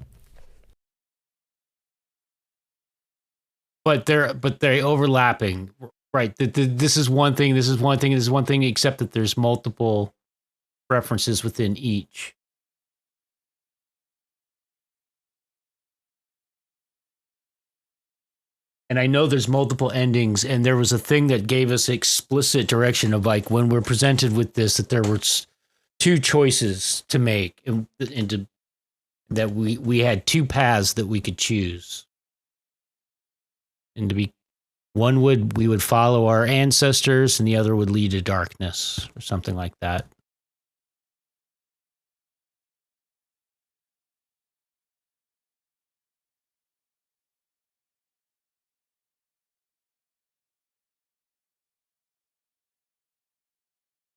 But they're overlapping. Right. This is one thing, this is one thing, this is one thing, except that there's multiple references within each. And I know there's multiple endings, and there was a thing that gave us explicit direction of like when we're presented with this, that there were 2 choices to make, and that we had 2 paths that we could choose. And to be one we would follow our ancestors, and the other would lead to darkness or something like that.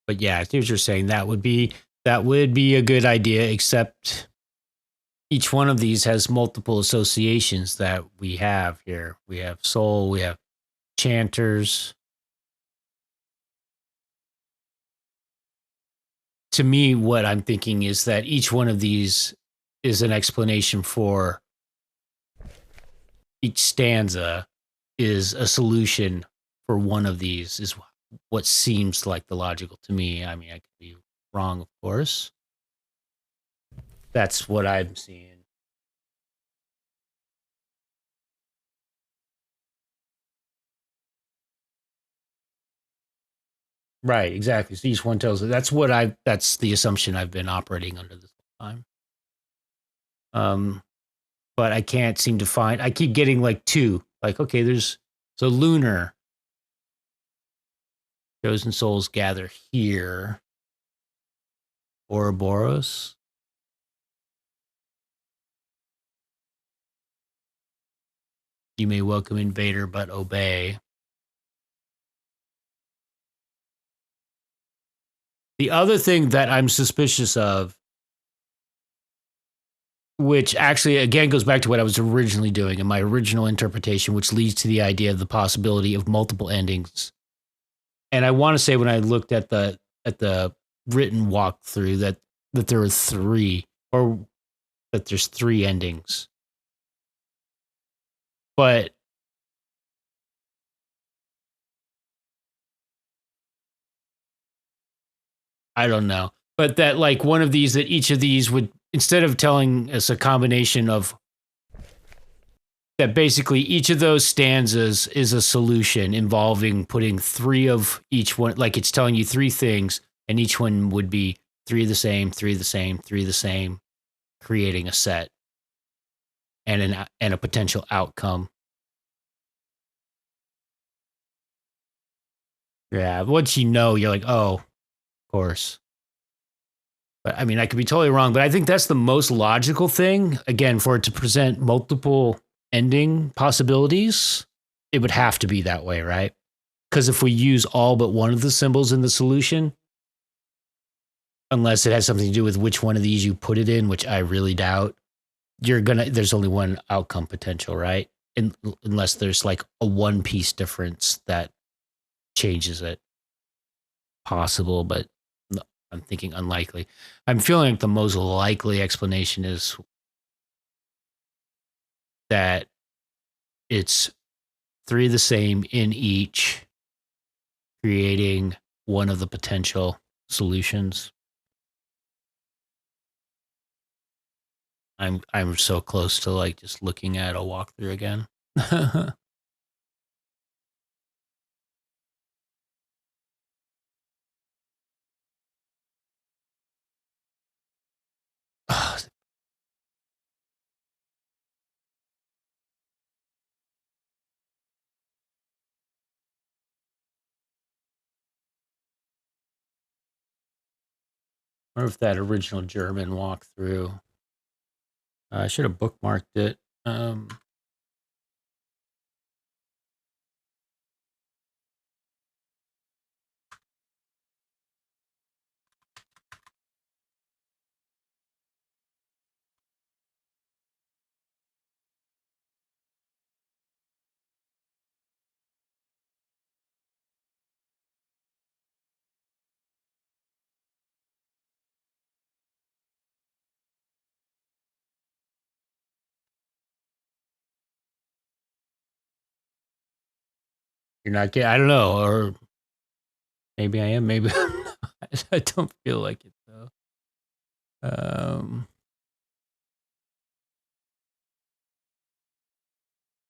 But yeah, I see what you're saying. That would be a good idea, except each one of these has multiple associations that we have here. We have soul, we have chanters. To me, what I'm thinking is that each one of these is an explanation for each stanza is a solution for one of these, is what seems like the logical to me. I mean, I could be wrong, of course. That's what I'm seeing. Right, exactly. So each one tells it. That's the assumption I've been operating under this whole time. But I can't seem to find, I keep getting like 2. Like, okay, so lunar. Chosen souls gather here. Ouroboros. You may welcome invader, but obey. The other thing that I'm suspicious of, which actually again goes back to what I was originally doing in my original interpretation, which leads to the idea of the possibility of multiple endings. And I want to say when I looked at the written walkthrough that there were 3, or that there's 3 endings. But I don't know. But that like one of these, that each of these would, instead of telling us a combination of, that basically each of those stanzas is a solution involving putting 3 of each one, like it's telling you 3 things, and each one would be 3 of the same, 3 of the same, 3 of the same, creating a set and a potential outcome. Yeah, once you know, you're like, oh, of course. But I mean, I could be totally wrong, but I think that's the most logical thing. Again, for it to present multiple ending possibilities, it would have to be that way, right? Because if we use all but one of the symbols in the solution, unless it has something to do with which one of these you put it in, which I really doubt, there's only one outcome potential, right? Unless there's like a 1-piece difference that changes it. Possible, but I'm thinking unlikely. I'm feeling like the most likely explanation is that it's 3 the same in each, creating one of the potential solutions. I'm so close to like just looking at a walkthrough again. Oh, I wonder if that original German walkthrough. I should have bookmarked it. You're not getting, I don't know, or maybe I am, maybe I'm not. I don't feel like it though.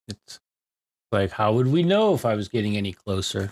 It's like, how would we know if I was getting any closer?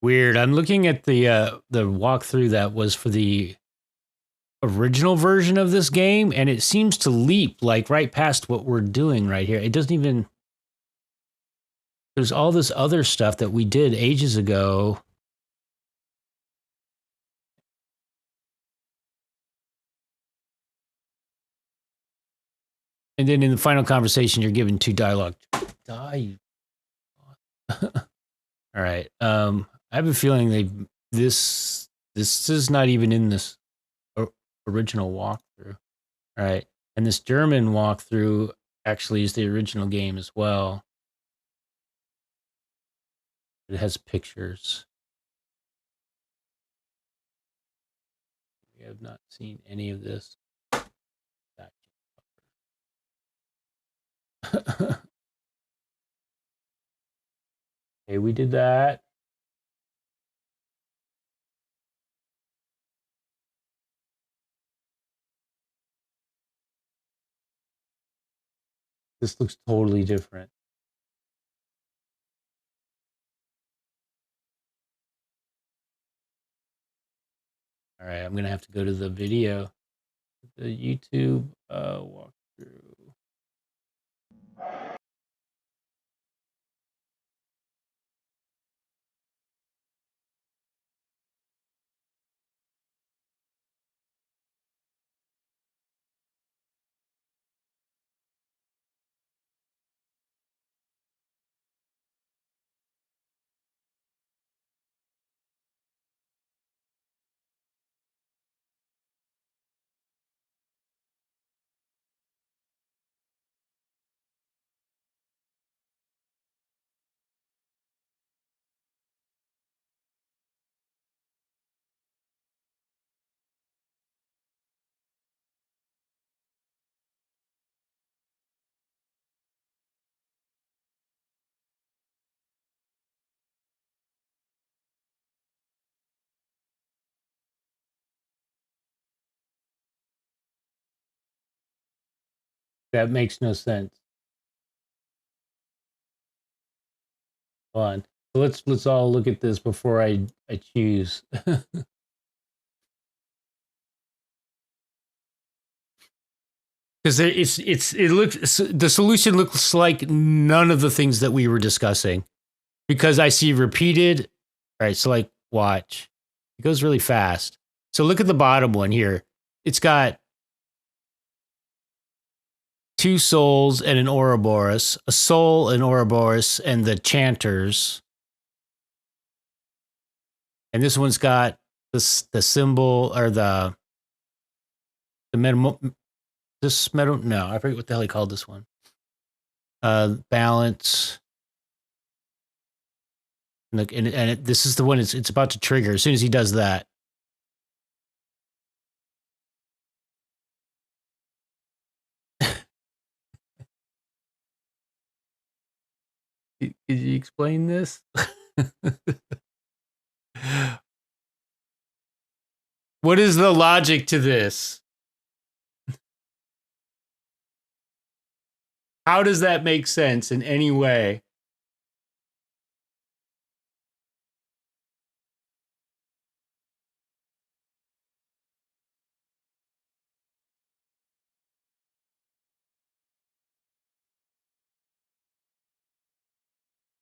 Weird. I'm looking at the walkthrough that was for the original version of this game, and it seems to leap like right past what we're doing right here. It doesn't even. There's all this other stuff that we did ages ago. And then in the final conversation, you're given 2 dialogue. Die. All right. I have a feeling this is not even in this original walkthrough. All right. And this German walkthrough actually is the original game as well. It has pictures. We have not seen any of this. Okay, we did that. This looks totally different. All right, I'm gonna have to go to the video, the YouTube walkthrough. That makes no sense. Hold on. So let's all look at this before I choose. Because it looks, the solution looks like none of the things that we were discussing. Because I see repeated. All right, so like watch. It goes really fast. So look at the bottom one here. It's got 2 souls and an Ouroboros, a soul, an Ouroboros, and the Chanters. And this one's got the symbol or the metal. No, I forget what the hell he called this one. Balance. And this is the one it's about to trigger as soon as he does that. Could you explain this? What is the logic to this? How does that make sense in any way?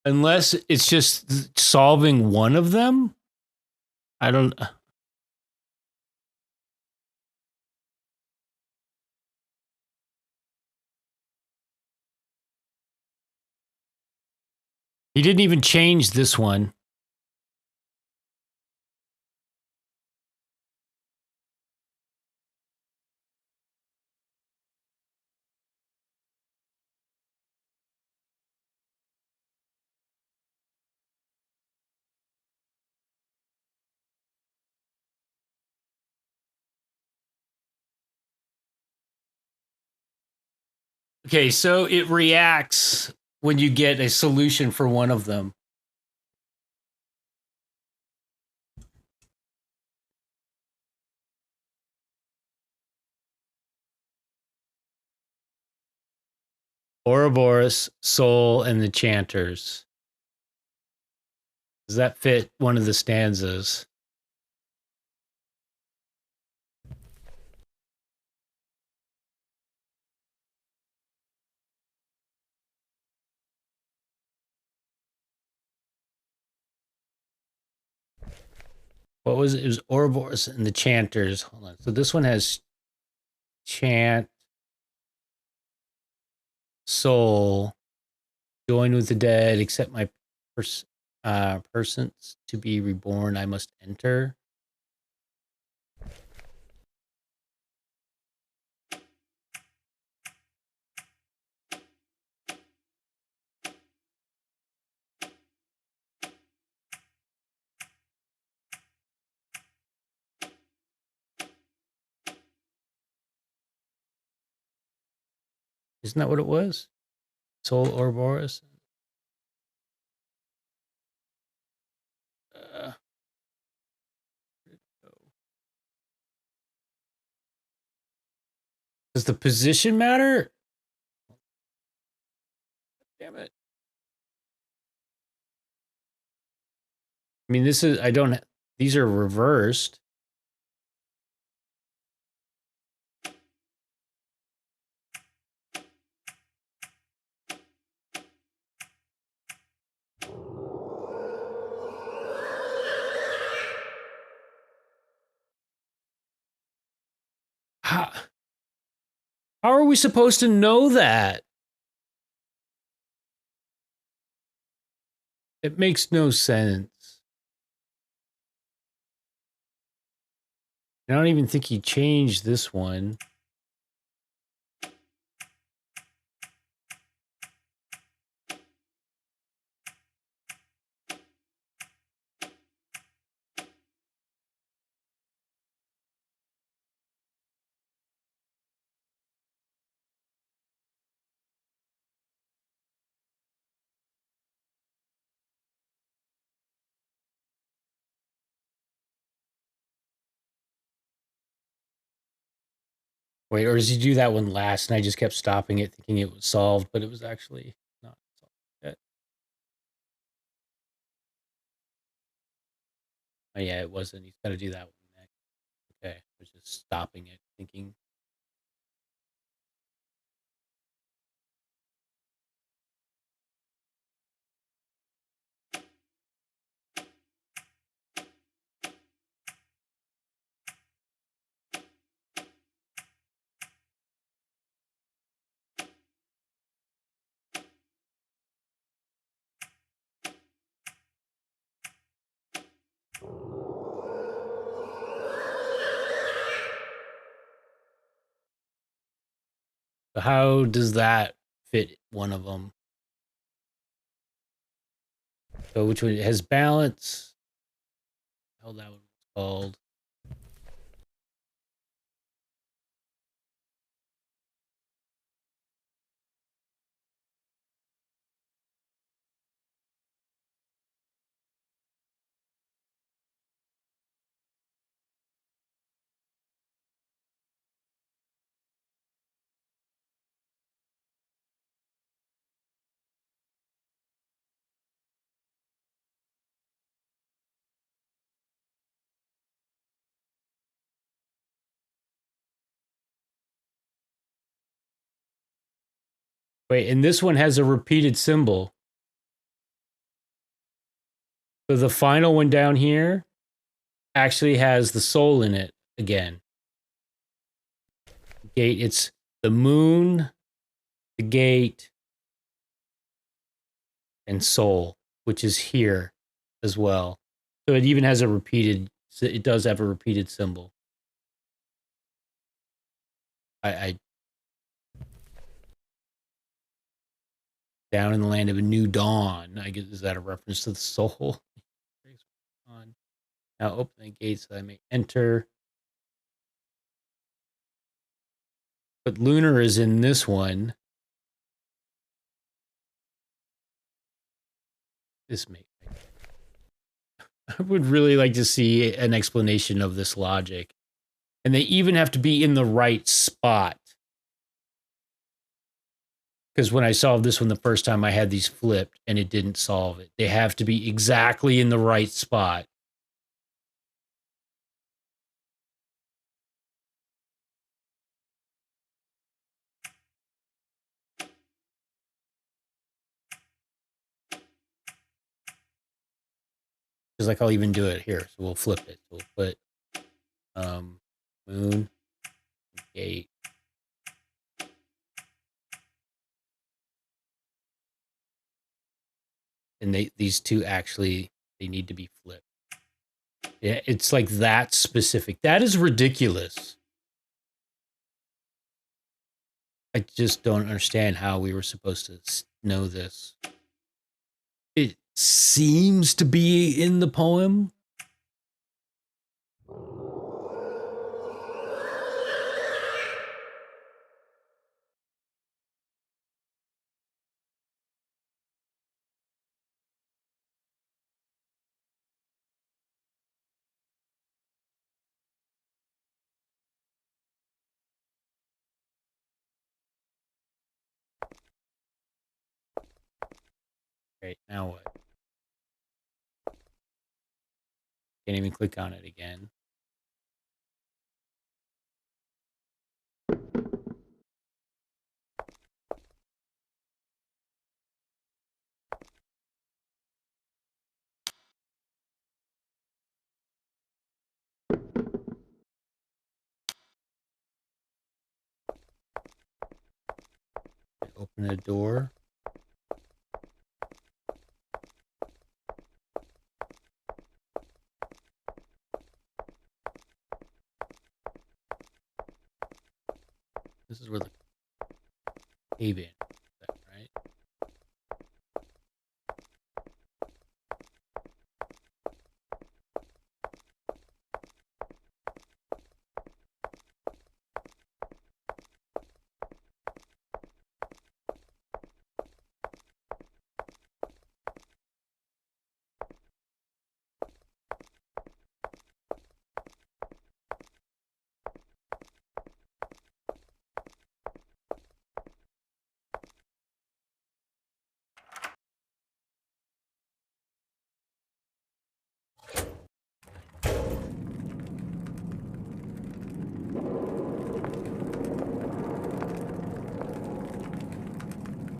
Unless it's just solving one of them? I don't... He didn't even change this one. Okay, so it reacts when you get a solution for one of them. Ouroboros, Soul, and the Chanters. Does that fit one of the stanzas? What was it? It was Ouroboros and the Chanters. Hold on. So this one has Chant, Soul, join with the dead, accept my persons to be reborn. I must enter. Isn't that what it was? Soul Ouroboros? Does the position matter? Damn it. I mean, this is, I don't, these are reversed. How are we supposed to know that? It makes no sense. I don't even think he changed this one. Wait, or does he do that one last and I just kept stopping it thinking it was solved, but it was actually not solved yet? Oh yeah, it wasn't. He's got to do that one next. Okay, I was just stopping it thinking. So how does that fit one of them? So which one? It has balance. Hell, that one was called. Wait, and this one has a repeated symbol. So the final one down here actually has the soul in it again. Gate, it's the moon, the gate, and soul, which is here as well. So it even has a repeated, it does have a repeated symbol. I down in the land of a new dawn. I guess, is that a reference to the soul? Now open the gates that I may enter. But lunar is in this one. This may. I would really like to see an explanation of this logic. And they even have to be in the right spot. Because when I solved this one the first time, I had these flipped and it didn't solve it. They have to be exactly in the right spot. Because like I'll even do it here. So we'll flip it. So we'll put moon, gate. And these two actually, they need to be flipped. Yeah, it's like that specific. That is ridiculous. I just don't understand how we were supposed to know this. It seems to be in the poem. Right, now what? Can't even click on it again. Open a door. This is where the cave in, right?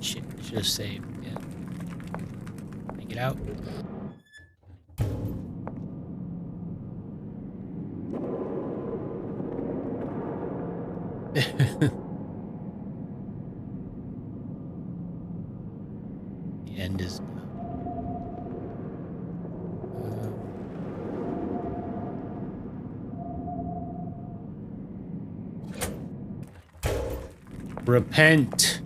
Shit, I should have saved. Yeah. Take it out. The end is done. Repent.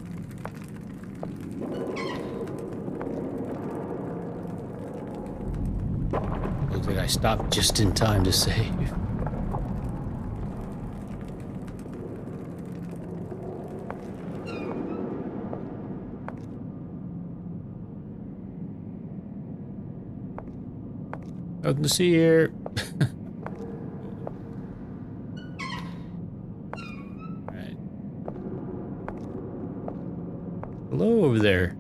Looks like I stopped just in time to save. Nothing to see here. Alright. Hello over there.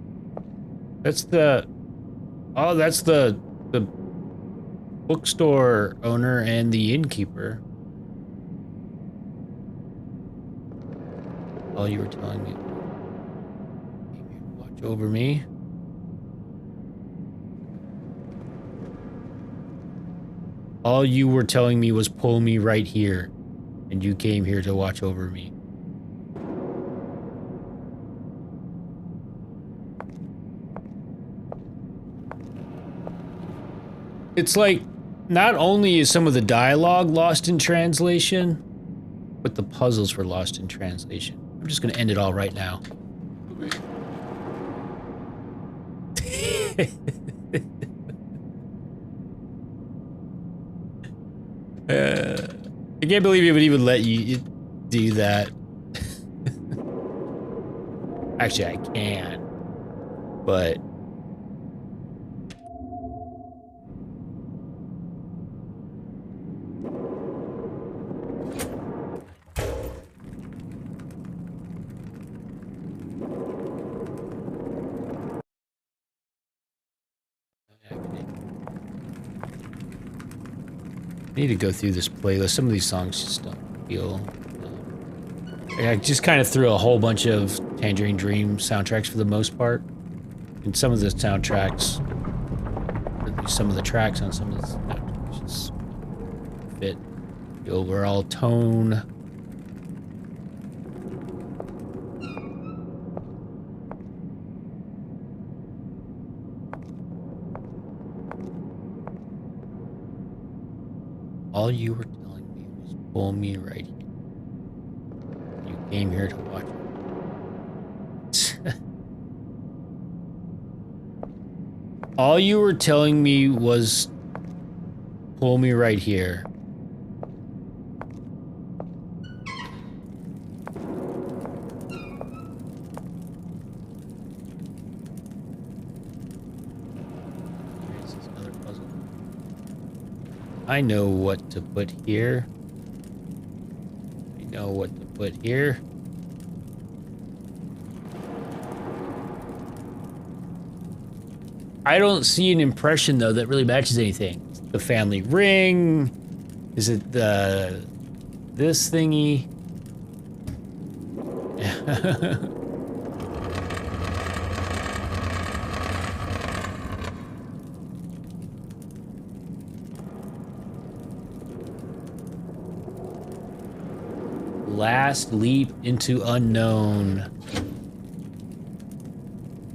That's the... Oh, that's the bookstore owner and the innkeeper. All you were telling me. Watch over me. All you were telling me was pull me right here, and you came here to watch over me. It's like, not only is some of the dialogue lost in translation, but the puzzles were lost in translation. I'm just gonna end it all right now. I can't believe it would even let you do that. Actually, I can, but... I need to go through this playlist. Some of these songs just don't feel... I just kind of threw a whole bunch of Tangerine Dream soundtracks for the most part. And some of the soundtracks, or at least some of the tracks on some of the soundtracks just fit the overall tone. All you were telling me was pull me right here. You came here to watch it. All you were telling me was pull me right here. Here's this other puzzle. I know what to put here. I know what to put here. I don't see an impression though that really matches anything. The family ring. Is it the this thingy? Last leap into unknown.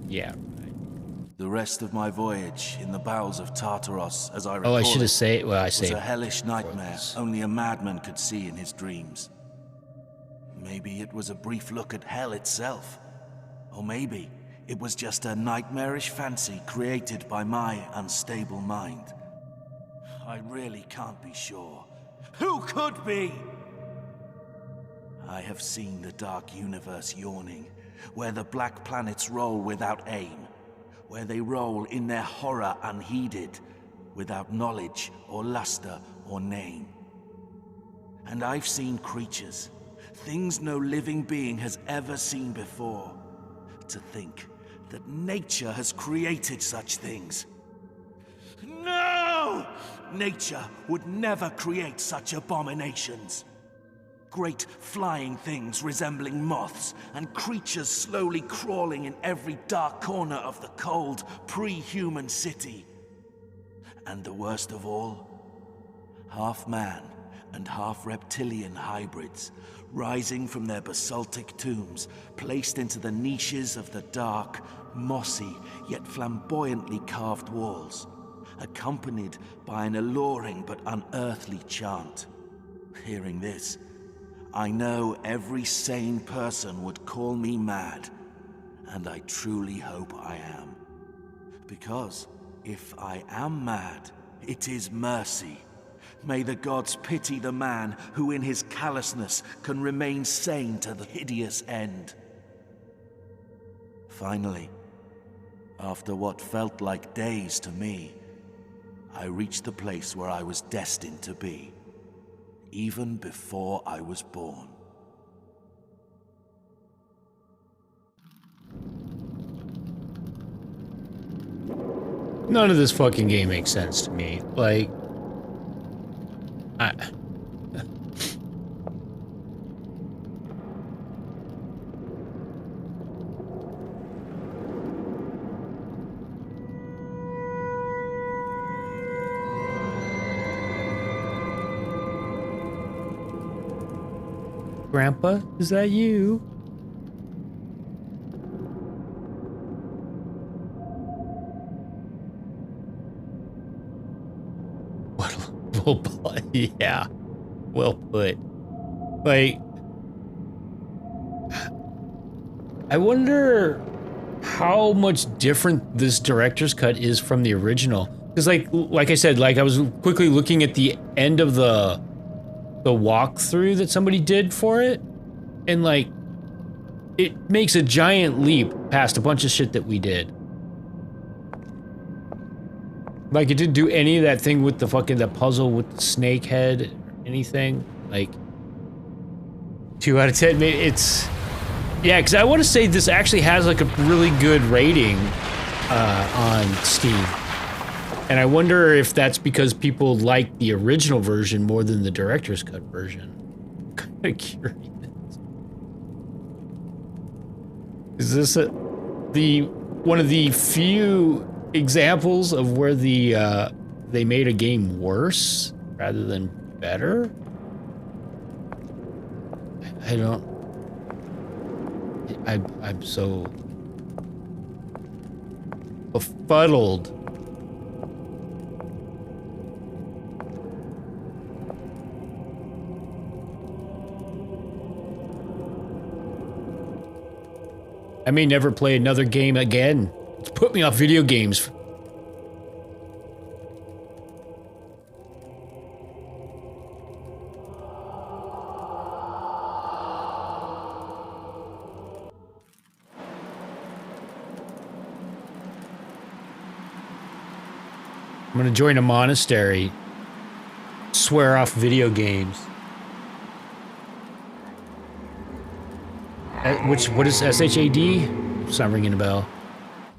Yeah. The rest of my voyage in the bowels of Tartaros, as I recall, Oh, I should have said. Well, I was say a hellish nightmare only a madman could see in his dreams. Maybe it was a brief look at hell itself, or maybe it was just a nightmarish fancy created by my unstable mind. I really can't be sure. Who could be? I have seen the dark universe yawning, where the black planets roll without aim, where they roll in their horror unheeded, without knowledge or luster or name. And I've seen creatures, things no living being has ever seen before. To think that nature has created such things. No! Nature would never create such abominations. Great flying things resembling moths, and creatures slowly crawling in every dark corner of the cold, pre-human city. And the worst of all, half-man and half-reptilian hybrids, rising from their basaltic tombs, placed into the niches of the dark, mossy, yet flamboyantly carved walls, accompanied by an alluring but unearthly chant. Hearing this, I know every sane person would call me mad, and I truly hope I am. Because if I am mad, it is mercy. May the gods pity the man who in his callousness can remain sane to the hideous end. Finally, after what felt like days to me, I reached the place where I was destined to be, even before I was born. None of this fucking game makes sense to me. Like, Grandpa, is that you? Well, yeah, well put. Like, I wonder how much different this director's cut is from the original. Because, like I said, like I was quickly looking at the end of the walkthrough that somebody did for it, and like, it makes a giant leap past a bunch of shit that we did. Like, it didn't do any of that thing with the puzzle with the snake head or anything. Like, 2 out of 10, it's... Yeah, because I want to say this actually has, like, a really good rating on Steam. And I wonder if that's because people like the original version more than the director's cut version. I'm kind of curious. Is this one of the few examples of where they made a game worse rather than better? I don't... I'm so befuddled. I may never play another game again. It's put me off video games. I'm gonna join a monastery. Swear off video games. What is SHAD? It's not ringing a bell.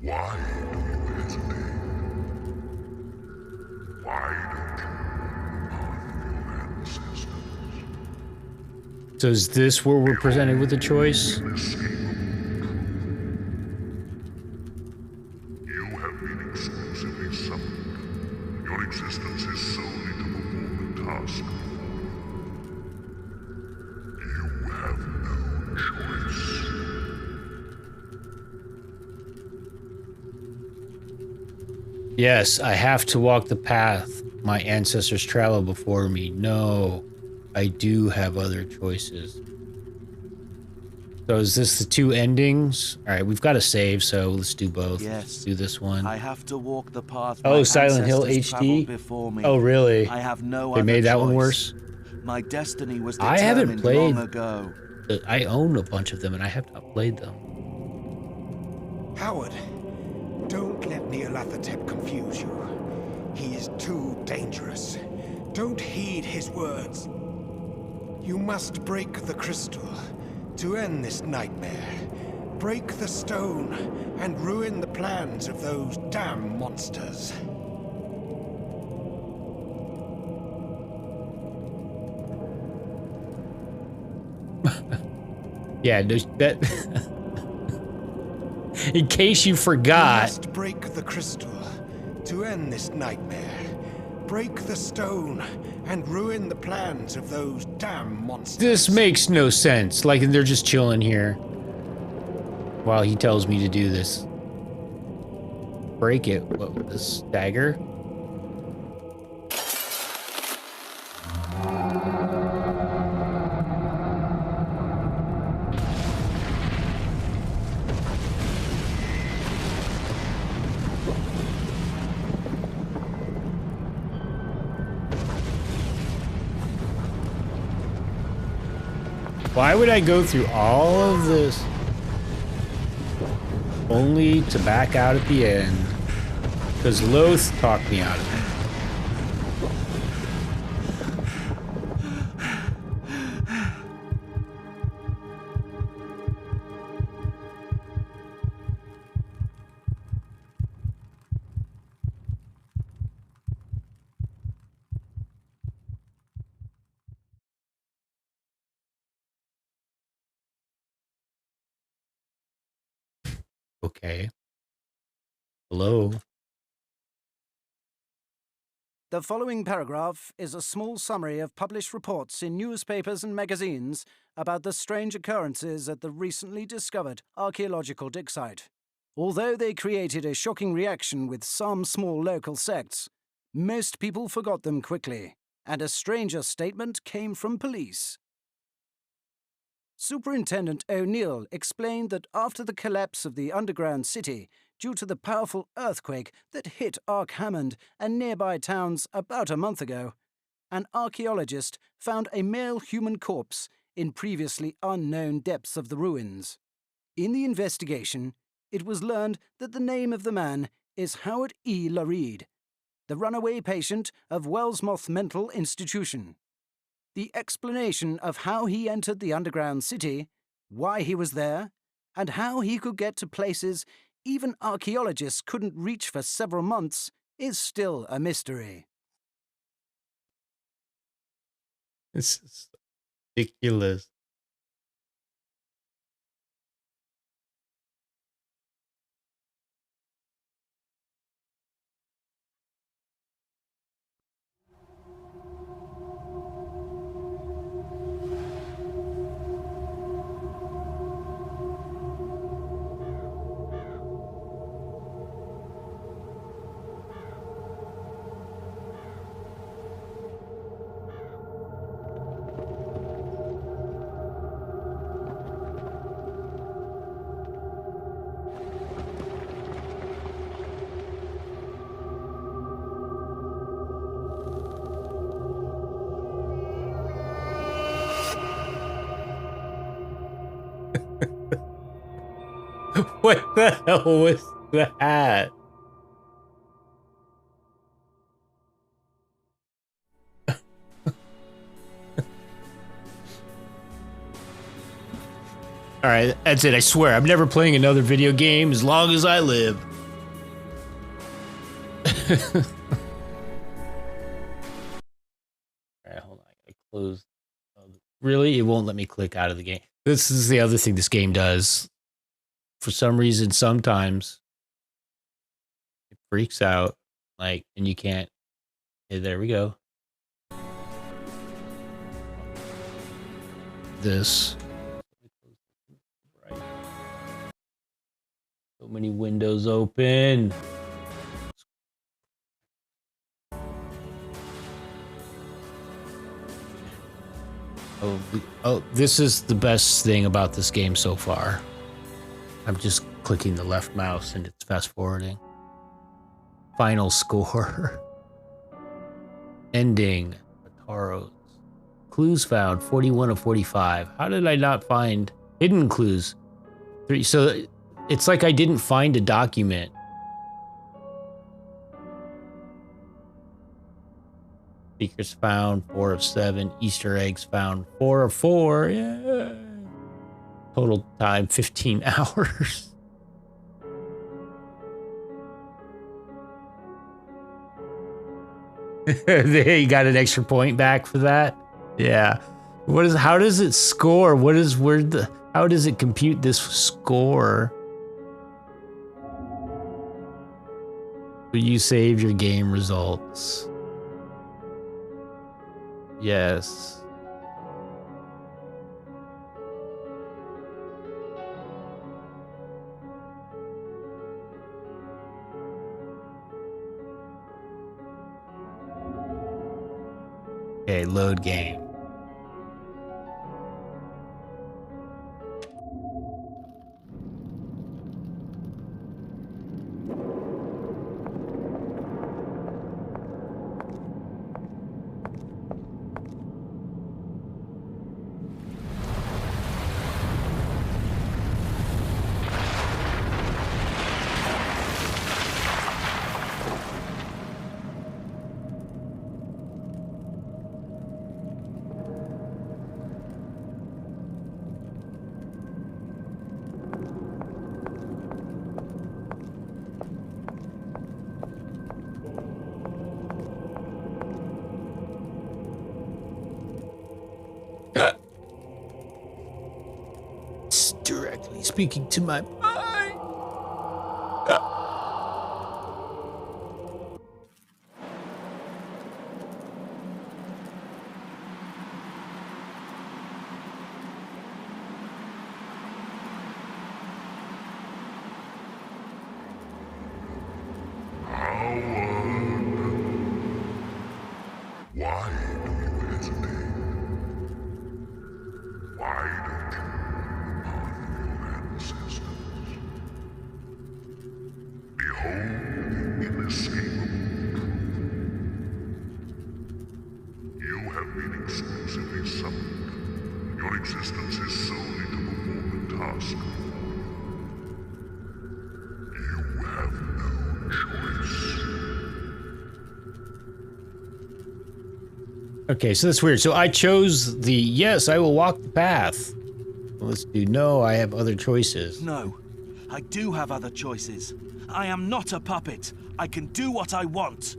Why do you hesitate? Why don't you pardon your ancestors? So is this where we're presented with a choice? You have been exclusively summoned. Your existence is solely to perform the task before you. You have no choice. Yes, I have to walk the path my ancestors traveled before me. No, I do have other choices. So is this the 2 endings? All right, we've got to save, so let's do both. Yes. Let's do this one. I have to walk the path Oh, my Silent Hill ancestors HD? traveled before me. Oh, really? I have no They other made that choice. one worse? My destiny was I haven't determined played- long ago. I own a bunch of them, and I have not played them. Howard, don't let Nyarlathotep confuse you. He is too dangerous. Don't heed his words. You must break the crystal to end this nightmare. Break the stone and ruin the plans of those damn monsters. Yeah, that... In case you forgot... You must break the crystal to end this nightmare. Break the stone and ruin the plans of those damn monsters. This makes no sense. Like, they're just chilling here while he tells me to do this. Break it. What, with this dagger? Why would I go through all of this only to back out at the end? Because Loth talked me out of it. Okay. Hello. The following paragraph is a small summary of published reports in newspapers and magazines about the strange occurrences at the recently discovered archaeological dig site. Although they created a shocking reaction with some small local sects, most people forgot them quickly, and a stranger statement came from police. Superintendent O'Neill explained that after the collapse of the underground city, due to the powerful earthquake that hit Ark Hammond and nearby towns about a month ago, an archaeologist found a male human corpse in previously unknown depths of the ruins. In the investigation, it was learned that the name of the man is Howard E. Lareed, the runaway patient of Wellsmoth Mental Institution. The explanation of how he entered the underground city, why he was there, and how he could get to places even archaeologists couldn't reach for several months is still a mystery. This is ridiculous. What the hell was that? Alright, that's it. I swear, I'm never playing another video game as long as I live. Alright, hold on. I gotta close. Really? It won't let me click out of the game. This is the other thing this game does. For some reason, sometimes it freaks out. Like, and you can't. Hey, there we go. This. Right. So many windows open. Oh, this is the best thing about this game so far. I'm just clicking the left mouse and it's fast forwarding. Final score. Ending. Ataros. Clues found 41 of 45. How did I not find hidden clues? 3. So it's like I didn't find a document. Speakers found 4 of 7. Easter eggs found 4 of 4. Yeah. Total time 15 hours. You got an extra point back for that? Yeah. How does it score? How does it compute this score? Will you save your game results? Yes. Okay, load game. It's directly speaking to my mind. Why do you hesitate? Why don't you honor your ancestors? Behold the inescapable truth. You have been exclusively summoned. Your existence is solely to perform the task before you. You have no choice. Okay, so that's weird. So I chose the yes, I will walk the path. Let's do no, I have other choices. No, I do have other choices. I am not a puppet. I can do what I want.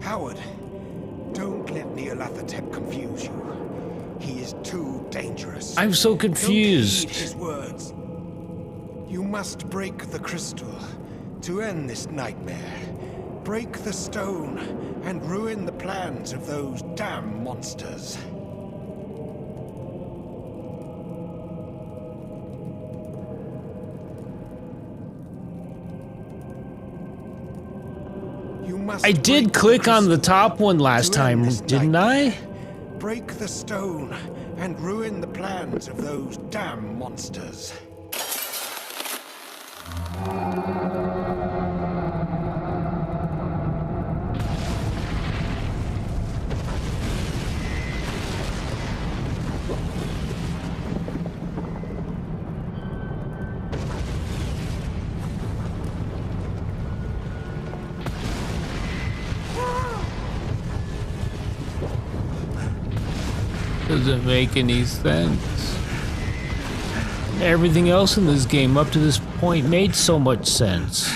Howard, don't let Nyarlathotep confuse you. He is too dangerous. I'm so confused. Don't heed his words. You must break the crystal to end this nightmare. Break the stone and ruin the plans of those damn monsters. You must I did break the click on the crystal top one last to end time, this didn't I? nightmare. Break the stone and ruin the plans of those damn monsters. Doesn't make any sense. Everything else in this game up to this point made so much sense.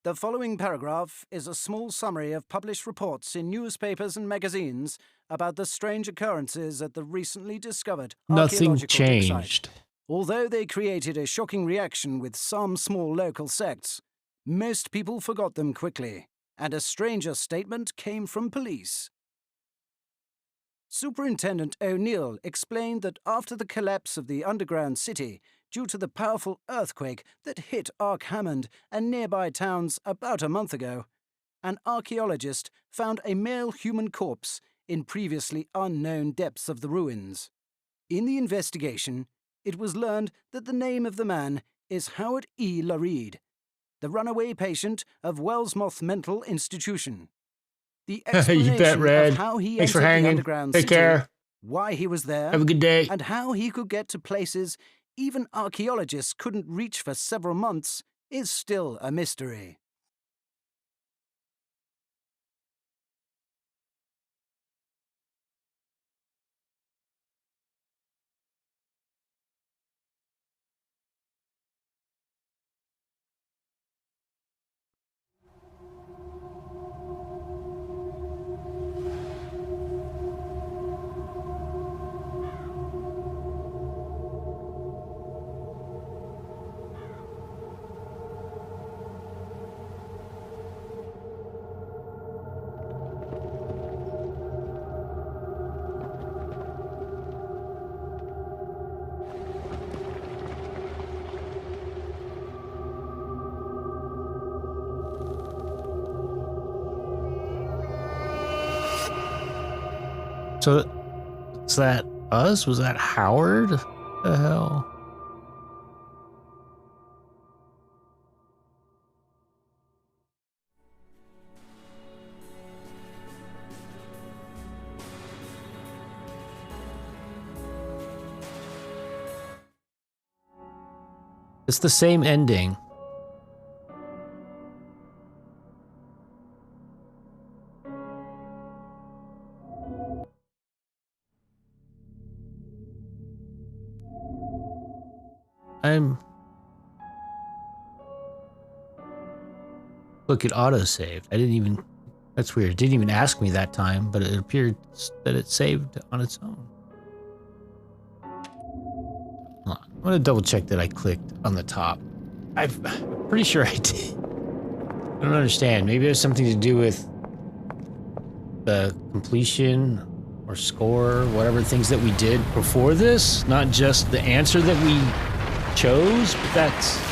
The following paragraph is a small summary of published reports in newspapers and magazines about the strange occurrences at the recently discovered Nothing archaeological dig site. changed. Although they created a shocking reaction with some small local sects, most people forgot them quickly, and a stranger statement came from police. Superintendent O'Neill explained that after the collapse of the underground city, due to the powerful earthquake that hit Ark Hammond and nearby towns about a month ago, an archaeologist found a male human corpse in previously unknown depths of the ruins. In the investigation, it was learned that the name of the man is Howard E. Lareed, the runaway patient of Wellsmoth Mental Institution. The You bet, explanation Red. of how he Thanks for entered the hanging. underground Take city, care. why he was there, Have a good day. and how he could get to places even archaeologists couldn't reach for several months is still a mystery. So, is that us? Was that Howard? The hell? It's the same ending. Look, it auto-saved. I didn't even... That's weird. It didn't even ask me that time, but it appeared that it saved on its own. Hold on. I'm gonna double check that I clicked on the top. I'm pretty sure I did. I don't understand. Maybe it has something to do with the completion or score, whatever things that we did before this, not just the answer that we chose, but that's...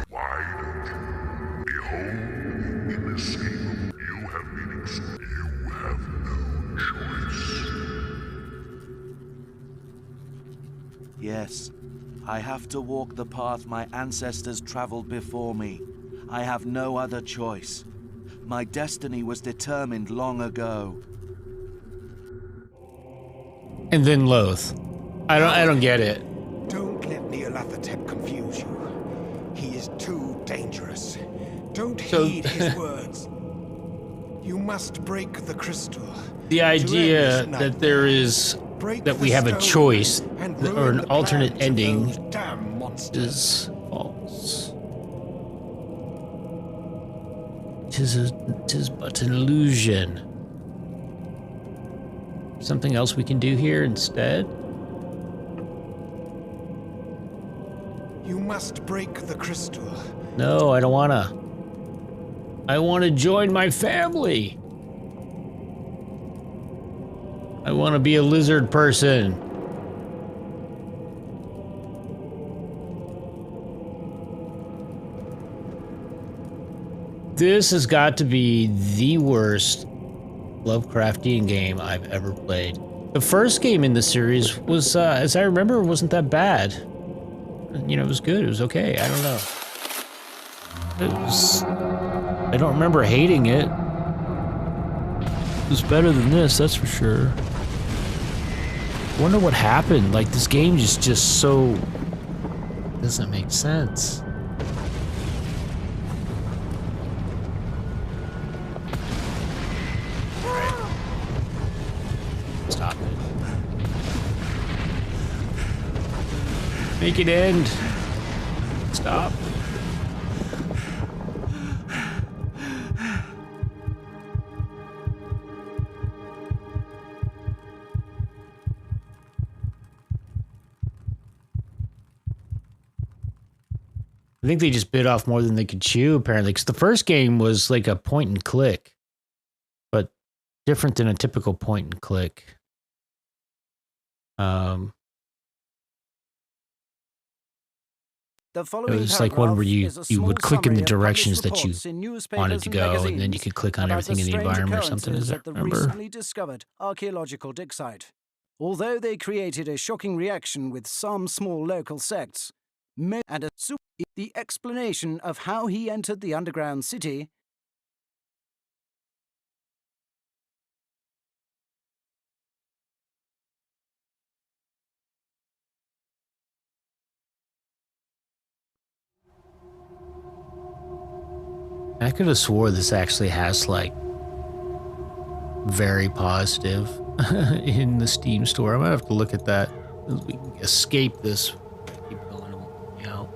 Why don't you? Behold, inescapable. You have been You have no choice. Yes, I have to walk the path my ancestors traveled before me. I have no other choice. My destiny was determined long ago. And then Loth. I don't get it. Don't let Nyarlathotep confuse you. He is too dangerous. Don't heed his words. You must break the crystal. The idea that there is that we have a choice or an alternate ending is false. Tis but an illusion. Something else we can do here instead? You must break the crystal. No, I don't wanna. I want to join my family. I want to be a lizard person. This has got to be the worst Lovecraftian game I've ever played. The first game in the series was, as I remember, wasn't that bad. You know, it was good. It was okay. I don't know. It was... I don't remember hating it. It was better than this, that's for sure. I wonder what happened. Like, this game is just so... doesn't make sense. Stop it. Make it end. Stop. I think they just bit off more than they could chew, apparently, because the first game was like a point and click, but different than a typical point and click. The It following was like one where you paragraph is a would small click in the summary of directions published that you reports in newspapers wanted to and go, and then you magazines could click on about everything in the strange environment or something, as occurrences I at the remember. recently discovered archaeological dig site. Although they created a shocking reaction with some small local sects, and the explanation of how he entered the underground city I could have swore this actually has like very positive in the Steam store. I might have to look at that. We can escape this. Keep going, you know.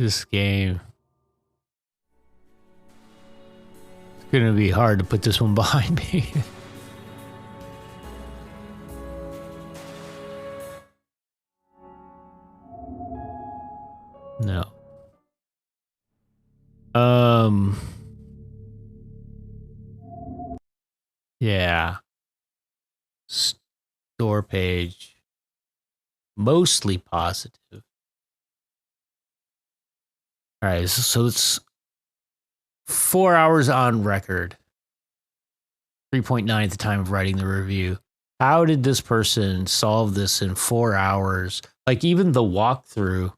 This game. It's gonna be hard to put this one behind me. No. Yeah. Store page. Mostly positive. All right, so it's 4 hours on record. 3.9 at the time of writing the review. How did this person solve this in 4 hours? Like, even the walkthrough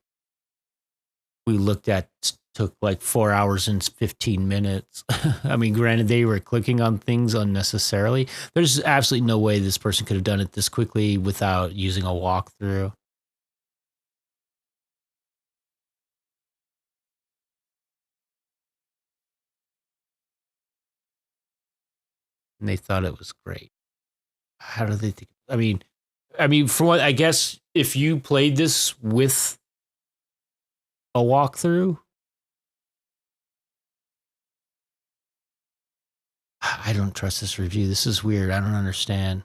we looked at took like 4 hours and 15 minutes. I mean, granted, they were clicking on things unnecessarily. There's absolutely no way this person could have done it this quickly without using a walkthrough. And they thought it was great. How do they think? I mean, for what, I guess if you played this with a walkthrough, I don't trust this review. This is weird. I don't understand.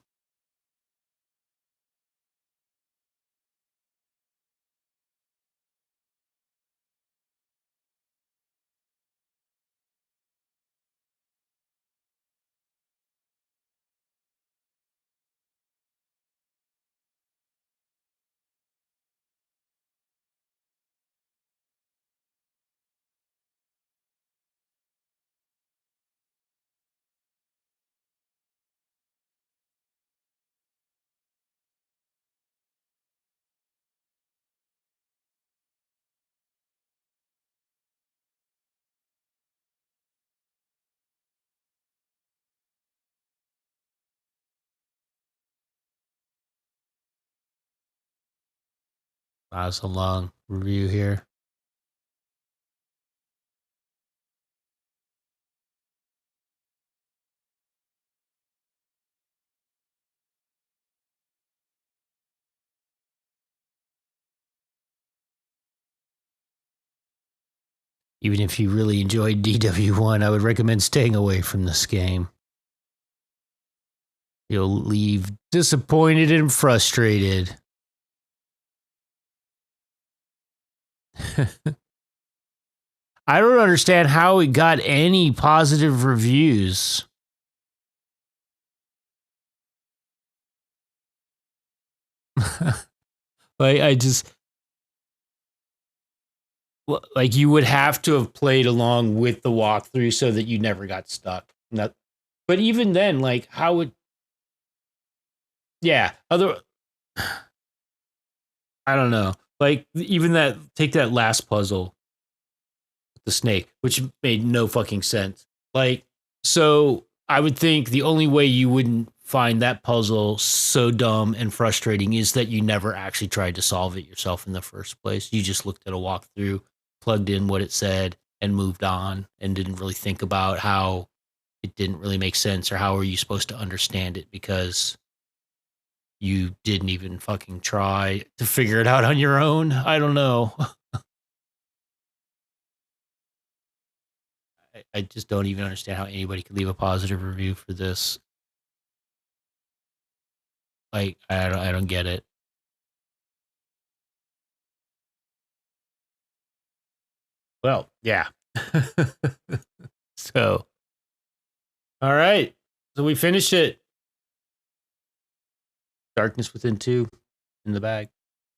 Wow, it's a long review here. Even if you really enjoyed DW1, I would recommend staying away from this game. You'll leave disappointed and frustrated. I don't understand how it got any positive reviews. Like, like, you would have to have played along with the walkthrough so that you never got stuck. But even then, like, how would, yeah, I don't know. Like, even take that last puzzle, the snake, which made no fucking sense. Like, so I would think the only way you wouldn't find that puzzle so dumb and frustrating is that you never actually tried to solve it yourself in the first place. You just looked at a walkthrough, plugged in what it said, and moved on, and didn't really think about how it didn't really make sense or how are you supposed to understand it because you didn't even fucking try to figure it out on your own. I don't know. I just don't even understand how anybody could leave a positive review for this. Like, I don't get it. Well, yeah. So, all right. So we finished it. Darkness Within 2 in the bag.